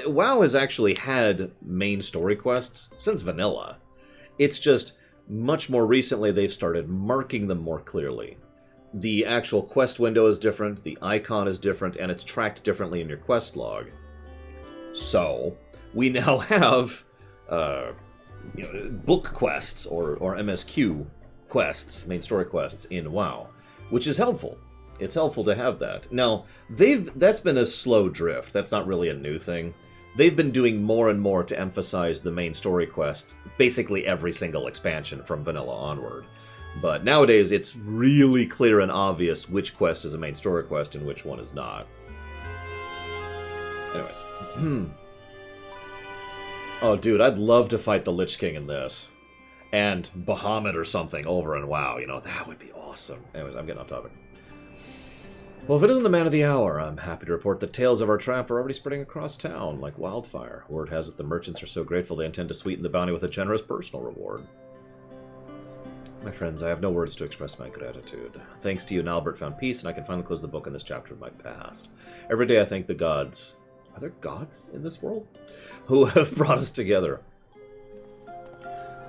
WoW has actually had main story quests since vanilla. It's just, much more recently, they've started marking them more clearly. The actual quest window is different, the icon is different, and it's tracked differently in your quest log. So, we now have book quests, or MSQ quests, main story quests, in WoW, which is helpful. It's helpful to have that. Now, that's been a slow drift. That's not really a new thing. They've been doing more and more to emphasize the main story quests, basically every single expansion from vanilla onward. But nowadays, it's really clear and obvious which quest is a main story quest and which one is not. Anyways. Oh, dude, I'd love to fight the Lich King in this. And Bahamut or something over in WoW, you know, that would be awesome. Anyways, I'm getting off topic. Well, if it isn't the man of the hour, I'm happy to report that tales of our triumph are already spreading across town like wildfire. Word has it the merchants are so grateful they intend to sweeten the bounty with a generous personal reward. My friends, I have no words to express my gratitude. Thanks to you, Nalbert found peace, and I can finally close the book on this chapter of my past. Every day I thank the gods. Are there gods in this world? Who have brought us together.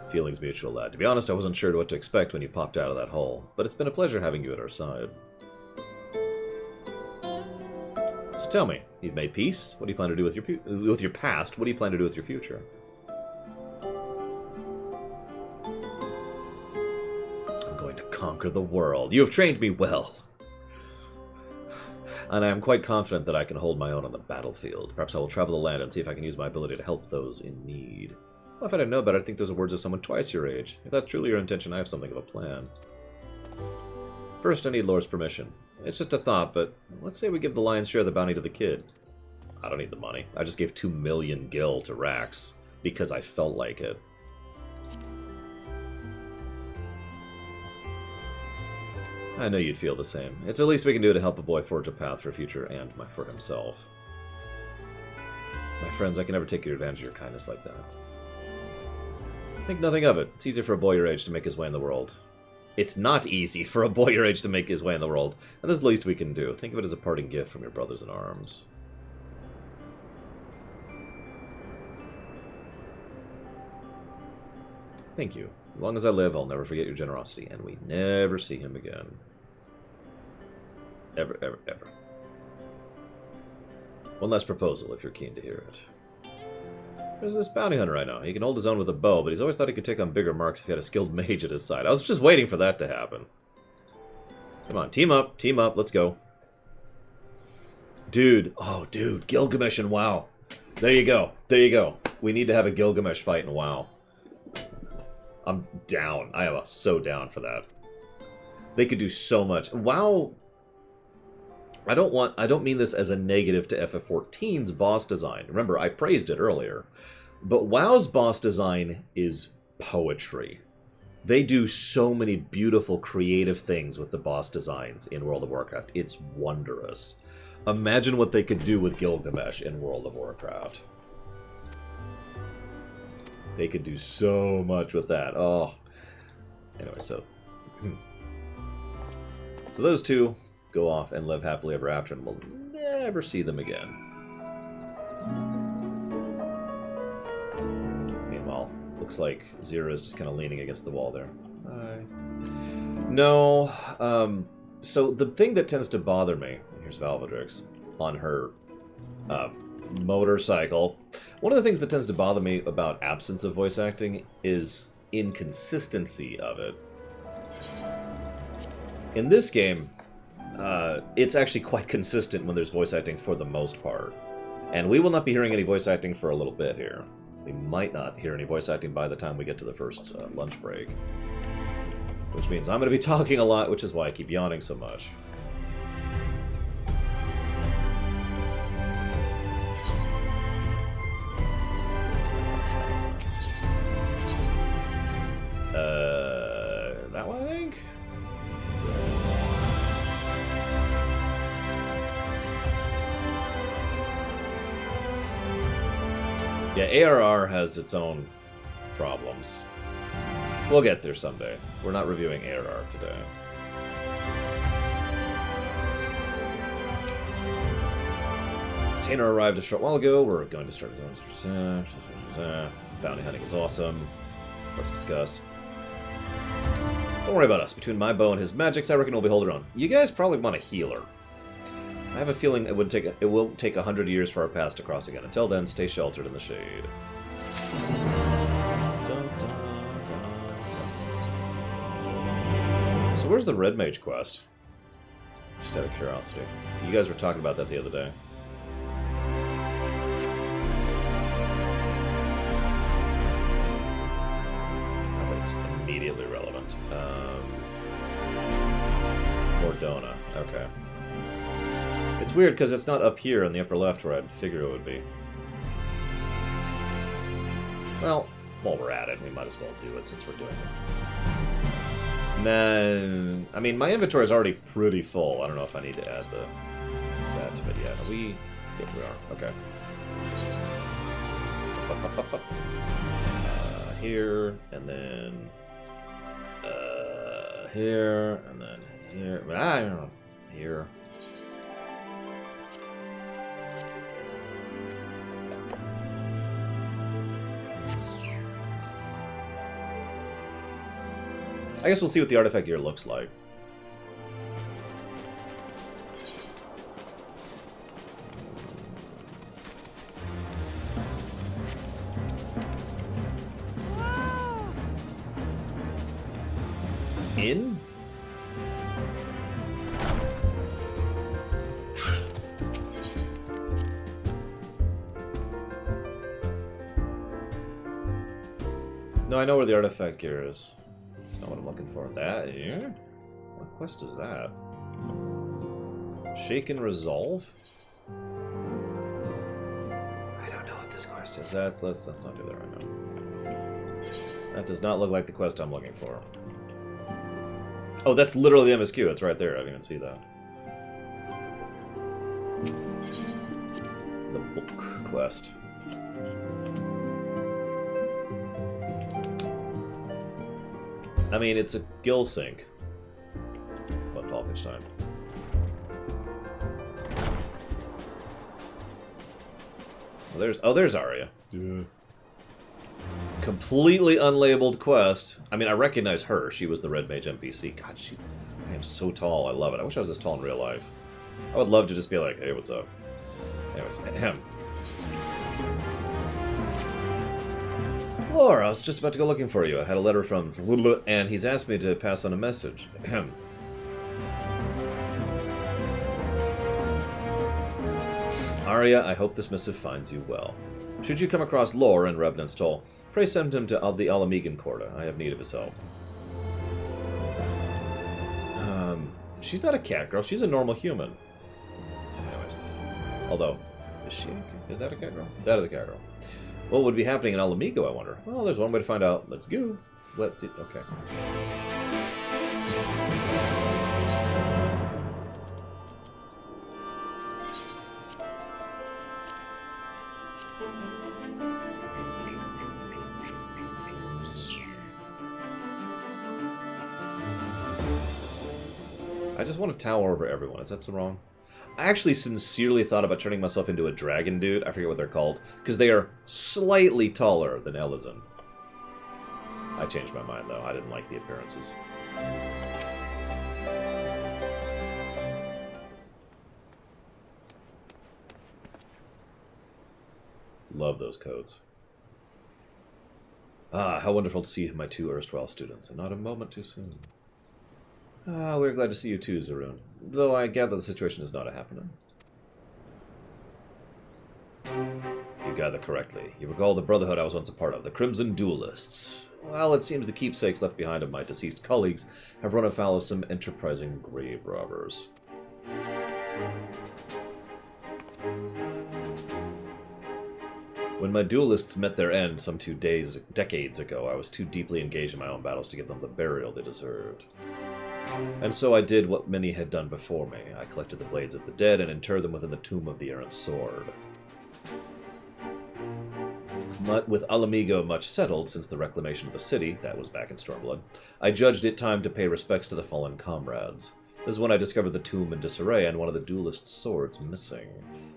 Feelings mutual, lad. To be honest, I wasn't sure what to expect when you popped out of that hole, but it's been a pleasure having you at our side. So tell me, you've made peace? What do you plan to do with your past? What do you plan to do with your future? Conquer the world. You have trained me well. And I am quite confident that I can hold my own on the battlefield. Perhaps I will travel the land and see if I can use my ability to help those in need. Well, if I didn't know better, I'd think those are words of someone twice your age. If that's truly your intention, I have something of a plan. First, I need Lore's permission. It's just a thought, but let's say we give the lion's share of the bounty to the kid. I don't need the money. I just gave 2 million gil to Rax because I felt like it. I know you'd feel the same. It's the least we can do to help a boy forge a path for a future and for himself. My friends, I can never take advantage of your kindness like that. Think nothing of it. It's easier for a boy your age to make his way in the world. It's not easy for a boy your age to make his way in the world, and that's the least we can do. Think of it as a parting gift from your brothers in arms. Thank you. As long as I live, I'll never forget your generosity, and we never see him again. Ever, ever, ever. One last proposal, if you're keen to hear it. There's this bounty hunter I know. He can hold his own with a bow, but he's always thought he could take on bigger marks if he had a skilled mage at his side. I was just waiting for that to happen. Come on, team up, let's go. Dude, oh dude, Gilgamesh and WoW. There you go, there you go. We need to have a Gilgamesh fight in WoW. I'm down. I am so down for that. They could do so much. WoW. I don't mean this as a negative to FF14's boss design. Remember, I praised it earlier. But WoW's boss design is poetry. They do so many beautiful, creative things with the boss designs in World of Warcraft. It's wondrous. Imagine what they could do with Gilgamesh in World of Warcraft. They could do so much with that. Oh. Anyway, so those two go off and live happily ever after, and we'll never see them again. Meanwhile, looks like Zira is just kind of leaning against the wall there. Hi. No, so the thing that tends to bother me, here's Valvedrix, on her motorcycle. One of the things that tends to bother me about absence of voice acting is inconsistency of it. In this game, it's actually quite consistent when there's voice acting for the most part. And we will not be hearing any voice acting for a little bit here. We might not hear any voice acting by the time we get to the first lunch break. Which means I'm going to be talking a lot, which is why I keep yawning so much. That one, I think? Yeah, ARR has its own problems. We'll get there someday. We're not reviewing ARR today. Tainer arrived a short while ago. We're going to start. Bounty hunting is awesome. Let's discuss. Don't worry about us. Between my bow and his magics, I reckon we'll be holding on. You guys probably want a healer. I have a feeling it will take 100 years for our paths to cross again. Until then, stay sheltered in the shade. So where's the Red Mage quest? Just out of curiosity. You guys were talking about that the other day. Oh, but it's immediately relevant. Mordona. Okay. It's weird because it's not up here in the upper left where I'd figure it would be. Well, while we're at it, we might as well do it since we're doing it. Nah, I mean, my inventory is already pretty full. I don't know if I need to add that to it yet. Are we? Yep, we are. Okay. Here, and then here, and then here. I don't know. Here. I guess we'll see what the artifact gear looks like. In? No, I know where the artifact gear is. That's not what I'm looking for. That here? What quest is that? Shake and Resolve? I don't know what this quest is. Let's not do that right now. That does not look like the quest I'm looking for. Oh, that's literally the MSQ. It's right there. I didn't even see that. The book quest. I mean, it's a gill sink. But Falcon's time. There's Arya. Yeah. Completely unlabeled quest. I mean, I recognize her. She was the Red Mage NPC. God, I am so tall. I love it. I wish I was this tall in real life. I would love to just be like, hey, what's up? Anyways, ahem. Laura, I was just about to go looking for you. I had a letter from and he's asked me to pass on a message. Ahem. Arya, I hope this missive finds you well. Should you come across Lore in Revenant's Toll, pray send him to the Alamegan Quarter. I have need of his help. She's not a cat girl. She's a normal human. Anyways. Although, is that a cat girl? That is a cat girl. What would be happening in Alamigo, I wonder? Well, there's one way to find out. Let's go. Okay. I just want to tower over everyone. Is that so wrong? I actually sincerely thought about turning myself into a dragon dude. I forget what they're called. Because they are slightly taller than Elysin. I changed my mind, though. I didn't like the appearances. Love those codes. Ah, how wonderful to see my two erstwhile students, and not a moment too soon. Ah, we're glad to see you too, Zaroon. Though I gather the situation is not a happening. You gather correctly. You recall the brotherhood I was once a part of, the Crimson Duelists. Well, it seems the keepsakes left behind of my deceased colleagues have run afoul of some enterprising grave robbers. When my duelists met their end some 2 decades ago, I was too deeply engaged in my own battles to give them the burial they deserved. And so I did what many had done before me. I collected the blades of the dead and interred them within the tomb of the errant sword. With Alamigo much settled since the reclamation of the city, that was back in Stormblood, I judged it time to pay respects to the fallen comrades. This is when I discovered the tomb in disarray and one of the duelist's swords missing.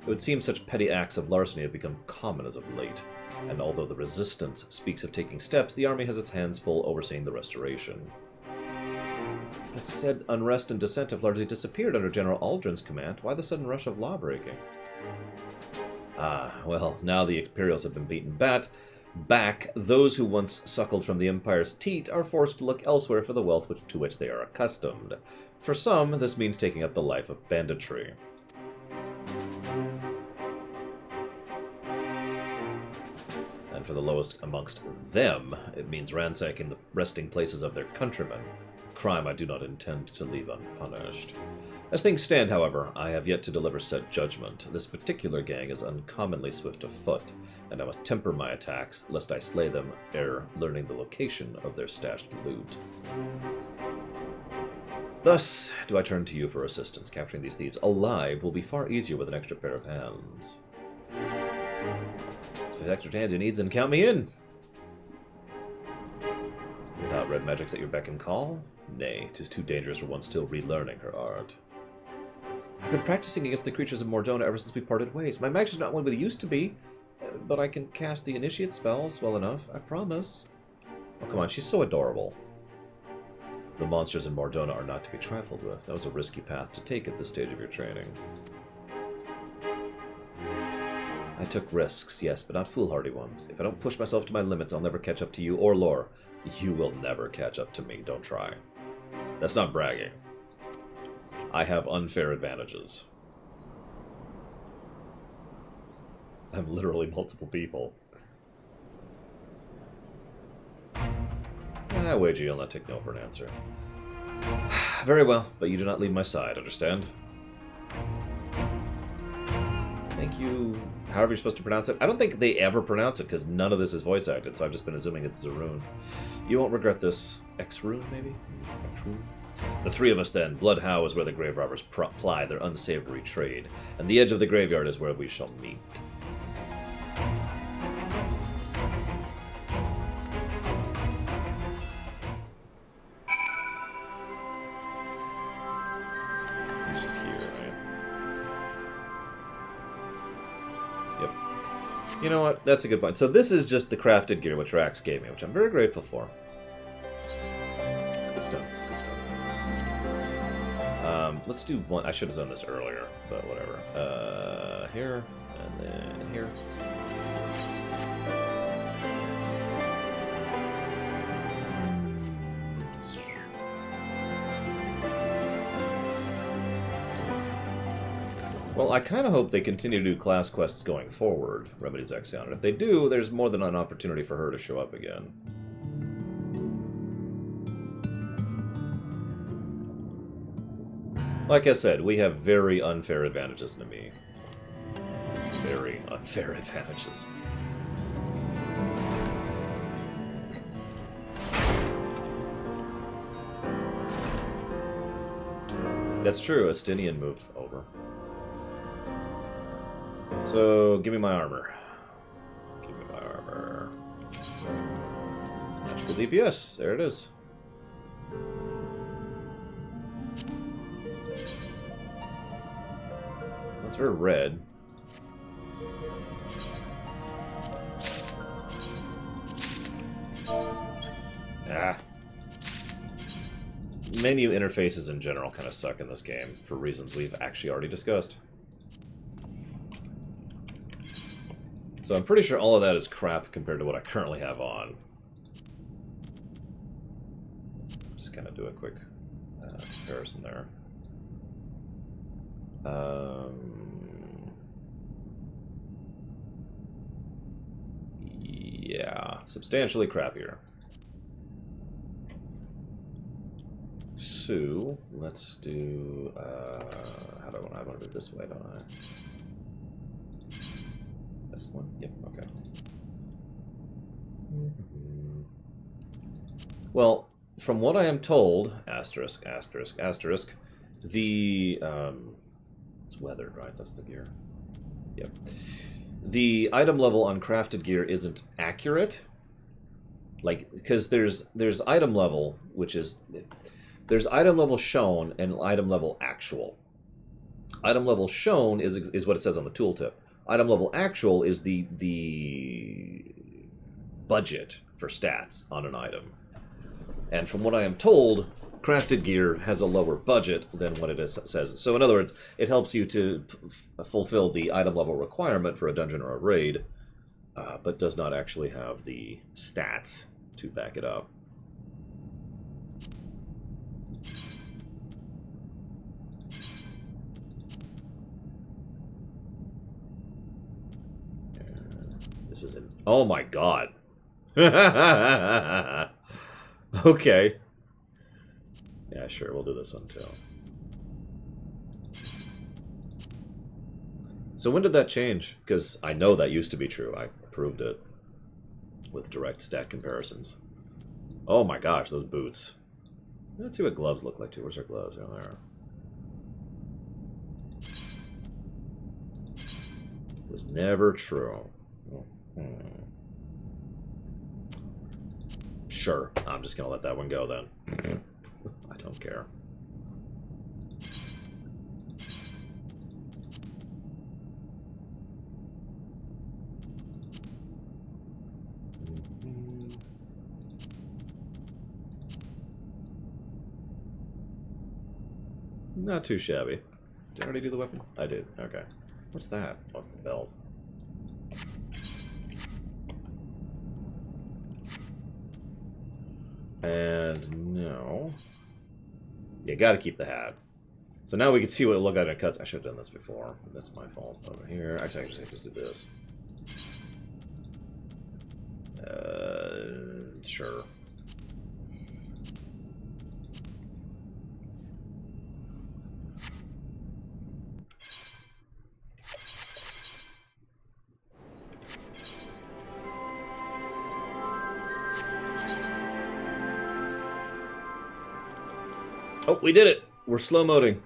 It would seem such petty acts of larceny have become common as of late, and although the Resistance speaks of taking steps, the army has its hands full overseeing the restoration. It's said unrest and dissent have largely disappeared under General Aldrin's command. Why the sudden rush of lawbreaking? Ah, well, now the Imperials have been beaten back, those who once suckled from the Empire's teat are forced to look elsewhere for the wealth to which they are accustomed. For some, this means taking up the life of banditry. And for the lowest amongst them, it means ransacking the resting places of their countrymen. Crime I do not intend to leave unpunished. As things stand, however, I have yet to deliver set judgment. This particular gang is uncommonly swift of foot, and I must temper my attacks, lest I slay them ere learning the location of their stashed loot. Thus, do I turn to you for assistance. Capturing these thieves alive will be far easier with an extra pair of hands. If an extra hand you need, then count me in. Without red magics at your beck and call? Nay, 'tis too dangerous for one still relearning her art. I've been practicing against the creatures of Mordona ever since we parted ways. My magic's not what it used to be, but I can cast the initiate spells well enough, I promise. Oh, come on, she's so adorable. The monsters in Mordona are not to be trifled with. That was a risky path to take at this stage of your training. I took risks, yes, but not foolhardy ones. If I don't push myself to my limits, I'll never catch up to you or Lore. You will never catch up to me, don't try. That's not bragging. I have unfair advantages. I'm literally multiple people. I wager you'll not take no for an answer. Very well, but you do not leave my side, understand? Thank you. However you're supposed to pronounce it. I don't think they ever pronounce it, because none of this is voice acted, so I've just been assuming it's Zaroon. You won't regret this. X-Rune, maybe? X-Rune? The three of us, then. Bloodhow is where the grave robbers ply their unsavory trade, and the edge of the graveyard is where we shall meet. He's just here, right? Yep. You know what? That's a good point. So this is just the crafted gear which Rax gave me, which I'm very grateful for. It's good stuff. It's good stuff. Let's do one. I should have done this earlier, but whatever. Here, and then here. Well, I kind of hope they continue to do class quests going forward, Remedy's Exion. If they do, there's more than an opportunity for her to show up again. Like I said, we have very unfair advantages to me. Very unfair advantages. That's true, Estinian moved over. So, give me my armor. Give me my armor. Magical DPS, there it is. It's very red. Ah. Menu interfaces in general kind of suck in this game, for reasons we've actually already discussed. So I'm pretty sure all of that is crap compared to what I currently have on. Just kind of do a quick comparison there. Yeah, substantially crappier. So, let's do, how do I want to do it this way, don't I? This one? Yep, okay. Well, from what I am told, asterisk, asterisk, asterisk, the, it's weathered, right? That's the gear. Yep. The item level on crafted gear isn't accurate. Like, because there's item level, which is... There's item level shown and item level actual. Item level shown is what it says on the tooltip. Item level actual is the budget for stats on an item. And from what I am told, crafted gear has a lower budget than what it says. So in other words, it helps you to fulfill the item level requirement for a dungeon or a raid, but does not actually have the stats to back it up. This is an... Oh my god. Okay. Yeah, sure, we'll do this one too. So when did that change? Because I know that used to be true. I proved it with direct stat comparisons. Oh my gosh, those boots. Let's see what gloves look like too. Where's our gloves? Oh, there. It was never true. Sure, I'm just gonna let that one go then. I don't care. Not too shabby. Did I already do the weapon? I did. Okay. What's that? What's the belt? And no. You gotta keep the hat. So now we can see what it looked like in cuts. I should have done this before. That's my fault. Over here. Actually, I just have to do this. Sure. Oh, we did it! We're slow-moding.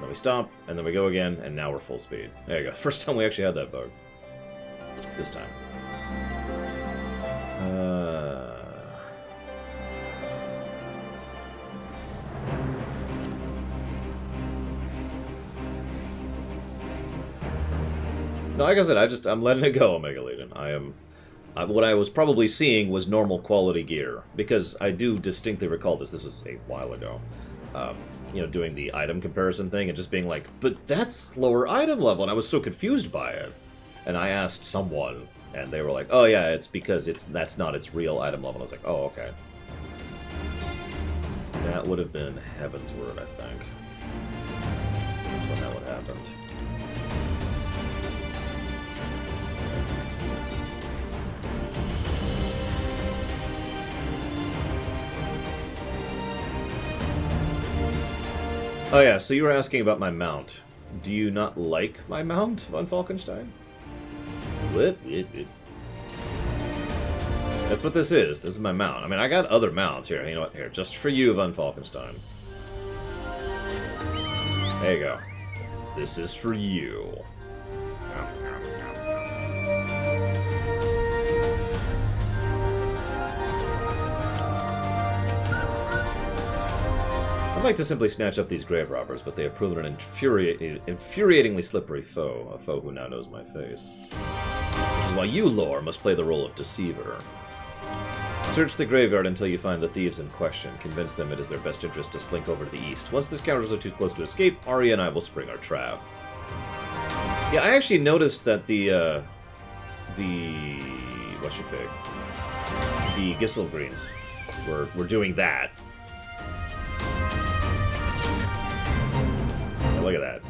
Then we stop, and then we go again, and now we're full speed. There you go. First time we actually had that bug. This time. No, like I said, I'm letting it go, Omega Legion. What I was probably seeing was normal quality gear, because I do distinctly recall this. This was a while ago. You know, doing the item comparison thing and just being like, but that's lower item level, and I was so confused by it. And I asked someone, and they were like, oh yeah, it's because that's not its real item level. And I was like, oh, okay. That would have been Heaven's Word, I think. That's when that would have happened. Oh yeah, so you were asking about my mount. Do you not like my mount, von Falkenstein? That's what this is. This is my mount. I mean, I got other mounts here. You know what? Here, just for you, von Falkenstein. There you go. This is for you. like to simply snatch up these grave robbers, but they have proven an infuriatingly slippery foe, a foe who now knows my face. Which is why you, Lore, must play the role of deceiver. Search the graveyard until you find the thieves in question. Convince them it is their best interest to slink over to the east. Once the scoundrels are too close to escape, Arya and I will spring our trap. Yeah, I actually noticed that the what's-your-fig? The Gisselgreens were doing that. Oh, look at that.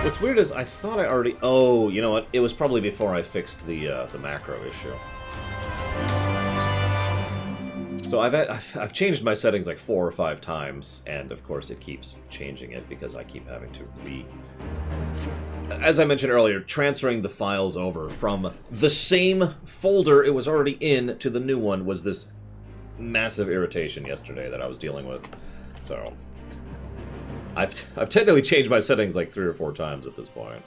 What's weird is I thought I already... Oh, you know what? It was probably before I fixed the macro issue. So I've changed my settings like 4 or 5 times, and of course it keeps changing it because I keep having to As I mentioned earlier, transferring the files over from the same folder it was already in to the new one was this massive irritation yesterday that I was dealing with. So I've technically changed my settings like 3 or 4 times at this point.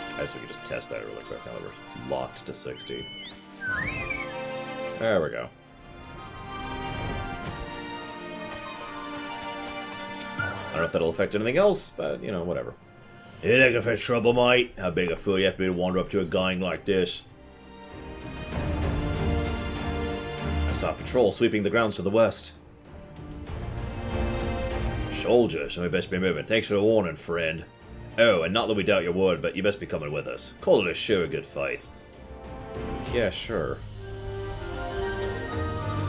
I guess we can just test that really quick now that we're locked to 60. There we go. I don't know if that'll affect anything else, but, you know, whatever. You looking for trouble, mate? How big a fool you have to be to wander up to a gang like this? I saw a patrol sweeping the grounds to the west. Soldiers, so we best be moving. Thanks for the warning, friend. Oh, and not that we doubt your word, but you best be coming with us. Call it a show of good faith. Yeah, sure.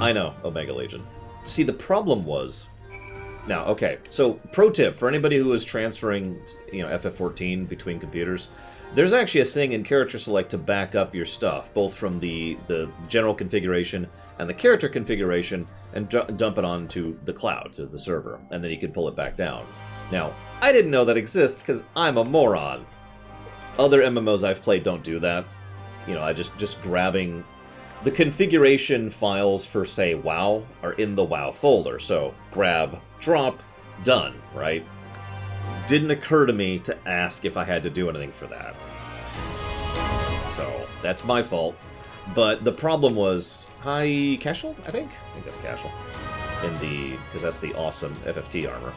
I know, Omega Legion. See, the problem was... Now, okay, so pro tip, for anybody who is transferring, you know, FF14 between computers, there's actually a thing in Character Select to back up your stuff, both from the general configuration and the character configuration, and dump it onto the cloud, to the server, and then you can pull it back down. Now, I didn't know that exists because I'm a moron. Other MMOs I've played don't do that. You know, I just grabbing... The configuration files for, say, WoW are in the WoW folder, so grab, drop, done, right? Didn't occur to me to ask if I had to do anything for that. So, that's my fault. But the problem was... Hi, Cashel, I think? I think that's Cashel. Because that's the awesome FFT armor.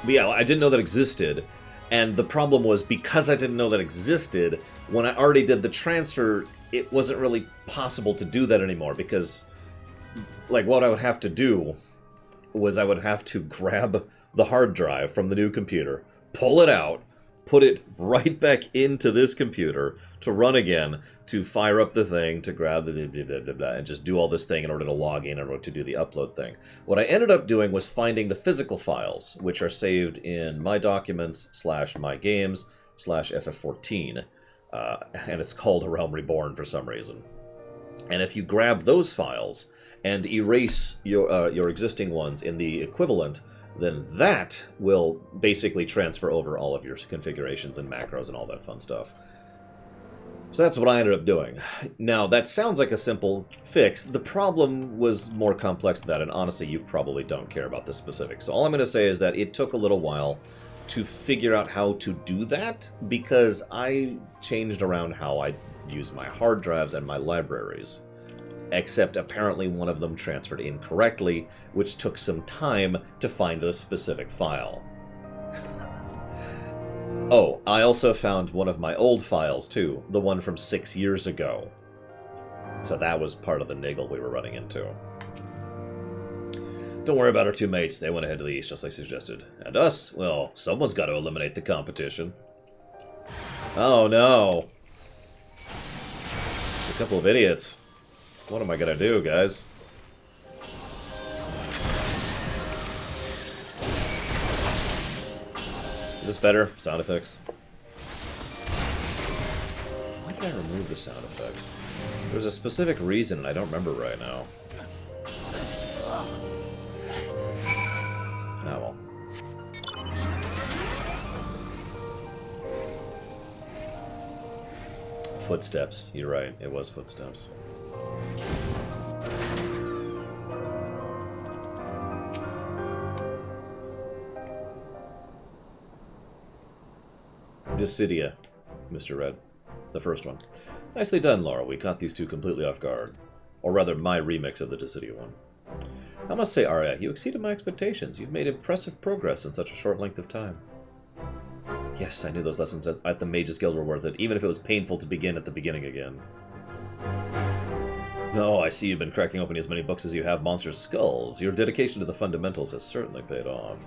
But yeah, I didn't know that existed, and the problem was, because I didn't know that existed, when I already did the transfer, it wasn't really possible to do that anymore, because, like, what I would have to do was I would have to grab the hard drive from the new computer, pull it out, put it right back into this computer to run again, to fire up the thing, to grab the blah, blah, blah, blah, and just do all this thing in order to log in, in order to do the upload thing. What I ended up doing was finding the physical files, which are saved in My Documents / My Games / FF14, and it's called A Realm Reborn for some reason. And if you grab those files and erase your existing ones in the equivalent, then that will basically transfer over all of your configurations and macros and all that fun stuff. So that's what I ended up doing. Now, that sounds like a simple fix. The problem was more complex than that, and honestly, you probably don't care about the specifics. So all I'm going to say is that it took a little while to figure out how to do that, because I changed around how I use my hard drives and my libraries. Except apparently one of them transferred incorrectly, which took some time to find the specific file. Oh, I also found one of my old files, too. The one from 6 years ago. So that was part of the niggle we were running into. Don't worry about our 2 mates. They went ahead to the east, just like suggested. And us? Well, someone's got to eliminate the competition. Oh, no. A couple of idiots. What am I gonna do, guys? Is this better? Sound effects? Why did I remove the sound effects? There's a specific reason, and I don't remember right now. Oh well. Footsteps. You're right. It was footsteps. Dissidia, Mr. Red. The first one. Nicely done, Laura. We caught these two completely off guard. Or rather, my remix of the Dissidia one. I must say, Arya, you exceeded my expectations. You've made impressive progress in such a short length of time. Yes, I knew those lessons at the Mages Guild were worth it, even if it was painful to begin at the beginning again. No, I see you've been cracking open as many books as you have monster skulls. Your dedication to the fundamentals has certainly paid off.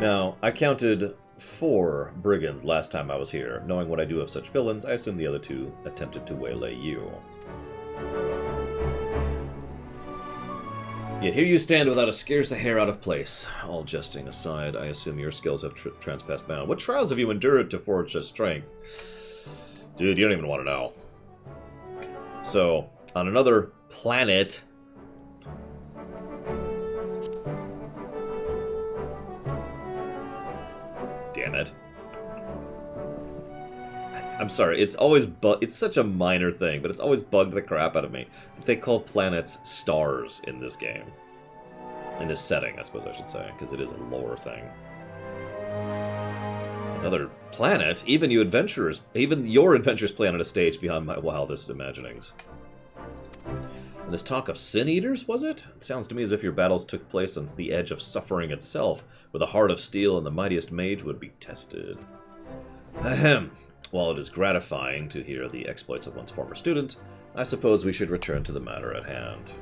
Now, I counted 4 brigands last time I was here. Knowing what I do of such villains, I assume the other 2 attempted to waylay you. Yet here you stand without a scarce hair out of place. All jesting aside, I assume your skills have transpassed bound. What trials have you endured to forge such strength? Dude, you don't even want to know. So, on another planet... Damn it. I'm sorry, it's always it's such a minor thing, but it's always bugged the crap out of me that they call planets stars in this game. In this setting, I suppose I should say, because it is a lore thing. Another planet? Even your adventurers play on a stage beyond my wildest imaginings. And this talk of sin eaters, was it? It sounds to me as if your battles took place on the edge of suffering itself, where the heart of steel and the mightiest mage would be tested. Ahem. While it is gratifying to hear the exploits of one's former student, I suppose we should return to the matter at hand.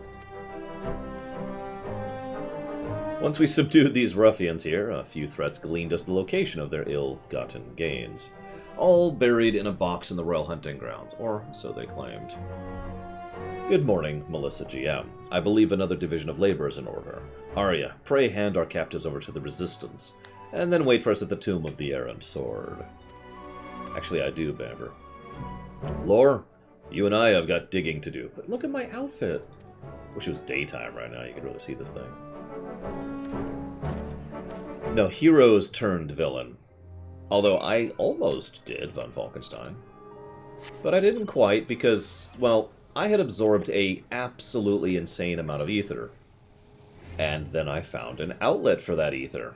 Once we subdued these ruffians here, a few threats gleaned us the location of their ill-gotten gains, all buried in a box in the royal hunting grounds, or so they claimed. Good morning, Melissa GM. I believe another division of labor is in order. Arya, pray hand our captives over to the Resistance, and then wait for us at the Tomb of the Errant Sword. Actually, I do, Bamber. Lore, you and I have got digging to do, but look at my outfit. Wish it was daytime right now, you could really see this thing. No, heroes turned villain. Although I almost did Von Falkenstein. But I didn't quite because, well, I had absorbed a absolutely insane amount of ether. And then I found an outlet for that ether.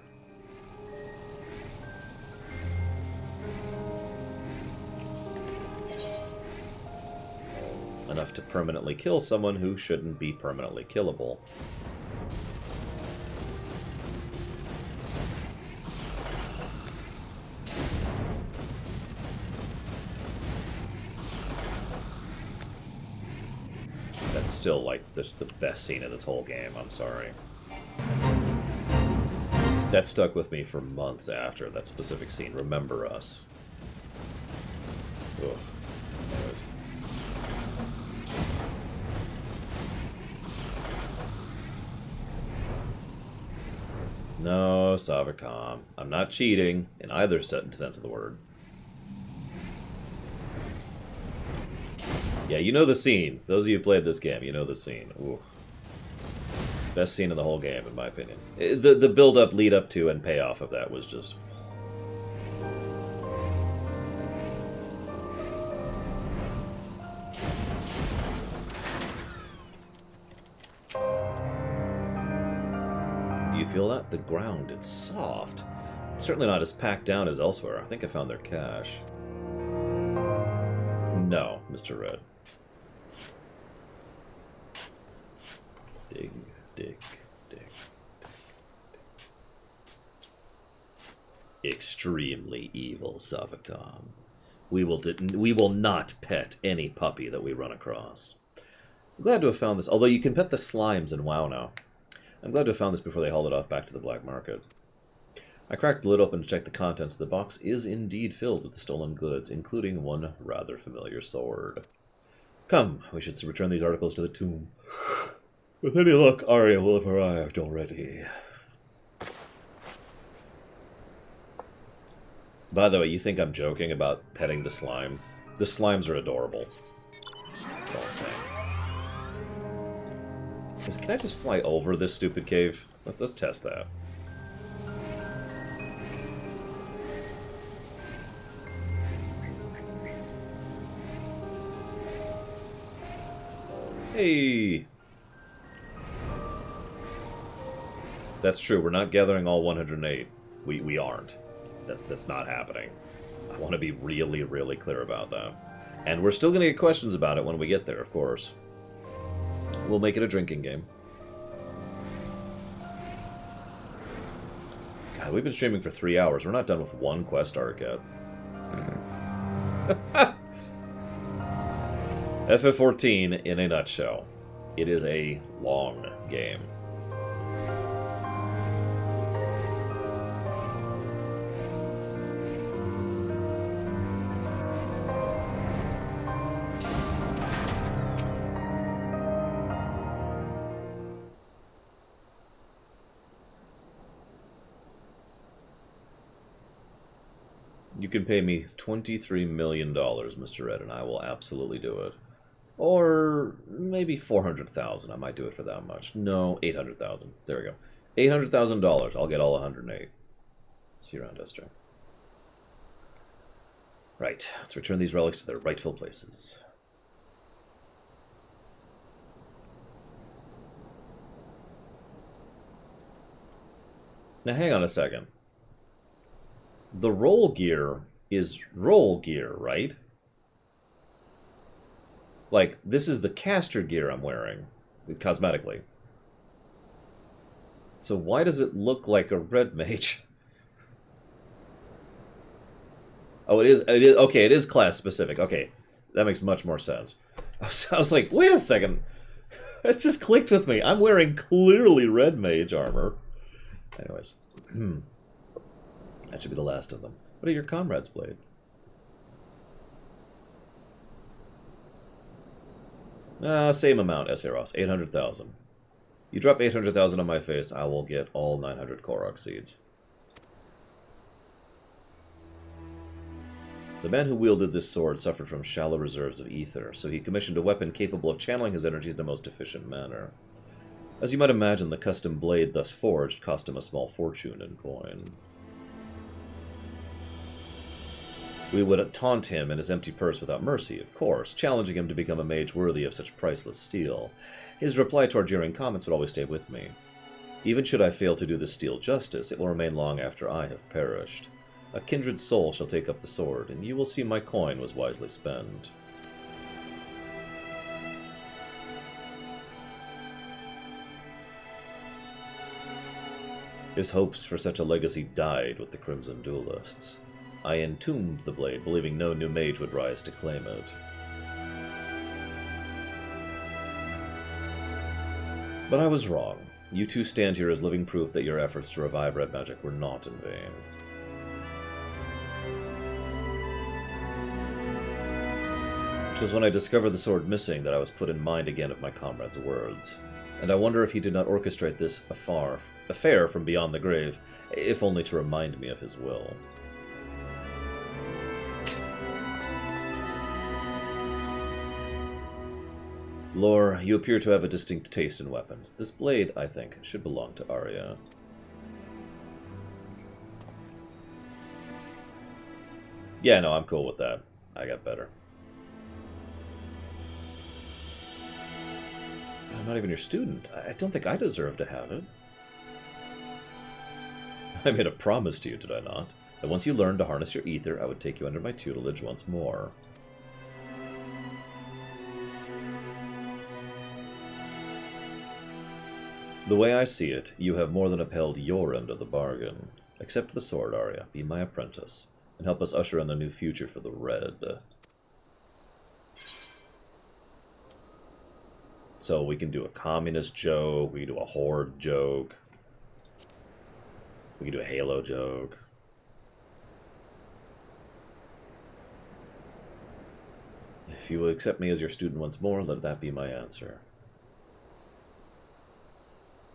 Enough to permanently kill someone who shouldn't be permanently killable. That's still, like, this the best scene in this whole game, I'm sorry. That stuck with me for months after that specific scene. Remember Us. Ugh. Anyways. No, Savacom. I'm not cheating in either sense of the word. Yeah, you know the scene. Those of you who played this game, you know the scene. Ooh. Best scene in the whole game, in my opinion. The build-up, lead-up to, and payoff of that was just... You feel that? The ground, it's soft. It's certainly not as packed down as elsewhere. I think I found their cache. No, Mr. Red. Dig, dig, dig, dig. Extremely evil, Savacom. We will not pet any puppy that we run across. I'm glad to have found this, although you can pet the slimes in WoW now. I'm glad to have found this before they hauled it off back to the black market. I cracked the lid open to check the contents. The box is indeed filled with the stolen goods, including one rather familiar sword. Come, we should return these articles to the tomb. With any luck, Arya will have arrived already. By the way, you think I'm joking about petting the slime? The slimes are adorable. That's all I'm saying. Can I just fly over this stupid cave? Let's test that. Hey! That's true, we're not gathering all 108. We aren't. That's not happening. I want to be really, really clear about that. And we're still going to get questions about it when we get there, of course. We'll make it a drinking game. God, we've been streaming for 3 hours. We're not done with one quest arc yet. FF14 in a nutshell. It is a long game. You can pay me $23 million, Mr. Red, and I will absolutely do it. Or maybe 400,000. I might do it for that much. No, 800,000. There we go. $800,000. I'll get all 108. See you around, Esther. Right. Let's return these relics to their rightful places. Now, hang on a second. The roll gear is roll gear, right? Like, this is the caster gear I'm wearing, cosmetically. So why does it look like a red mage? Oh, it is, okay, it is class specific. Okay, that makes much more sense. I was like, wait a second. It just clicked with me. I'm wearing clearly red mage armor. Anyways. That should be the last of them. What are your comrades, Blade? Same amount, Esheros. 800,000. You drop 800,000 on my face, I will get all 900 Korok seeds. The man who wielded this sword suffered from shallow reserves of ether, so he commissioned a weapon capable of channeling his energies in a most efficient manner. As you might imagine, the custom blade thus forged cost him a small fortune in coin. We would taunt him and his empty purse without mercy, of course, challenging him to become a mage worthy of such priceless steel. His reply to our jeering comments would always stay with me. Even should I fail to do this steel justice, it will remain long after I have perished. A kindred soul shall take up the sword, and you will see my coin was wisely spent. His hopes for such a legacy died with the Crimson Duelists. I entombed the blade, believing no new mage would rise to claim it. But I was wrong. You two stand here as living proof that your efforts to revive red magic were not in vain. It was when I discovered the sword missing that I was put in mind again of my comrade's words. And I wonder if he did not orchestrate this affair from beyond the grave, if only to remind me of his will. Lore, you appear to have a distinct taste in weapons. This blade, I think, should belong to Arya. Yeah, no, I'm cool with that. I got better. I'm not even your student. I don't think I deserve to have it. I made a promise to you, did I not? That once you learned to harness your ether, I would take you under my tutelage once more. The way I see it, you have more than upheld your end of the bargain. Accept the sword, Arya, be my apprentice, and help us usher in the new future for the Red. So we can do a communist joke, we can do a horde joke, we can do a Halo joke. If you will accept me as your student once more, let that be my answer.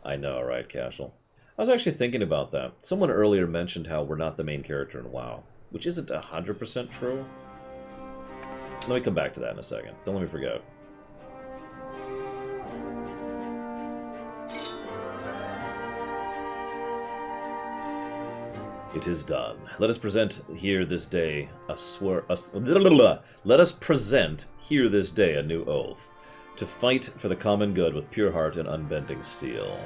I know, right, Cashel? I was actually thinking about that. Someone earlier mentioned how we're not the main character in WoW, which isn't 100% true. Let me come back to that in a second. Don't let me forget. It is done. Let us present here this day let us present here this day a new oath. To fight for the common good with pure heart and unbending steel.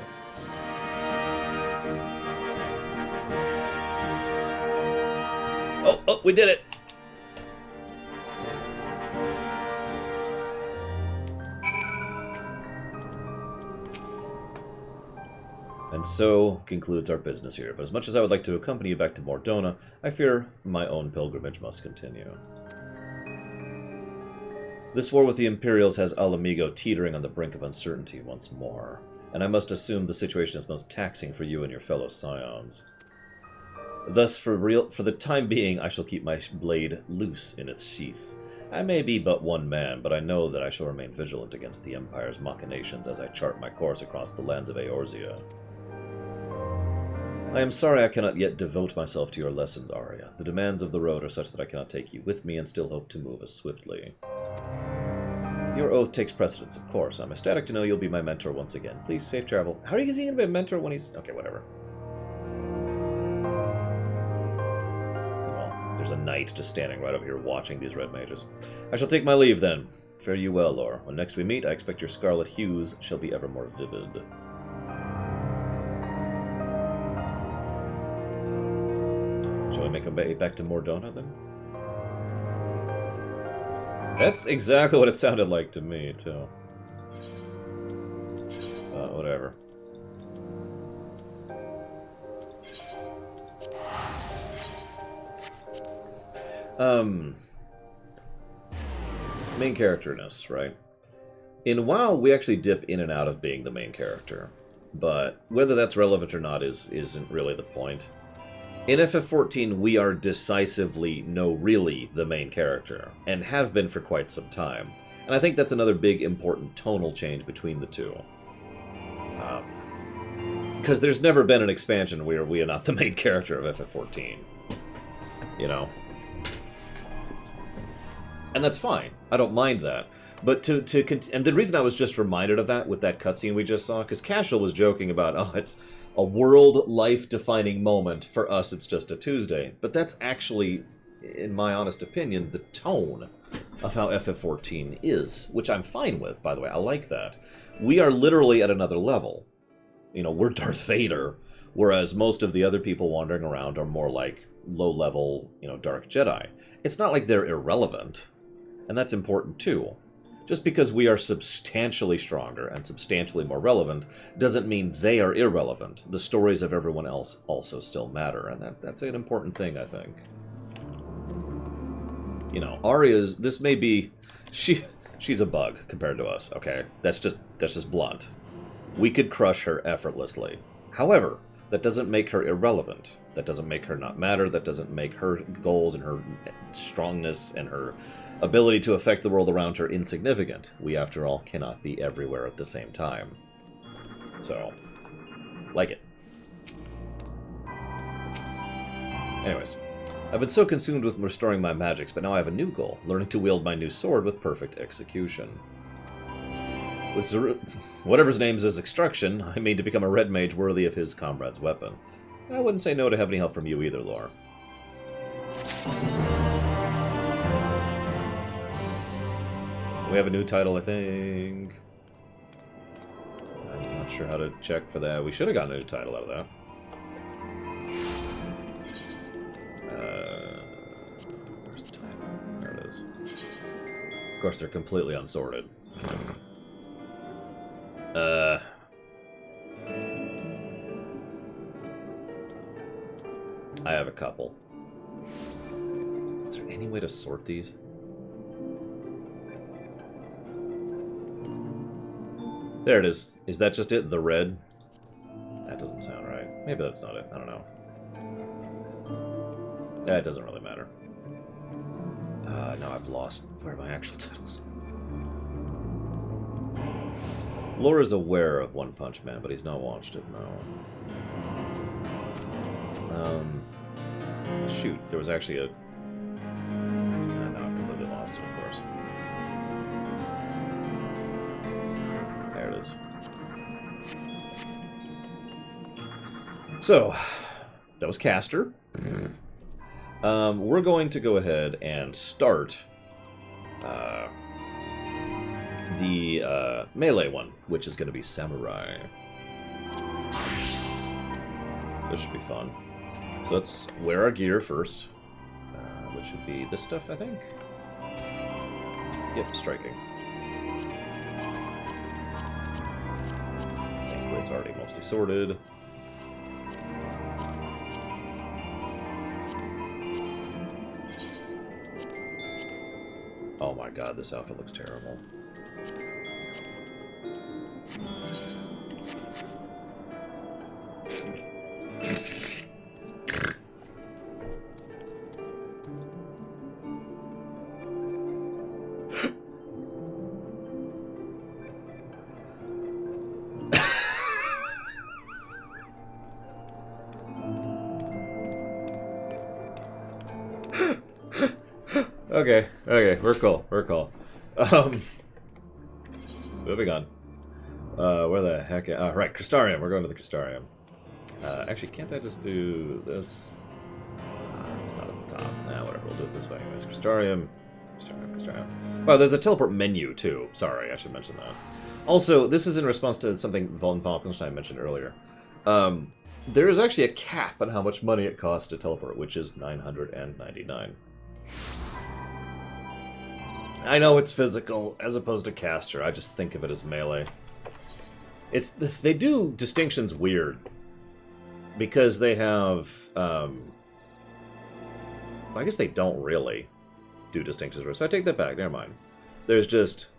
Oh, we did it! And so concludes our business here. But as much as I would like to accompany you back to Mordona, I fear my own pilgrimage must continue. This war with the Imperials has Alamigo teetering on the brink of uncertainty once more, and I must assume the situation is most taxing for you and your fellow scions. Thus, for the time being, I shall keep my blade loose in its sheath. I may be but one man, but I know that I shall remain vigilant against the Empire's machinations as I chart my course across the lands of Eorzea. I am sorry I cannot yet devote myself to your lessons, Arya. The demands of the road are such that I cannot take you with me and still hope to move as swiftly. Your oath takes precedence, of course. I'm ecstatic to know you'll be my mentor once again. Please, safe travel. How are you going to be a mentor when he's... Okay, whatever. Well, there's a knight just standing right over here watching these red mages. I shall take my leave, then. Fare you well, Lore. When next we meet, I expect your scarlet hues shall be ever more vivid. Shall we make our way back to Mordona, then? That's exactly what it sounded like to me, too. Whatever. Main characterness, right? In WoW, we actually dip in and out of being the main character. But whether that's relevant or not isn't really the point. In FF14, we are decisively, no, really, the main character, and have been for quite some time. And I think that's another big, important tonal change between the two. Because there's never been an expansion where we are not the main character of FF14. You know? And that's fine. I don't mind that. But and the reason I was just reminded of that with that cutscene we just saw, because Casual was joking about, oh, it's a world life-defining moment. For us, it's just a Tuesday. But that's actually, in my honest opinion, the tone of how FF14 is, which I'm fine with, by the way. I like that. We are literally at another level. You know, we're Darth Vader, whereas most of the other people wandering around are more like low-level, you know, Dark Jedi. It's not like they're irrelevant, and that's important too. Just because we are substantially stronger and substantially more relevant doesn't mean they are irrelevant. The stories of everyone else also still matter, and that's an important thing, I think. You know, Arya's, this may be, she's a bug compared to us, okay? That's just blunt. We could crush her effortlessly. However, that doesn't make her irrelevant. That doesn't make her not matter. That doesn't make her goals and her strongness and her ability to affect the world around her insignificant. We, after all, cannot be everywhere at the same time. So, like it. Anyways, I've been so consumed with restoring my magics, but now I have a new goal, learning to wield my new sword with perfect execution. With whatever his name is Extraction, I mean to become a red mage worthy of his comrade's weapon. I wouldn't say no to have any help from you either, Lore. We have a new title, I think. I'm not sure how to check for that. We should have gotten a new title out of that. Where's the title? There it is. Of course, they're completely unsorted. I have a couple. Is there any way to sort these? There it is. Is that just it? The red? That doesn't sound right. Maybe that's not it. I don't know. That doesn't really matter. Now I've lost where are my actual titles. Laura's aware of One Punch Man, but he's not watched it, no. Shoot, there was actually a... No, I've completely lost it, of course. There it is. So, that was Caster. We're going to go ahead and start the melee one, which is going to be Samurai. This should be fun. So let's wear our gear first. which would be this stuff, I think. Yep, striking. Thankfully, it's already mostly sorted. Oh my god, this outfit looks terrible. Okay, we're cool. Moving on. Where the heck? Right, Crystarium. We're going to the Crystarium. Actually, can't I just do this? It's not at the top. Whatever, we'll do it this way anyways. Crystarium. Oh, there's a teleport menu, too. Sorry, I should mention that. Also, this is in response to something von Falkenstein mentioned earlier. There is actually a cap on how much money it costs to teleport, which is 999. I know it's physical, as opposed to caster. I just think of it as melee. They do distinctions weird. Because they have... I guess they don't really do distinctions weird. So I take that back. Never mind. There's just...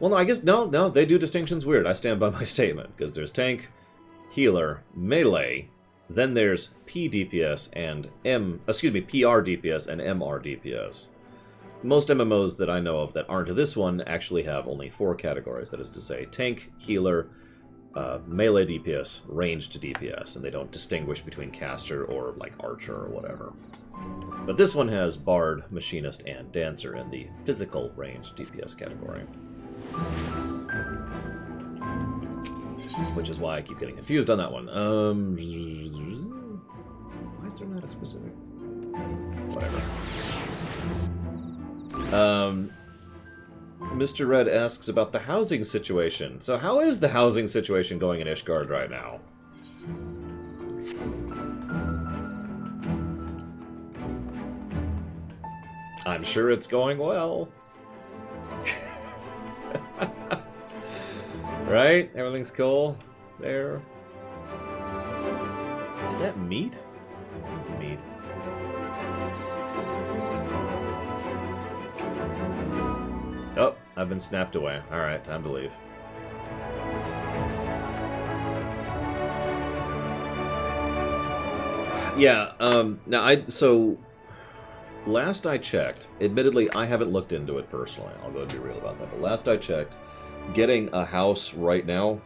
Well, no, I guess... No, they do distinctions weird. I stand by my statement. Because there's tank, healer, melee, then there's P DPS and PR DPS and MR DPS. Most MMOs that I know of that aren't this one actually have only 4 categories. That is to say, tank, healer, melee DPS, ranged DPS, and they don't distinguish between caster or like archer or whatever. But this one has bard, machinist, and dancer in the physical ranged DPS category. Which is why I keep getting confused on that one. Why is there not a specific... Whatever. Mr. Red asks about the housing situation. So how is the housing situation going in Ishgard right now? I'm sure it's going well. Right? Everything's cool there. Is that meat? What is meat? Oh, I've been snapped away. Alright, time to leave. Yeah, so last I checked, admittedly I haven't looked into it personally, I'll go and be real about that, but last I checked, getting a house right now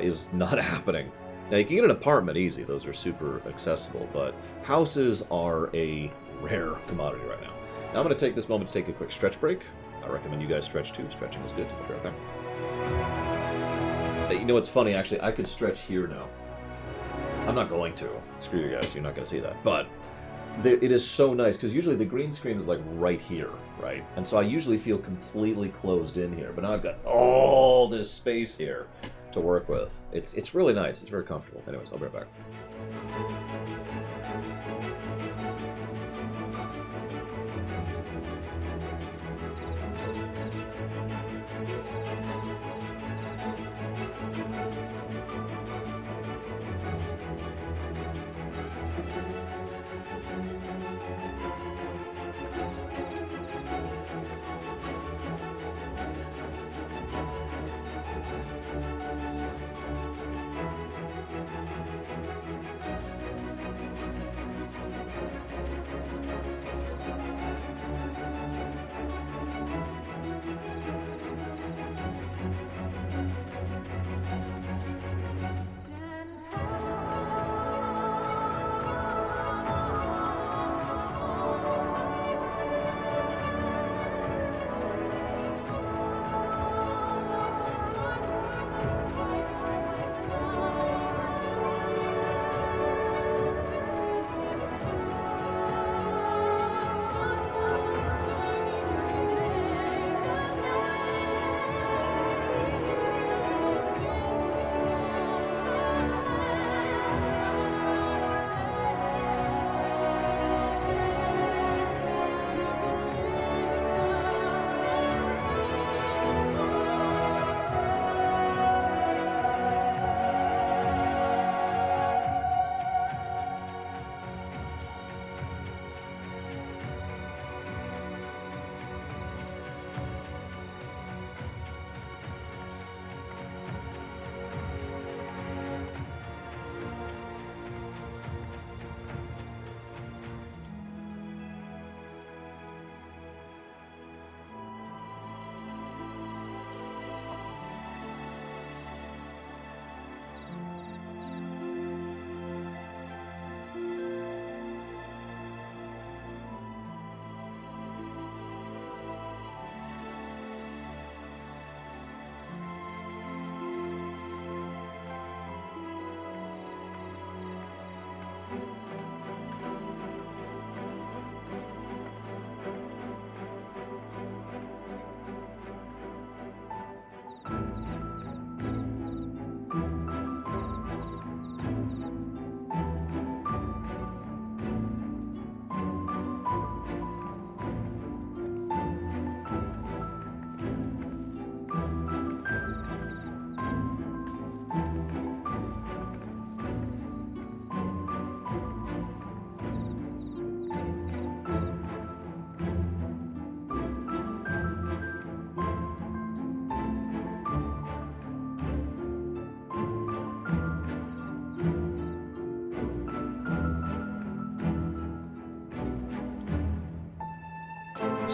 is not happening. Now you can get an apartment easy, those are super accessible, but houses are a rare commodity right now. Now I'm going to take this moment to take a quick stretch break. I recommend you guys stretch too. Stretching is good. I'll be right back. You know what's funny, actually? I could stretch here now. I'm not going to. Screw you guys. You're not going to see that. But it is so nice, because usually the green screen is like right here, right? And so I usually feel completely closed in here. But now I've got all this space here to work with. It's really nice. It's very comfortable. Anyways, I'll be right back.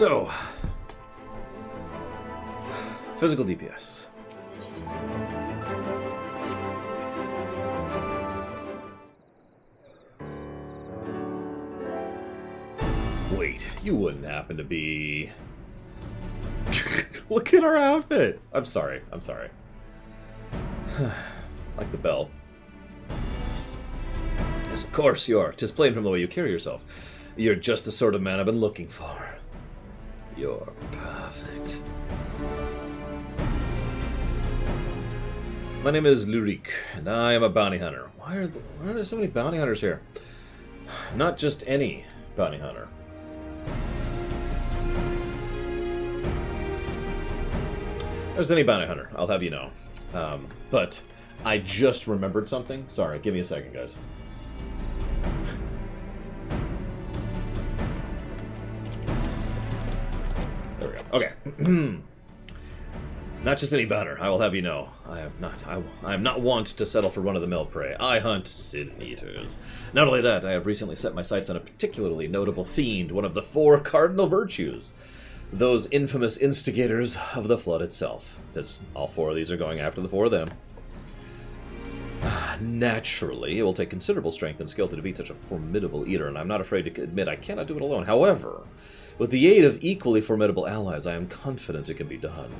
So, physical DPS. Wait, you wouldn't happen to be... Look at our outfit! I'm sorry. Like the bell. Yes, of course you are. 'Tis plain from the way you carry yourself. You're just the sort of man I've been looking for. You're perfect. My name is Lurik, and I am a bounty hunter. Why are there so many bounty hunters here? Not just any bounty hunter. There's any bounty hunter, I'll have you know. But I just remembered something. Sorry, give me a second, guys. There we go. Okay. Not just any bounty, I will have you know. I am not wont to settle for run-of-the-mill prey. I hunt sin-eaters. Not only that, I have recently set my sights on a particularly notable fiend, one of the 4 cardinal virtues. Those infamous instigators of the flood itself. Because all 4 of these are going after the 4 of them. Naturally, it will take considerable strength and skill to defeat such a formidable eater, and I'm not afraid to admit I cannot do it alone. However, with the aid of equally formidable allies, I am confident it can be done.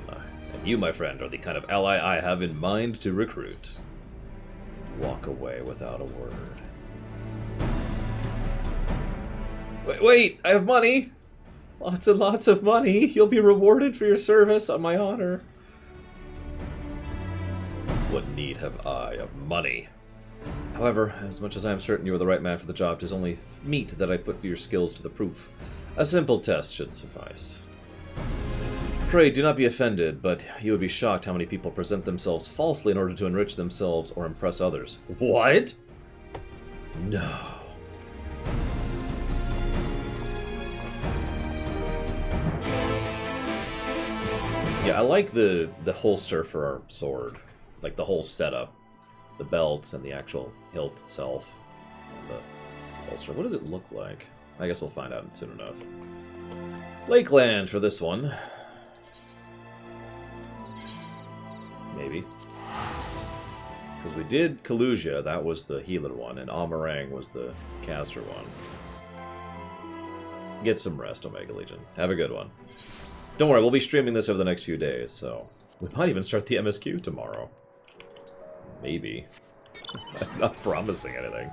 And you, my friend, are the kind of ally I have in mind to recruit. Walk away without a word. Wait, I have money! Lots and lots of money! You'll be rewarded for your service on my honor. What need have I of money? However, as much as I am certain you are the right man for the job, 'tis only meet that I put your skills to the proof. A simple test should suffice. Pray, do not be offended, but you would be shocked how many people present themselves falsely in order to enrich themselves or impress others. What? No. Yeah, I like the holster for our sword. Like the whole setup. The belt and the actual hilt itself. And the holster. What does it look like? I guess we'll find out soon enough. Lakeland for this one. Maybe. Because we did Kalusia, that was the healer one, and Amarang was the caster one. Get some rest, Omega Legion. Have a good one. Don't worry, we'll be streaming this over the next few days, so... We might even start the MSQ tomorrow. Maybe. I'm not promising anything.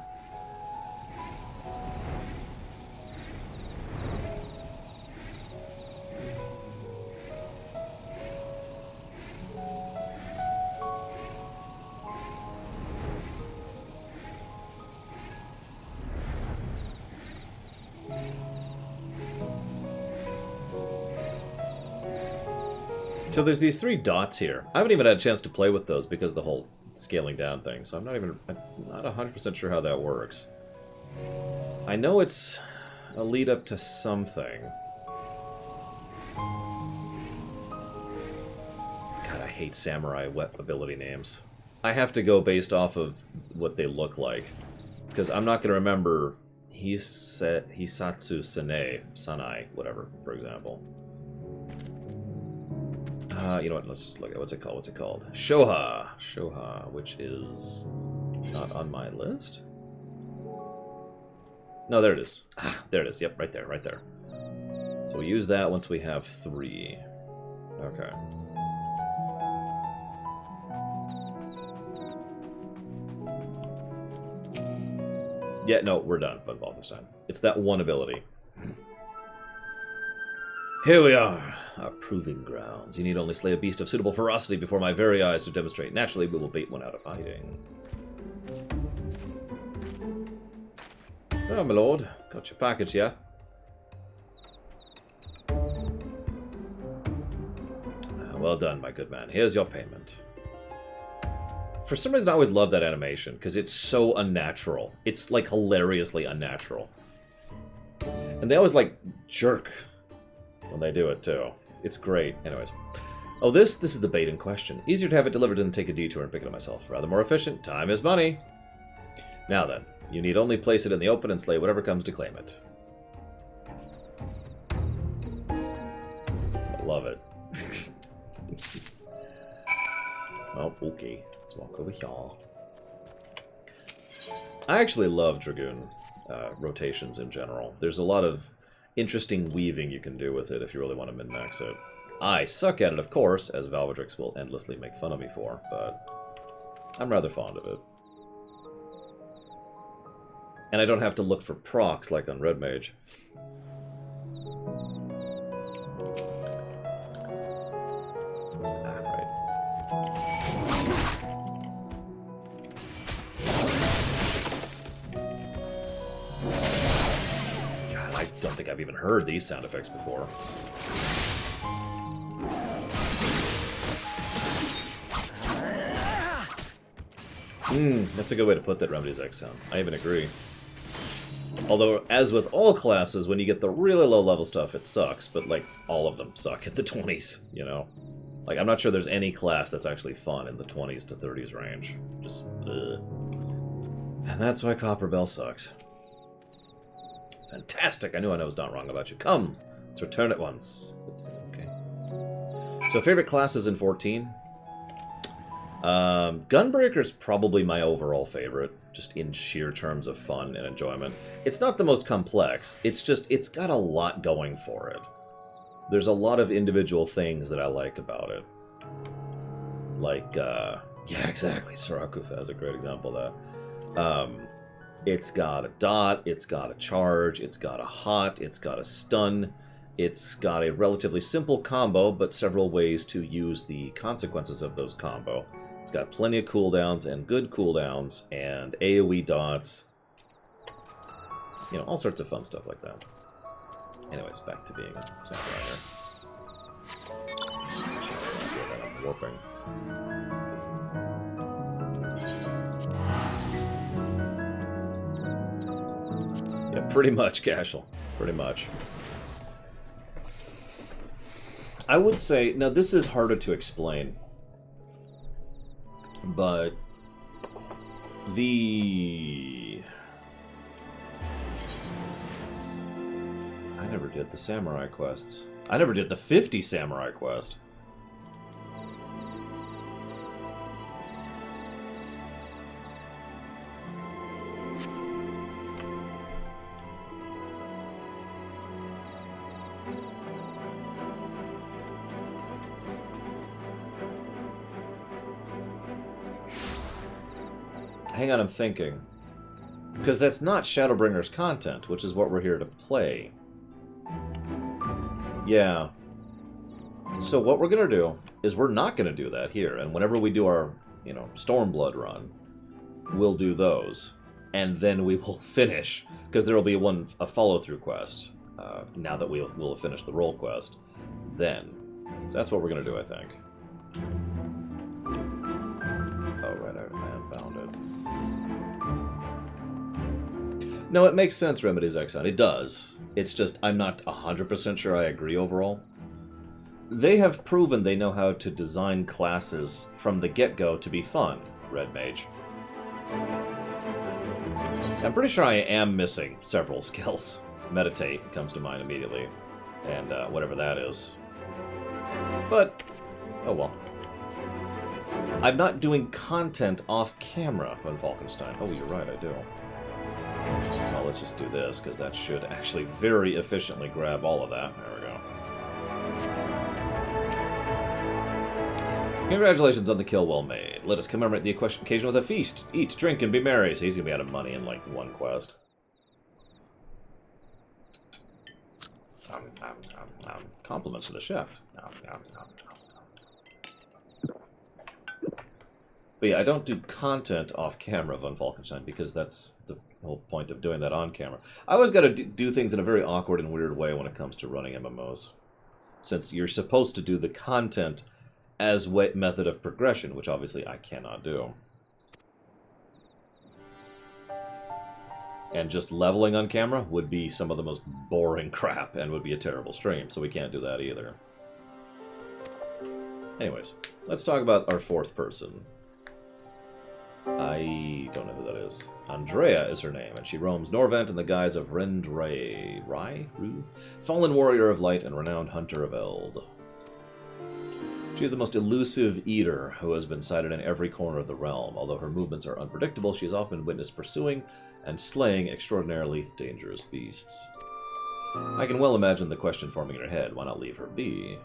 So there's these 3 dots here. I haven't even had a chance to play with those because of the whole scaling down thing, so I'm not 100% sure how that works. I know it's a lead up to something. God, I hate samurai ability names. I have to go based off of what they look like, because I'm not going to remember Hisatsu Sanai, whatever, for example. You know what, let's just look at what's it called? Shoha, which is not on my list. No, there it is. There it is. Yep, right there. So we use that once we have 3. Okay. Yeah, no, we're done. But all this time, it's that one ability. Here we are, our proving grounds. You need only slay a beast of suitable ferocity before my very eyes to demonstrate. Naturally, we will bait one out of hiding. Oh, my lord. Got your package yet? Well done, my good man. Here's your payment. For some reason, I always love that animation, because it's so unnatural. It's, like, hilariously unnatural. And they always, like, jerk when they do it, too. It's great. Anyways. Oh, this is the bait in question. Easier to have it delivered than take a detour and pick it up myself. Rather more efficient. Time is money. Now then, you need only place it in the open and slay whatever comes to claim it. love it. Oh, okay. Let's walk over here. I actually love Dragoon rotations in general. There's a lot of interesting weaving you can do with it if you really want to min-max it. I suck at it, of course, as Valvedrix will endlessly make fun of me for, but I'm rather fond of it. And I don't have to look for procs like on Red Mage. I don't think I've even heard these sound effects before. That's a good way to put that, Remedy's X sound. I even agree. Although, as with all classes, when you get the really low-level stuff, it sucks. But, like, all of them suck at the 20s, you know? Like, I'm not sure there's any class that's actually fun in the 20s to 30s range. Just, ugh. And that's why Copper Bell sucks. Fantastic! I knew I was not wrong about you. Come! Let's return at once. Okay. So, favorite classes in 14? Gunbreaker's probably my overall favorite, just in sheer terms of fun and enjoyment. It's not the most complex, it's just, it's got a lot going for it. There's a lot of individual things that I like about it. Like, yeah, exactly, Sarakufa is a great example of that. It's got a dot, it's got a charge, it's got a hot, it's got a stun, it's got a relatively simple combo, but several ways to use the consequences of those combo. It's got plenty of cooldowns and good cooldowns and AoE dots. You know, all sorts of fun stuff like that. Anyways, back to being a samurai here. I'm warping. Yeah, pretty much, Casual. Pretty much. I would say, now this is harder to explain, but I never did the samurai quests. I never did the 50 samurai quest. Hang on, I'm thinking. Because that's not Shadowbringers content, which is what we're here to play. Yeah. So what we're going to do is we're not going to do that here. And whenever we do our, you know, Stormblood run, we'll do those. And then we will finish, because there will be a follow-through quest, now that we'll have finished the role quest. Then. So that's what we're going to do, I think. Oh, right, I found it. No, it makes sense, Remedy's Exxon. It does. It's just, I'm not 100% sure I agree overall. They have proven they know how to design classes from the get-go to be fun, Red Mage. I'm pretty sure I am missing several skills. Meditate comes to mind immediately, and whatever that is. But, oh well. I'm not doing content off camera on Falkenstein. Oh, you're right, I do. Well, let's just do this, because that should actually very efficiently grab all of that. There we go. Congratulations on the kill well made. Let us commemorate the occasion with a feast. Eat, drink, and be merry. So he's going to be out of money in, like, one quest. Compliments to the chef. But yeah, I don't do content off camera von Falkenstein because that's the whole point of doing that on camera. I always got to do things in a very awkward and weird way when it comes to running MMOs. Since you're supposed to do the content as method of progression, which obviously I cannot do. And just leveling on camera would be some of the most boring crap and would be a terrible stream, so we can't do that either. Anyways, let's talk about our fourth person. I don't know who that is. Andrea is her name, and she roams Norvent in the guise of Rend Rai? Fallen warrior of light and renowned hunter of Eld. She is the most elusive eater who has been sighted in every corner of the realm. Although her movements are unpredictable, she has often witnessed pursuing and slaying extraordinarily dangerous beasts. I can well imagine the question forming in her head, why not leave her be?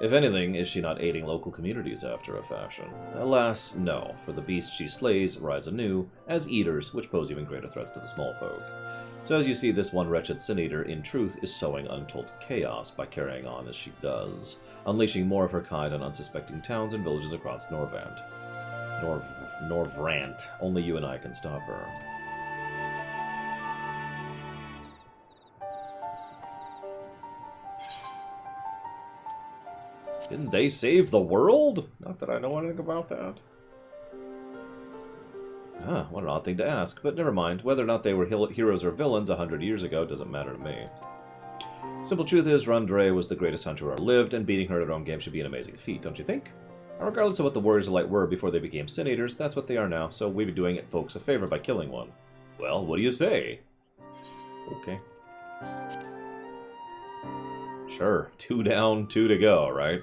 If anything, is she not aiding local communities after a fashion? Alas, no, for the beasts she slays rise anew as eaters, which pose even greater threats to the small folk. So as you see, this one wretched sin-eater, in truth, is sowing untold chaos by carrying on as she does, unleashing more of her kind on unsuspecting towns and villages across Norvrant. Norvrant. Only you and I can stop her. Didn't they save the world? Not that I know anything about that. Ah, what an odd thing to ask, but never mind. Whether or not they were heroes or villains 100 years ago doesn't matter to me. Simple truth is, Randre was the greatest hunter who ever lived, and beating her at her own game should be an amazing feat, don't you think? And regardless of what the Warriors of Light were before they became Sin-Eaters, that's what they are now, so we'd be doing it folks a favor by killing one. Well, what do you say? Okay. Sure, 2 down, 2 to go, right?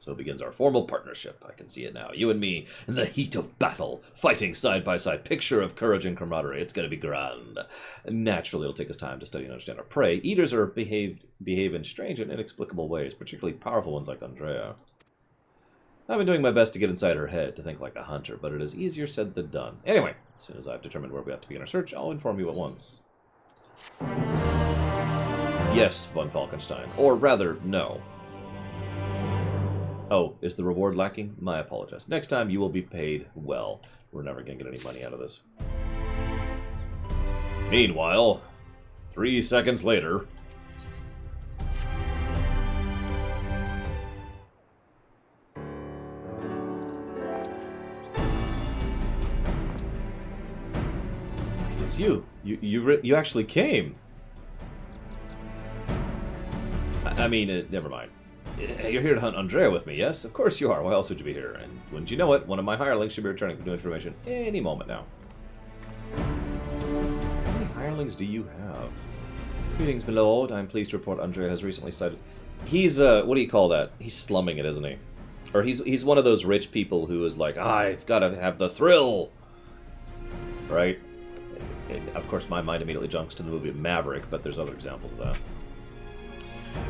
So begins our formal partnership. I can see it now. You and me, in the heat of battle, fighting side by side. Picture of courage and camaraderie. It's going to be grand. Naturally, it'll take us time to study and understand our prey. Eaters are behave in strange and inexplicable ways, particularly powerful ones like Andrea. I've been doing my best to get inside her head, to think like a hunter, but it is easier said than done. Anyway, as soon as I've determined where we have to begin our search, I'll inform you at once. Yes, von Falkenstein. Or rather, no. Oh, is the reward lacking? My apologies. Next time you will be paid well. We're never going to get any money out of this. Meanwhile, 3 seconds later... It's you. You actually came. I mean, never mind. You're here to hunt Andrea with me, yes? Of course you are. Why else would you be here? And wouldn't you know it, one of my hirelings should be returning with new information any moment now. How many hirelings do you have? Greetings, my lord. I'm pleased to report Andrea has recently sighted... He's, what do you call that? He's slumming it, isn't he? Or he's one of those rich people who is like, I've got to have the thrill! Right? And of course, my mind immediately jumps to the movie Maverick, but there's other examples of that.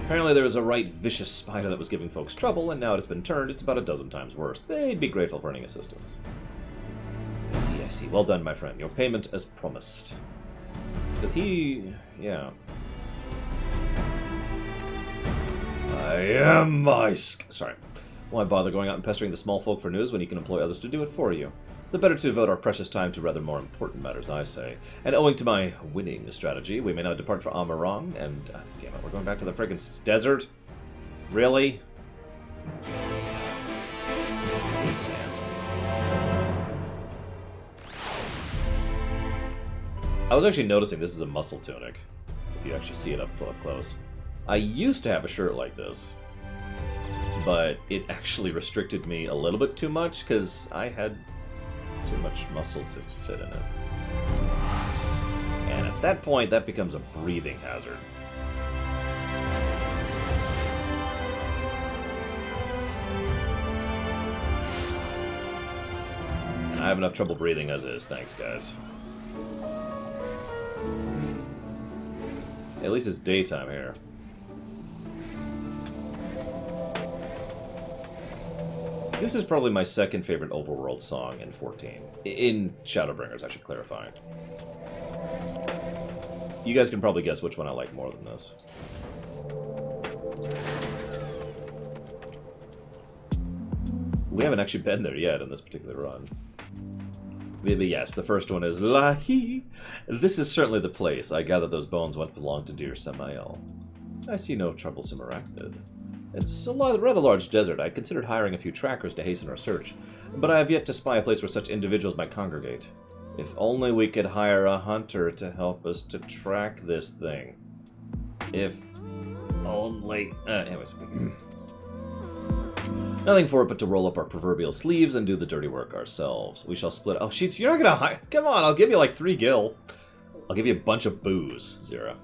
Apparently there was a right vicious spider that was giving folks trouble, and now it's been turned, it's about a dozen times worse. They'd be grateful for any assistance. I see. Well done, my friend. Your payment as promised. Because he... yeah. I am my... Sorry. Why bother going out and pestering the small folk for news when you can employ others to do it for you? The better to devote our precious time to rather more important matters, I say. And owing to my winning strategy, we may now depart for Amarong, and... damn it, we're going back to the friggin' desert? Really? Sand. I was actually noticing this is a muscle tunic, if you actually see it up close. I used to have a shirt like this, but it actually restricted me a little bit too much, because I had... too much muscle to fit in it. And at that point, that becomes a breathing hazard. I have enough trouble breathing as is, thanks guys. At least it's daytime here. This is probably my second favorite overworld song in 14. In Shadowbringers, I should clarify. You guys can probably guess which one I like more than this. We haven't actually been there yet in this particular run. Maybe yes, the first one is Lahi. This is certainly the place. I gather those bones once belonged to dear Samael. I see no troublesome arachnid. It's a rather large desert. I considered hiring a few trackers to hasten our search, but I have yet to spy a place where such individuals might congregate. If only we could hire a hunter to help us to track this thing. If only... anyways. Nothing for it but to roll up our proverbial sleeves and do the dirty work ourselves. We shall split... Oh, sheets, you're not gonna hire... Come on, I'll give you like 3 gil. I'll give you a bunch of booze, Zira.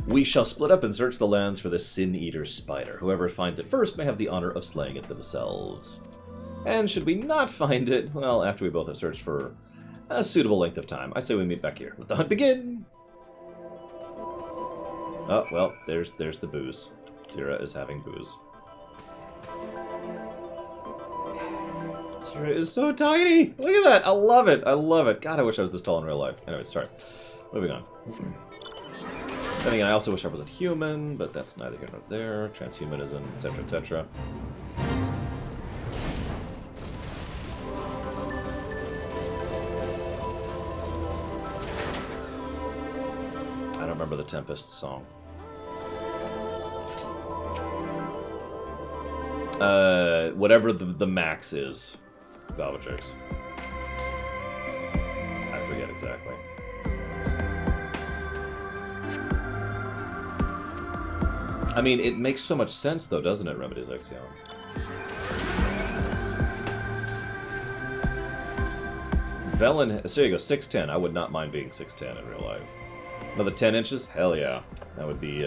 We shall split up and search the lands for the Sin-Eater spider. Whoever finds it first may have the honor of slaying it themselves. And should we not find it, well, after we both have searched for a suitable length of time, I say we meet back here. Let the hunt begin! Oh, well, there's the booze. Zira is having booze. Zira is so tiny! Look at that! I love it! I love it! God, I wish I was this tall in real life. Anyways, sorry. Moving on. Then again, I also wish I wasn't human, but that's neither here nor there. Transhumanism, etc., etc. I don't remember the Tempest song. Whatever the max is. Valvatrix. I forget exactly. I mean, it makes so much sense, though, doesn't it, Remedy's Exion? Velen, so there you go, 6'10". I would not mind being 6'10" in real life. Another 10 inches? Hell yeah. That would be,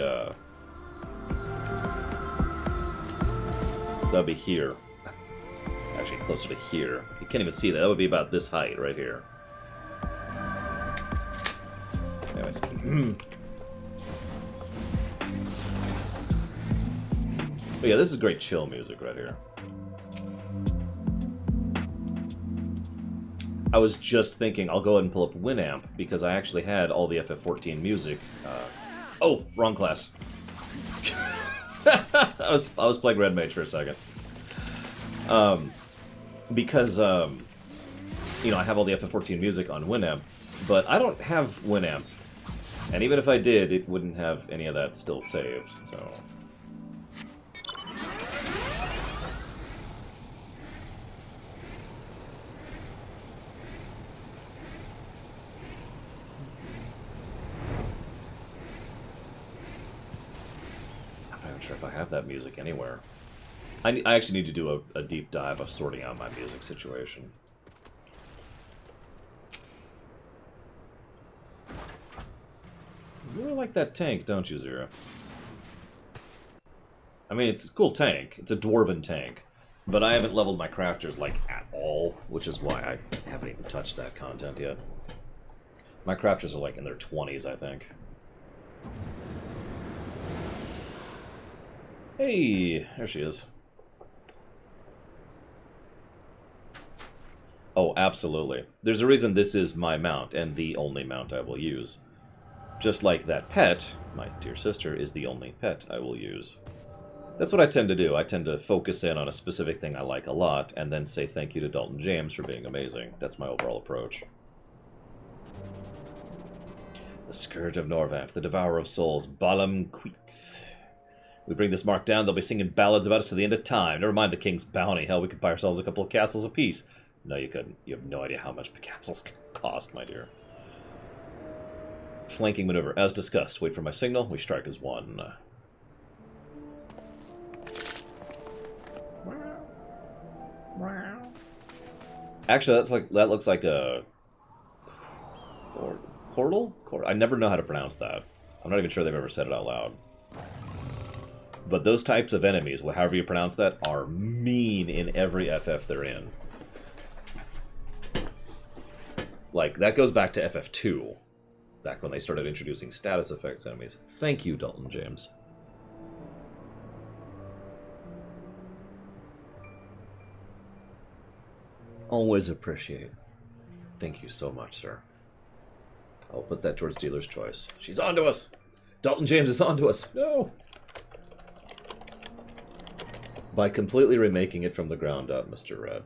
that'd be here. Actually, closer to here. You can't even see that. That would be about this height, right here. Anyways. But yeah, this is great chill music right here. I was just thinking I'll go ahead and pull up Winamp because I actually had all the FF14 music. Oh, wrong class. I was playing Red Mage for a second. Because you know, I have all the FF14 music on Winamp, but I don't have Winamp. And even if I did, it wouldn't have any of that still saved, so... Sure if I have that music anywhere. I actually need to do a deep dive of sorting out my music situation. You really like that tank, don't you, Zira? I mean, it's a cool tank. It's a dwarven tank. But I haven't leveled my crafters, like, at all, which is why I haven't even touched that content yet. My crafters are, like, in their 20s, I think. Hey, there she is. Oh, absolutely. There's a reason this is my mount, and the only mount I will use. Just like that pet, my dear sister, is the only pet I will use. That's what I tend to do. I tend to focus in on a specific thing I like a lot, and then say thank you to Dalton James for being amazing. That's my overall approach. The Scourge of Norvant, the Devourer of Souls, Balam Queets. We bring this mark down, they'll be singing ballads about us to the end of time. Never mind the king's bounty. Hell, we could buy ourselves a couple of castles apiece. No, you couldn't. You have no idea how much castles cost, my dear. Flanking maneuver. As discussed. Wait for my signal. We strike as one. Actually, that looks like a... Cordal? I never know how to pronounce that. I'm not even sure they've ever said it out loud. But those types of enemies, however you pronounce that, are mean in every FF they're in. Like, that goes back to FF2. Back when they started introducing status effects enemies. Thank you, Dalton James. Always appreciate. Thank you so much, sir. I'll put that towards dealer's choice. She's on to us! Dalton James is on to us! No! By completely remaking it from the ground up, Mr. Red.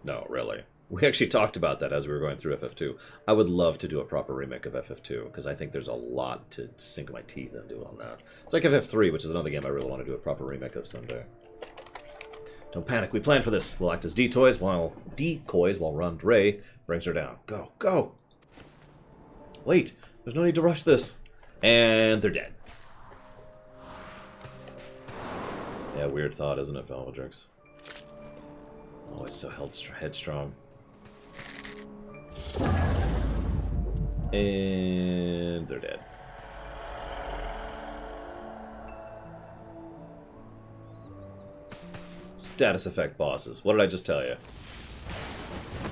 No, really. We actually talked about that as we were going through FF2. I would love to do a proper remake of FF2, because I think there's a lot to sink my teeth into on that. It's like FF3, which is another game I really want to do a proper remake of someday. Don't panic, we planned for this. We'll act as decoys while Ron Ray brings her down. Go, go! Wait, there's no need to rush this. And they're dead. Yeah, weird thought, isn't it, Valvatrix? Always so headstrong. And they're dead. Status effect bosses. What did I just tell you?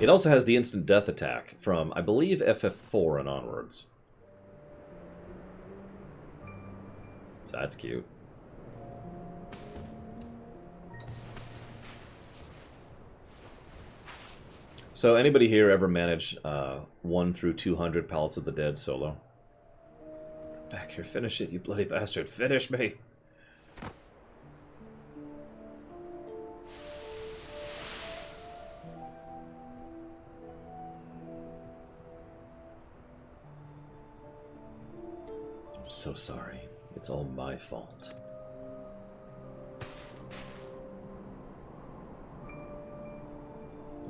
It also has the instant death attack from, I believe, FF4 and onwards. So that's cute. So anybody here ever manage 1 through 200 Palace of the Dead solo? Come back here, finish it, you bloody bastard. Finish me! I'm so sorry. It's all my fault.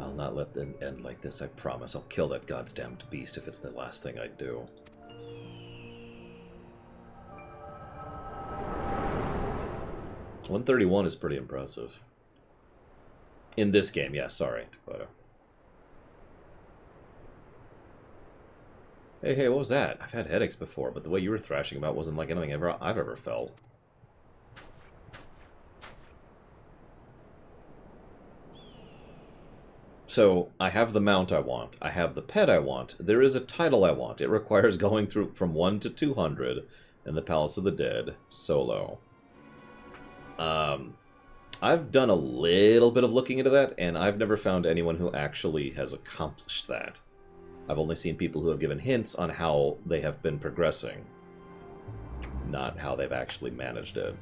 I'll not let them end like this, I promise. I'll kill that goddamned beast if it's the last thing I do. $131 is pretty impressive. In this game, yeah, sorry, Dakota. Hey, what was that? I've had headaches before, but the way you were thrashing about wasn't like anything I've ever felt. So, I have the mount I want. I have the pet I want. There is a title I want. It requires going through from 1 to 200 in the Palace of the Dead solo. I've done a little bit of looking into that, and I've never found anyone who actually has accomplished that. I've only seen people who have given hints on how they have been progressing, not how they've actually managed it.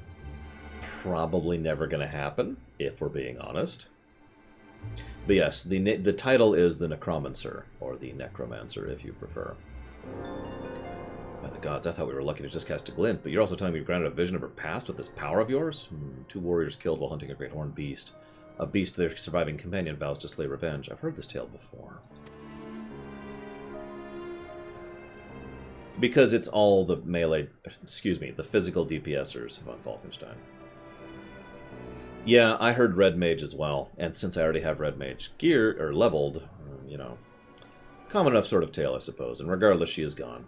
Probably never going to happen, if we're being honest. But yes, the title is the Necromancer, or the Necromancer, if you prefer. By the gods, I thought we were lucky to just cast a glint, but you're also telling me you've granted a vision of her past with this power of yours? 2 warriors killed while hunting a great horned beast. A beast their surviving companion vows to slay revenge. I've heard this tale before. Because it's all the melee, the physical DPSers von Falkenstein. Yeah, I heard Red Mage as well, and since I already have Red Mage gear, or leveled, you know, common enough sort of tale, I suppose, and regardless, she is gone.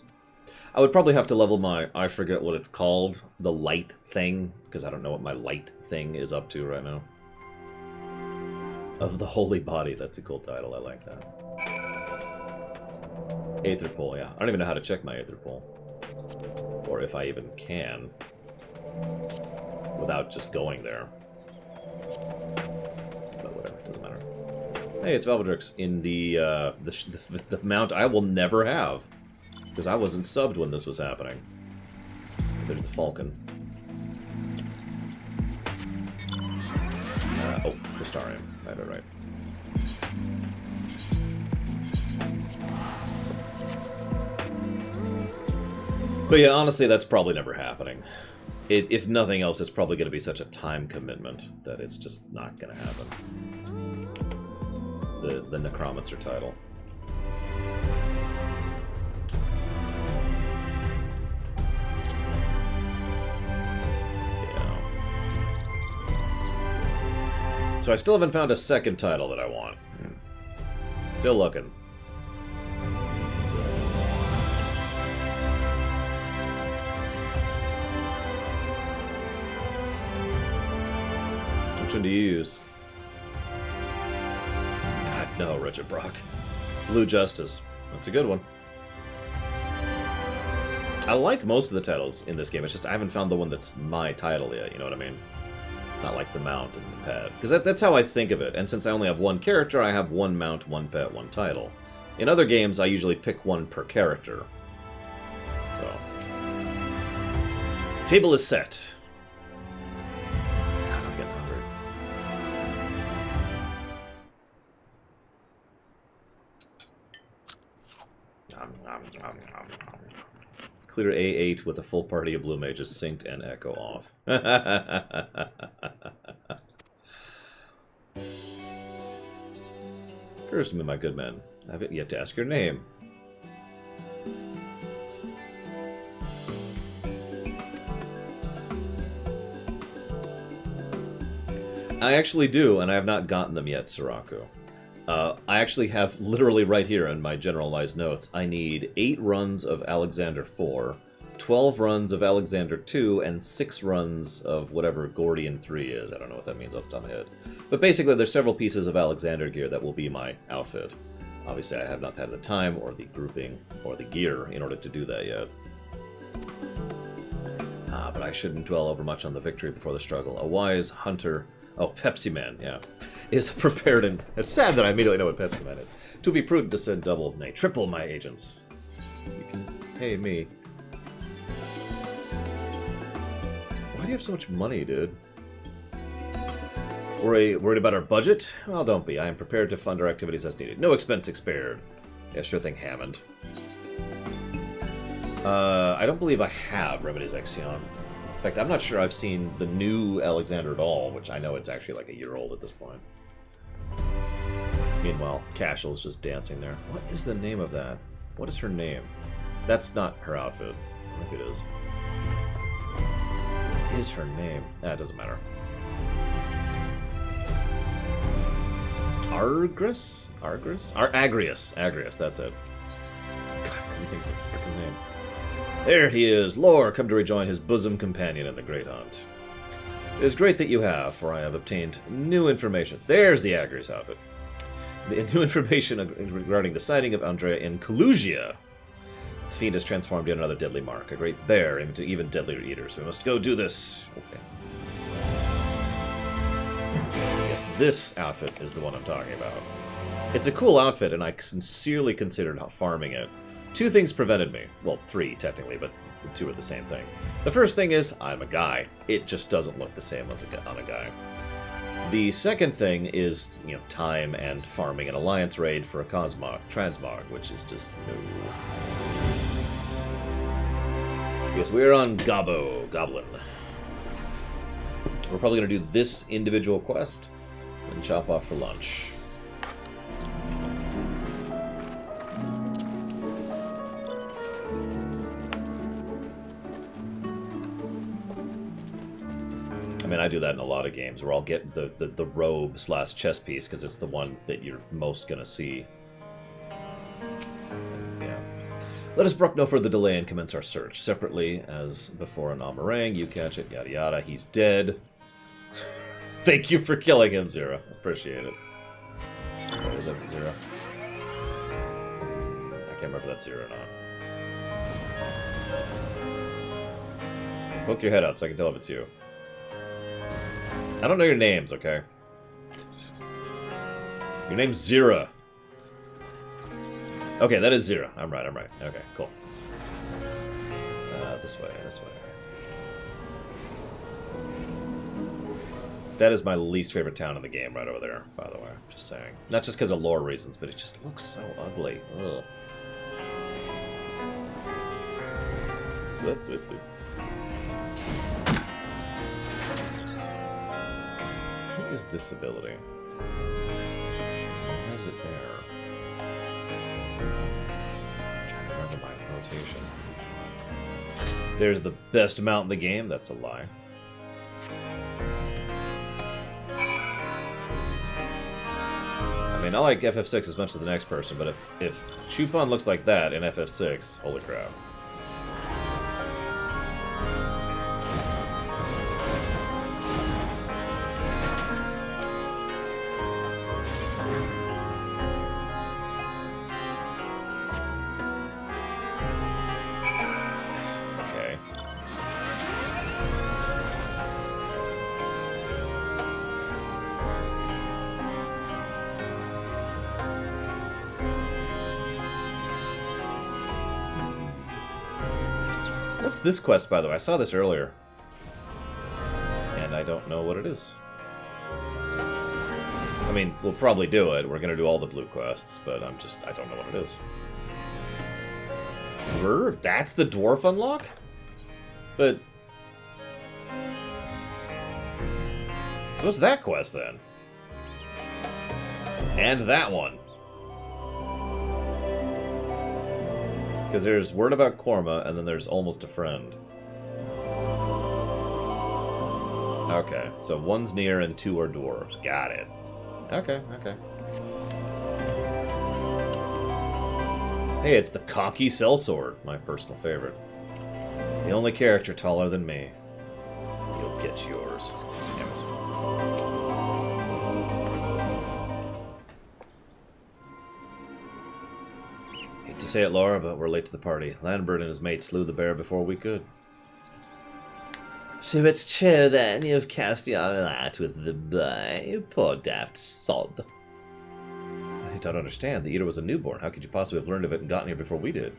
I would probably have to level my, I forget what it's called, the light thing, because I don't know what my light thing is up to right now. Of the Holy Body, that's a cool title, I like that. Aether Pool, yeah. I don't even know how to check my Aether Pool. Or if I even can. Without just going there. But whatever, doesn't matter. Hey, it's Valvedrix in the mount I will never have. Because I wasn't subbed when this was happening. There's the Falcon. Oh, Crystarium. Right. But yeah, honestly, that's probably never happening. If nothing else, it's probably going to be such a time commitment that it's just not going to happen. The Necromancer title. Yeah. So I still haven't found a second title that I want. Still looking. To use. God, no, Richard Brock. Blue Justice. That's a good one. I like most of the titles in this game. It's just I haven't found the one that's my title yet, you know what I mean? Not like the mount and the pet. Because that's how I think of it. And since I only have one character, I have one mount, one pet, one title. In other games, I usually pick one per character. So. Table is set. Clear A8 with a full party of blue mages synced and echo off. Curse me, my good man. I haven't yet to ask your name. I actually do, and I have not gotten them yet, Siraku. I actually have literally right here in my generalized notes, I need 8 runs of Alexander 4, 12 runs of Alexander 2 and 6 runs of whatever Gordian 3 is. I don't know what that means off the top of my head. But basically, there's several pieces of Alexander gear that will be my outfit. Obviously, I have not had the time or the grouping or the gear in order to do that yet. But I shouldn't dwell over much on the victory before the struggle. A wise hunter... Oh, Pepsi Man, yeah. Is prepared and... It's sad that I immediately know what Pepsi Man is. To be prudent to send double, nay, triple my agents. You can pay me. Why do you have so much money, dude? Worried about our budget? Well, don't be. I am prepared to fund our activities as needed. No expense spared. Yeah, sure thing, Hammond. I don't believe I have Remedies Exion. In fact, I'm not sure I've seen the new Alexander at all, which I know it's actually like a year old at this point. Meanwhile, Cashel's just dancing there. What is the name of that? What is her name? That's not her outfit. I think it is. What is her name? It doesn't matter. Agrius? Agrius, that's it. God, I couldn't think of the freaking name. There he is, Lore, come to rejoin his bosom companion in the great hunt. It is great that you have, for I have obtained new information. There's the Agrius outfit. The new information regarding the sighting of Andrea in Collusia. The fiend has transformed yet another deadly mark, a great bear into even deadlier eaters. We must go do this. Okay. Yes, this outfit is the one I'm talking about. It's a cool outfit, and I sincerely considered farming it. 2 things prevented me. Well, 3, technically, but the 2 are the same thing. The first thing is, I'm a guy. It just doesn't look the same as on a guy. The second thing is, you know, time and farming an alliance raid for a transmog, which is just no. Yes, we're on Goblin. We're probably going to do this individual quest and chop off for lunch. I mean, I do that in a lot of games where I'll get the robe / chess piece because it's the one that you're most going to see. Yeah. Let us brook no further delay and commence our search. Separately, as before in Amarang, you catch it, yada yada, he's dead. Thank you for killing him, Zero. Appreciate it. What is that, Zero? I can't remember if that's Zero or not. Poke your head out so I can tell if it's you. I don't know your names, okay? Your name's Zira. Okay, that is Zira. I'm right. Okay, cool. This way. That is my least favorite town in the game, right over there, by the way. Just saying. Not just because of lore reasons, but it just looks so ugly. Ugh. Whoop, whoop, whoop. What is this ability? Why is it there? I'm trying to remember my rotation. There's the best mount in the game. That's a lie. I mean, I like FF6 as much as the next person, but if Chupon looks like that in FF6, holy crap. What's this quest, by the way? I saw this earlier. And I don't know what it is. I mean, we'll probably do it. We're gonna do all the blue quests, but I don't know what it is. That's the dwarf unlock? But... so what's that quest, then? And that one. Because there's Word About Korma, and then there's Almost a Friend. Okay, so one's near and 2 are dwarves. Got it. Okay. Hey, it's the cocky sellsword, my personal favorite. The only character taller than me. You'll get yours. Damn it. Hate to say it, Laura, but we're late to the party. Lambert and his mate slew the bear before we could. So it's true then, you've cast your lot with the boy, poor daft sod. I don't understand. The Eater was a newborn. How could you possibly have learned of it and gotten here before we did?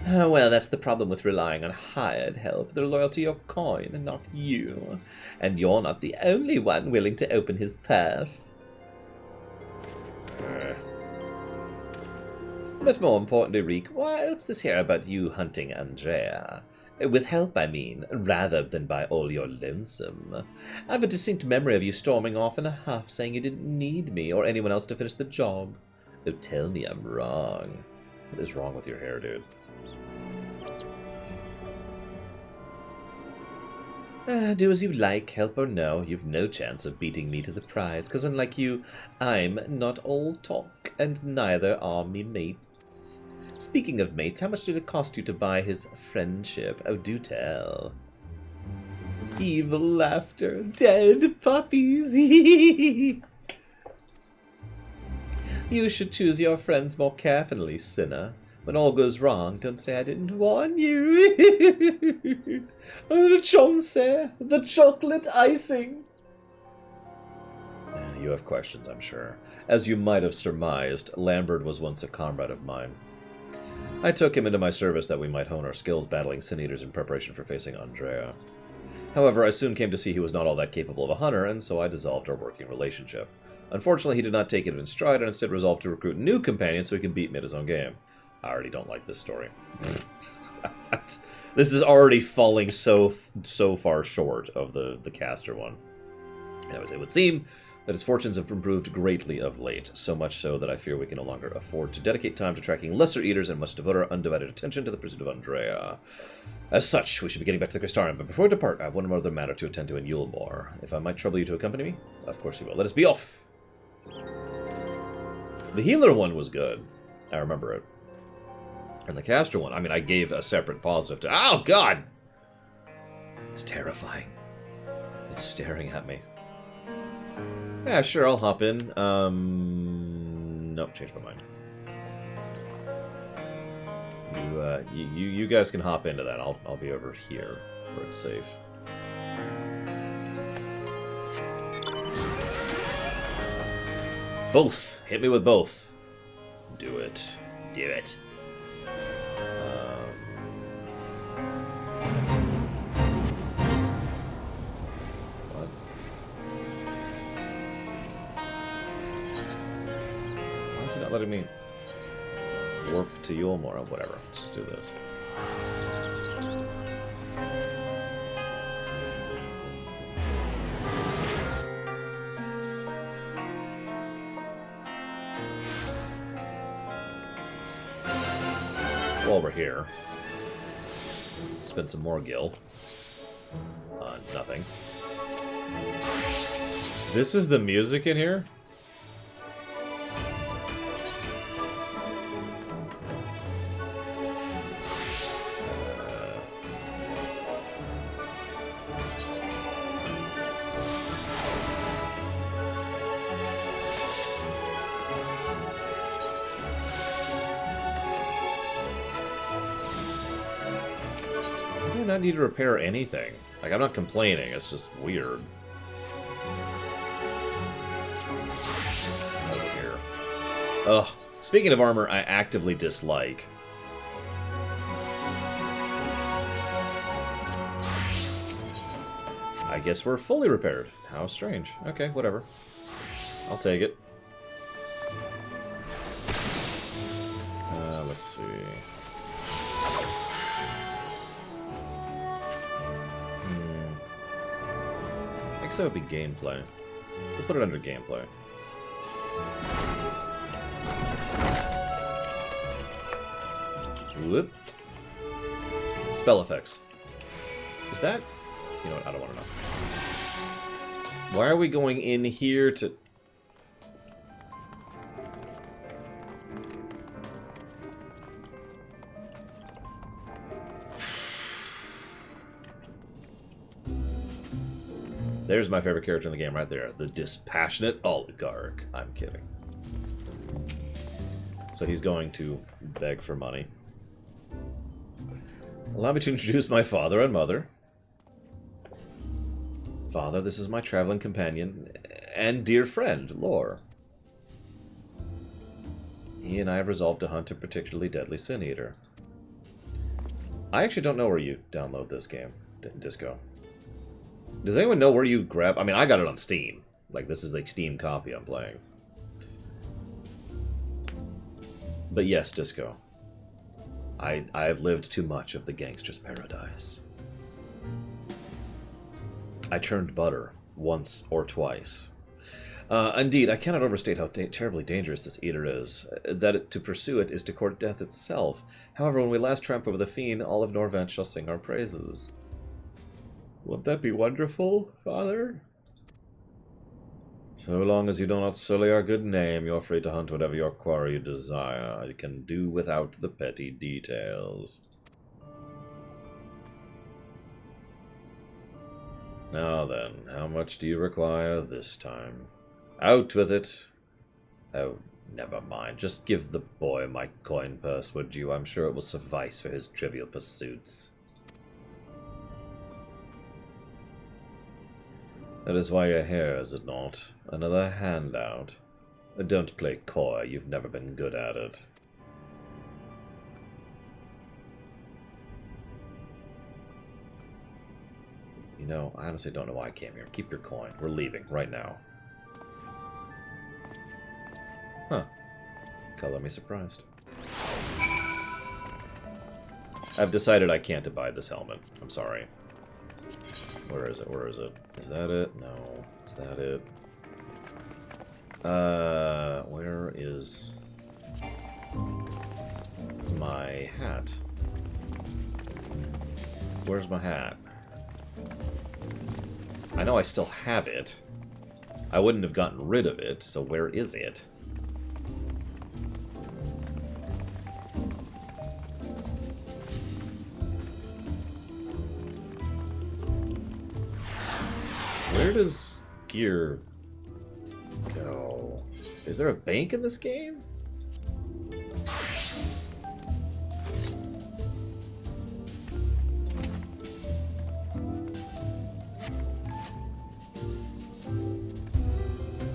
Oh, well, that's the problem with relying on hired help. They're loyal to your coin and not you. And you're not the only one willing to open his purse. But more importantly, Reek, what's this here about you hunting Andrea? With help, I mean, rather than by all your lonesome. I have a distinct memory of you storming off in a huff, saying you didn't need me or anyone else to finish the job. Oh, tell me I'm wrong. What is wrong with your hair, dude? Do as you like, help or no, you've no chance of beating me to the prize, because unlike you, I'm not all talk, and neither are me mates. Speaking of mates, how much did it cost you to buy his friendship? Oh, do tell. Evil laughter, dead puppies. You should choose your friends more carefully, sinner. When all goes wrong, don't say I didn't warn you. Oh, the Chauncey, the chocolate icing. You have questions, I'm sure. As you might have surmised, Lambert was once a comrade of mine. I took him into my service that we might hone our skills battling Sin Eaters in preparation for facing Andrea. However, I soon came to see he was not all that capable of a hunter, and so I dissolved our working relationship. Unfortunately, he did not take it in stride, and instead resolved to recruit new companions so he can beat me at his own game. I already don't like this story. This is already falling so far short of the caster one. Anyways, it would seem that his fortunes have improved greatly of late, so much so that I fear we can no longer afford to dedicate time to tracking lesser eaters and must devote our undivided attention to the pursuit of Andrea. As such, we should be getting back to the Crystarium, but before we depart, I have one other matter to attend to in Yulemoor. If I might trouble you to accompany me? Of course you will. Let us be off! The healer one was good. I remember it. And the caster one, I mean, I gave a separate positive to... Oh, God! It's terrifying. It's staring at me. Yeah, sure, I'll hop in. Nope, changed my mind. You guys can hop into that. I'll be over here where it's safe. Both. Hit me with both. Do it. Do it. Why is it not letting me warp to Yulemoor? Whatever. Let's just do this. While we're here, spend some more gil on nothing. This is the music in here? I not need to repair anything. Like, I'm not complaining, it's just weird. Over here. Ugh. Speaking of armor, I actively dislike. I guess we're fully repaired. How strange. Okay, whatever. I'll take it. Let's see. I guess that would be gameplay. We'll put it under gameplay. Whoop. Spell effects. Is that... You know what, I don't want to know. Why are we going in here to... There's my favorite character in the game right there. The dispassionate oligarch. I'm kidding. So he's going to beg for money. Allow me to introduce my father and mother. Father, this is my traveling companion and dear friend, Lore. He and I have resolved to hunt a particularly deadly sin eater. I actually don't know where you download this game, Disco. Does anyone know where you grab... I mean, I got it on Steam. Like, this is a Steam copy I'm playing. But yes, Disco. I've lived too much of the gangster's paradise. I churned butter once or twice. Indeed, I cannot overstate how terribly dangerous this eater is. To pursue it is to court death itself. However, when we last triumph over the fiend, all of Norvent shall sing our praises. Won't that be wonderful, Father? So long as you do not sully our good name, you're free to hunt whatever your quarry you desire. You can do without the petty details. Now then, how much do you require this time? Out with it. Oh, never mind. Just give the boy my coin purse, would you? I'm sure it will suffice for his trivial pursuits. That is why you're here, is it not? Another handout. Don't play coy, you've never been good at it. You know, I honestly don't know why I came here. Keep your coin. We're leaving right now. Huh. Color me surprised. I've decided I can't abide this helmet. I'm sorry. Where is it? Where is it? Is that it? No. Is that it? Where is my hat? Where's my hat? I know I still have it. I wouldn't have gotten rid of it, so where is it? Where does gear go? Is there a bank in this game?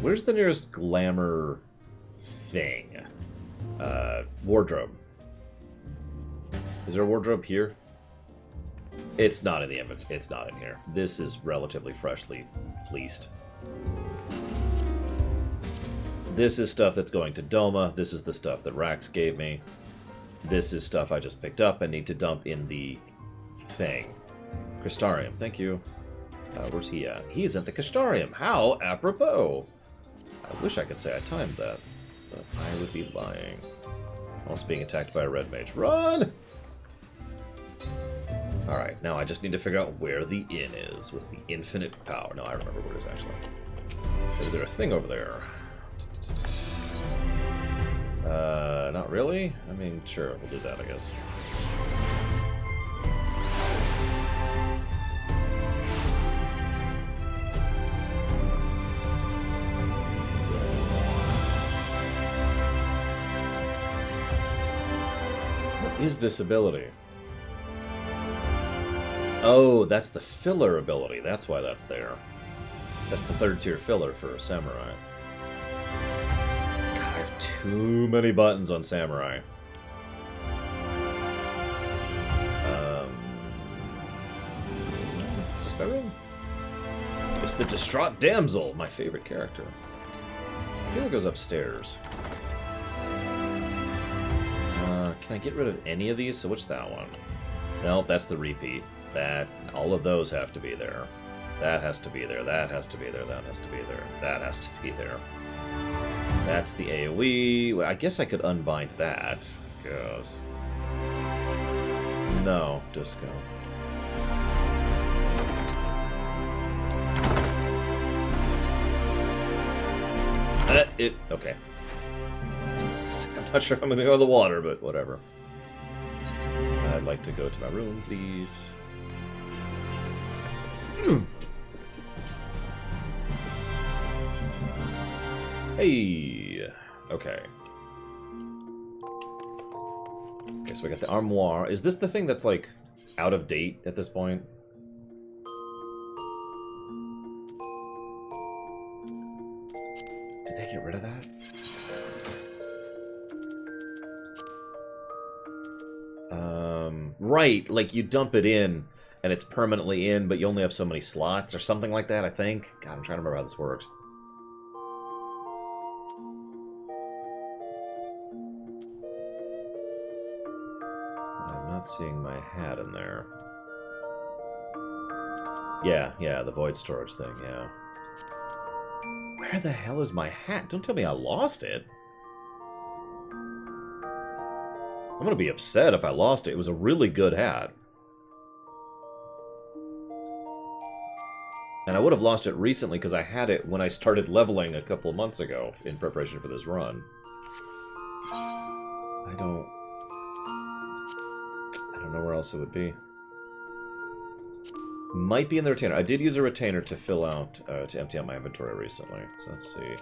Where's the nearest glamour thing? Wardrobe. Is there a wardrobe here? It's not in the image. It's not in here. This is relatively freshly fleeced. This is stuff that's going to Doma. This is the stuff that Rax gave me. This is stuff I just picked up and need to dump in the thing. Crystarium, thank you. Where's he at? He's at the Crystarium. How apropos! I wish I could say I timed that, but I would be lying. Also being attacked by a red mage. Run! Alright, now I just need to figure out where the inn is with the infinite power. No, I remember where it is, actually. Is there a thing over there? Not really? I mean, sure, we'll do that, I guess. What is this ability? Oh, that's the filler ability. That's why that's there. That's the third tier filler for Samurai. God, I have too many buttons on Samurai. Is this my room? It's the Distraught Damsel, my favorite character. I feel it goes upstairs. Can I get rid of any of these? So what's that one? No, that's the repeat. That, all of those have to be there. That has to be there. That has to be there. That has to be there. That has to be there. That's the AoE. Well, I guess I could unbind that. Goes. No, Disco. Okay. I'm not sure if I'm gonna go in the water, but whatever. I'd like to go to my room, please. Hey! Okay. Okay, so we got the armoire. Is this the thing that's, like, out of date at this point? Did they get rid of that? Right, like you dump it in and it's permanently in, but you only have so many slots or something like that, I think. God, I'm trying to remember how this works. I'm not seeing my hat in there. Yeah, the void storage thing, yeah. Where the hell is my hat? Don't tell me I lost it. I'm gonna be upset if I lost it. It was a really good hat. And I would have lost it recently because I had it when I started leveling a couple of months ago in preparation for this run. I don't know where else it would be. Might be in the retainer. I did use a retainer to fill out, to empty out my inventory recently. So let's see.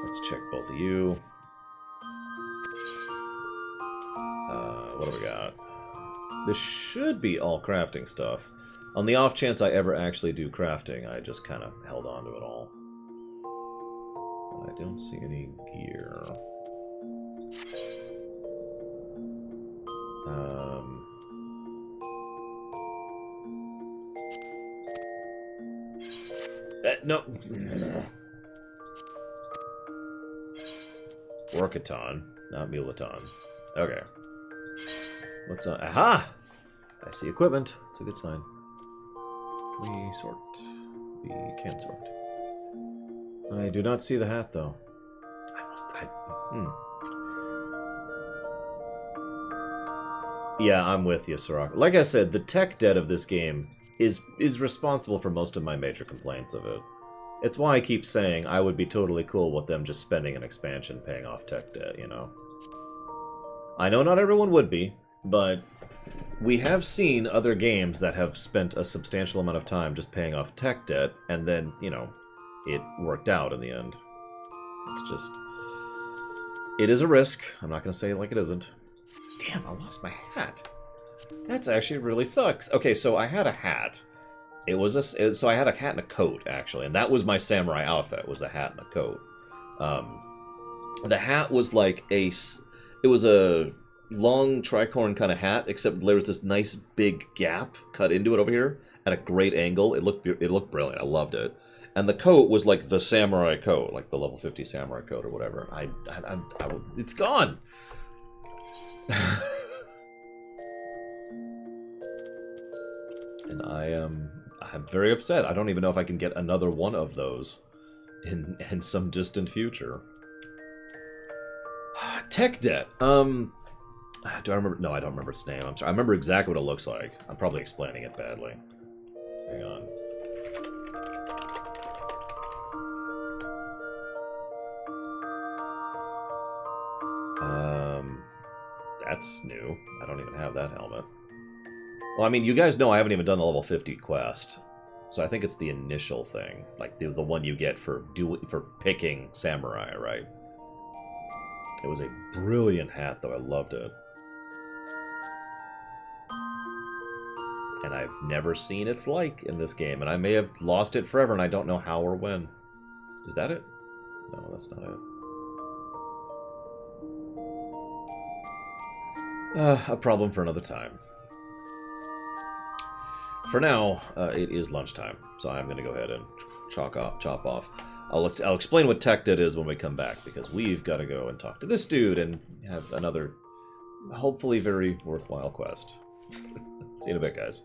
Let's check both of you. What do we got? This should be all crafting stuff. On the off chance I ever actually do crafting, I just kind of held on to it all. But I don't see any gear. No. Workaton, not Mulaton. Okay. What's on? Aha! I see equipment. It's a good sign. Can we sort? We can sort. I do not see the hat, though. Yeah, I'm with you, Sirach. Like I said, the tech debt of this game is responsible for most of my major complaints of it. It's why I keep saying I would be totally cool with them just spending an expansion paying off tech debt, you know? I know not everyone would be, but we have seen other games that have spent a substantial amount of time just paying off tech debt, and then, you know, it worked out in the end. It's just... It is a risk. I'm not going to say it like it isn't. Damn, I lost my hat. That's actually really sucks. Okay, so I had a hat. It was a... So I had a hat and a coat, actually, and that was my samurai outfit, was the hat and the coat. The hat was like a... It was a long tricorn kind of hat, except there was this nice big gap cut into it over here at a great angle. It looked brilliant. I loved it. And the coat was like the samurai coat, like the level 50 samurai coat or whatever. It's gone. And I'm very upset. I don't even know if I can get another one of those in some distant future. Tech debt. Do I remember? No, I don't remember its name. I'm sorry. I remember exactly what it looks like. I'm probably explaining it badly. Hang on. That's new. I don't even have that helmet. Well, I mean, you guys know I haven't even done the level 50 quest. So I think it's the initial thing. Like, the one you get for picking samurai, right? It was a brilliant hat, though. I loved it. And I've never seen its like in this game. And I may have lost it forever, and I don't know how or when. Is that it? No, that's not it. A problem for another time. For now, it is lunchtime, so I'm going to go ahead and chop off. I'll explain what tech debt is when we come back, because we've got to go and talk to this dude and have another, hopefully very worthwhile quest. See you in a bit, guys.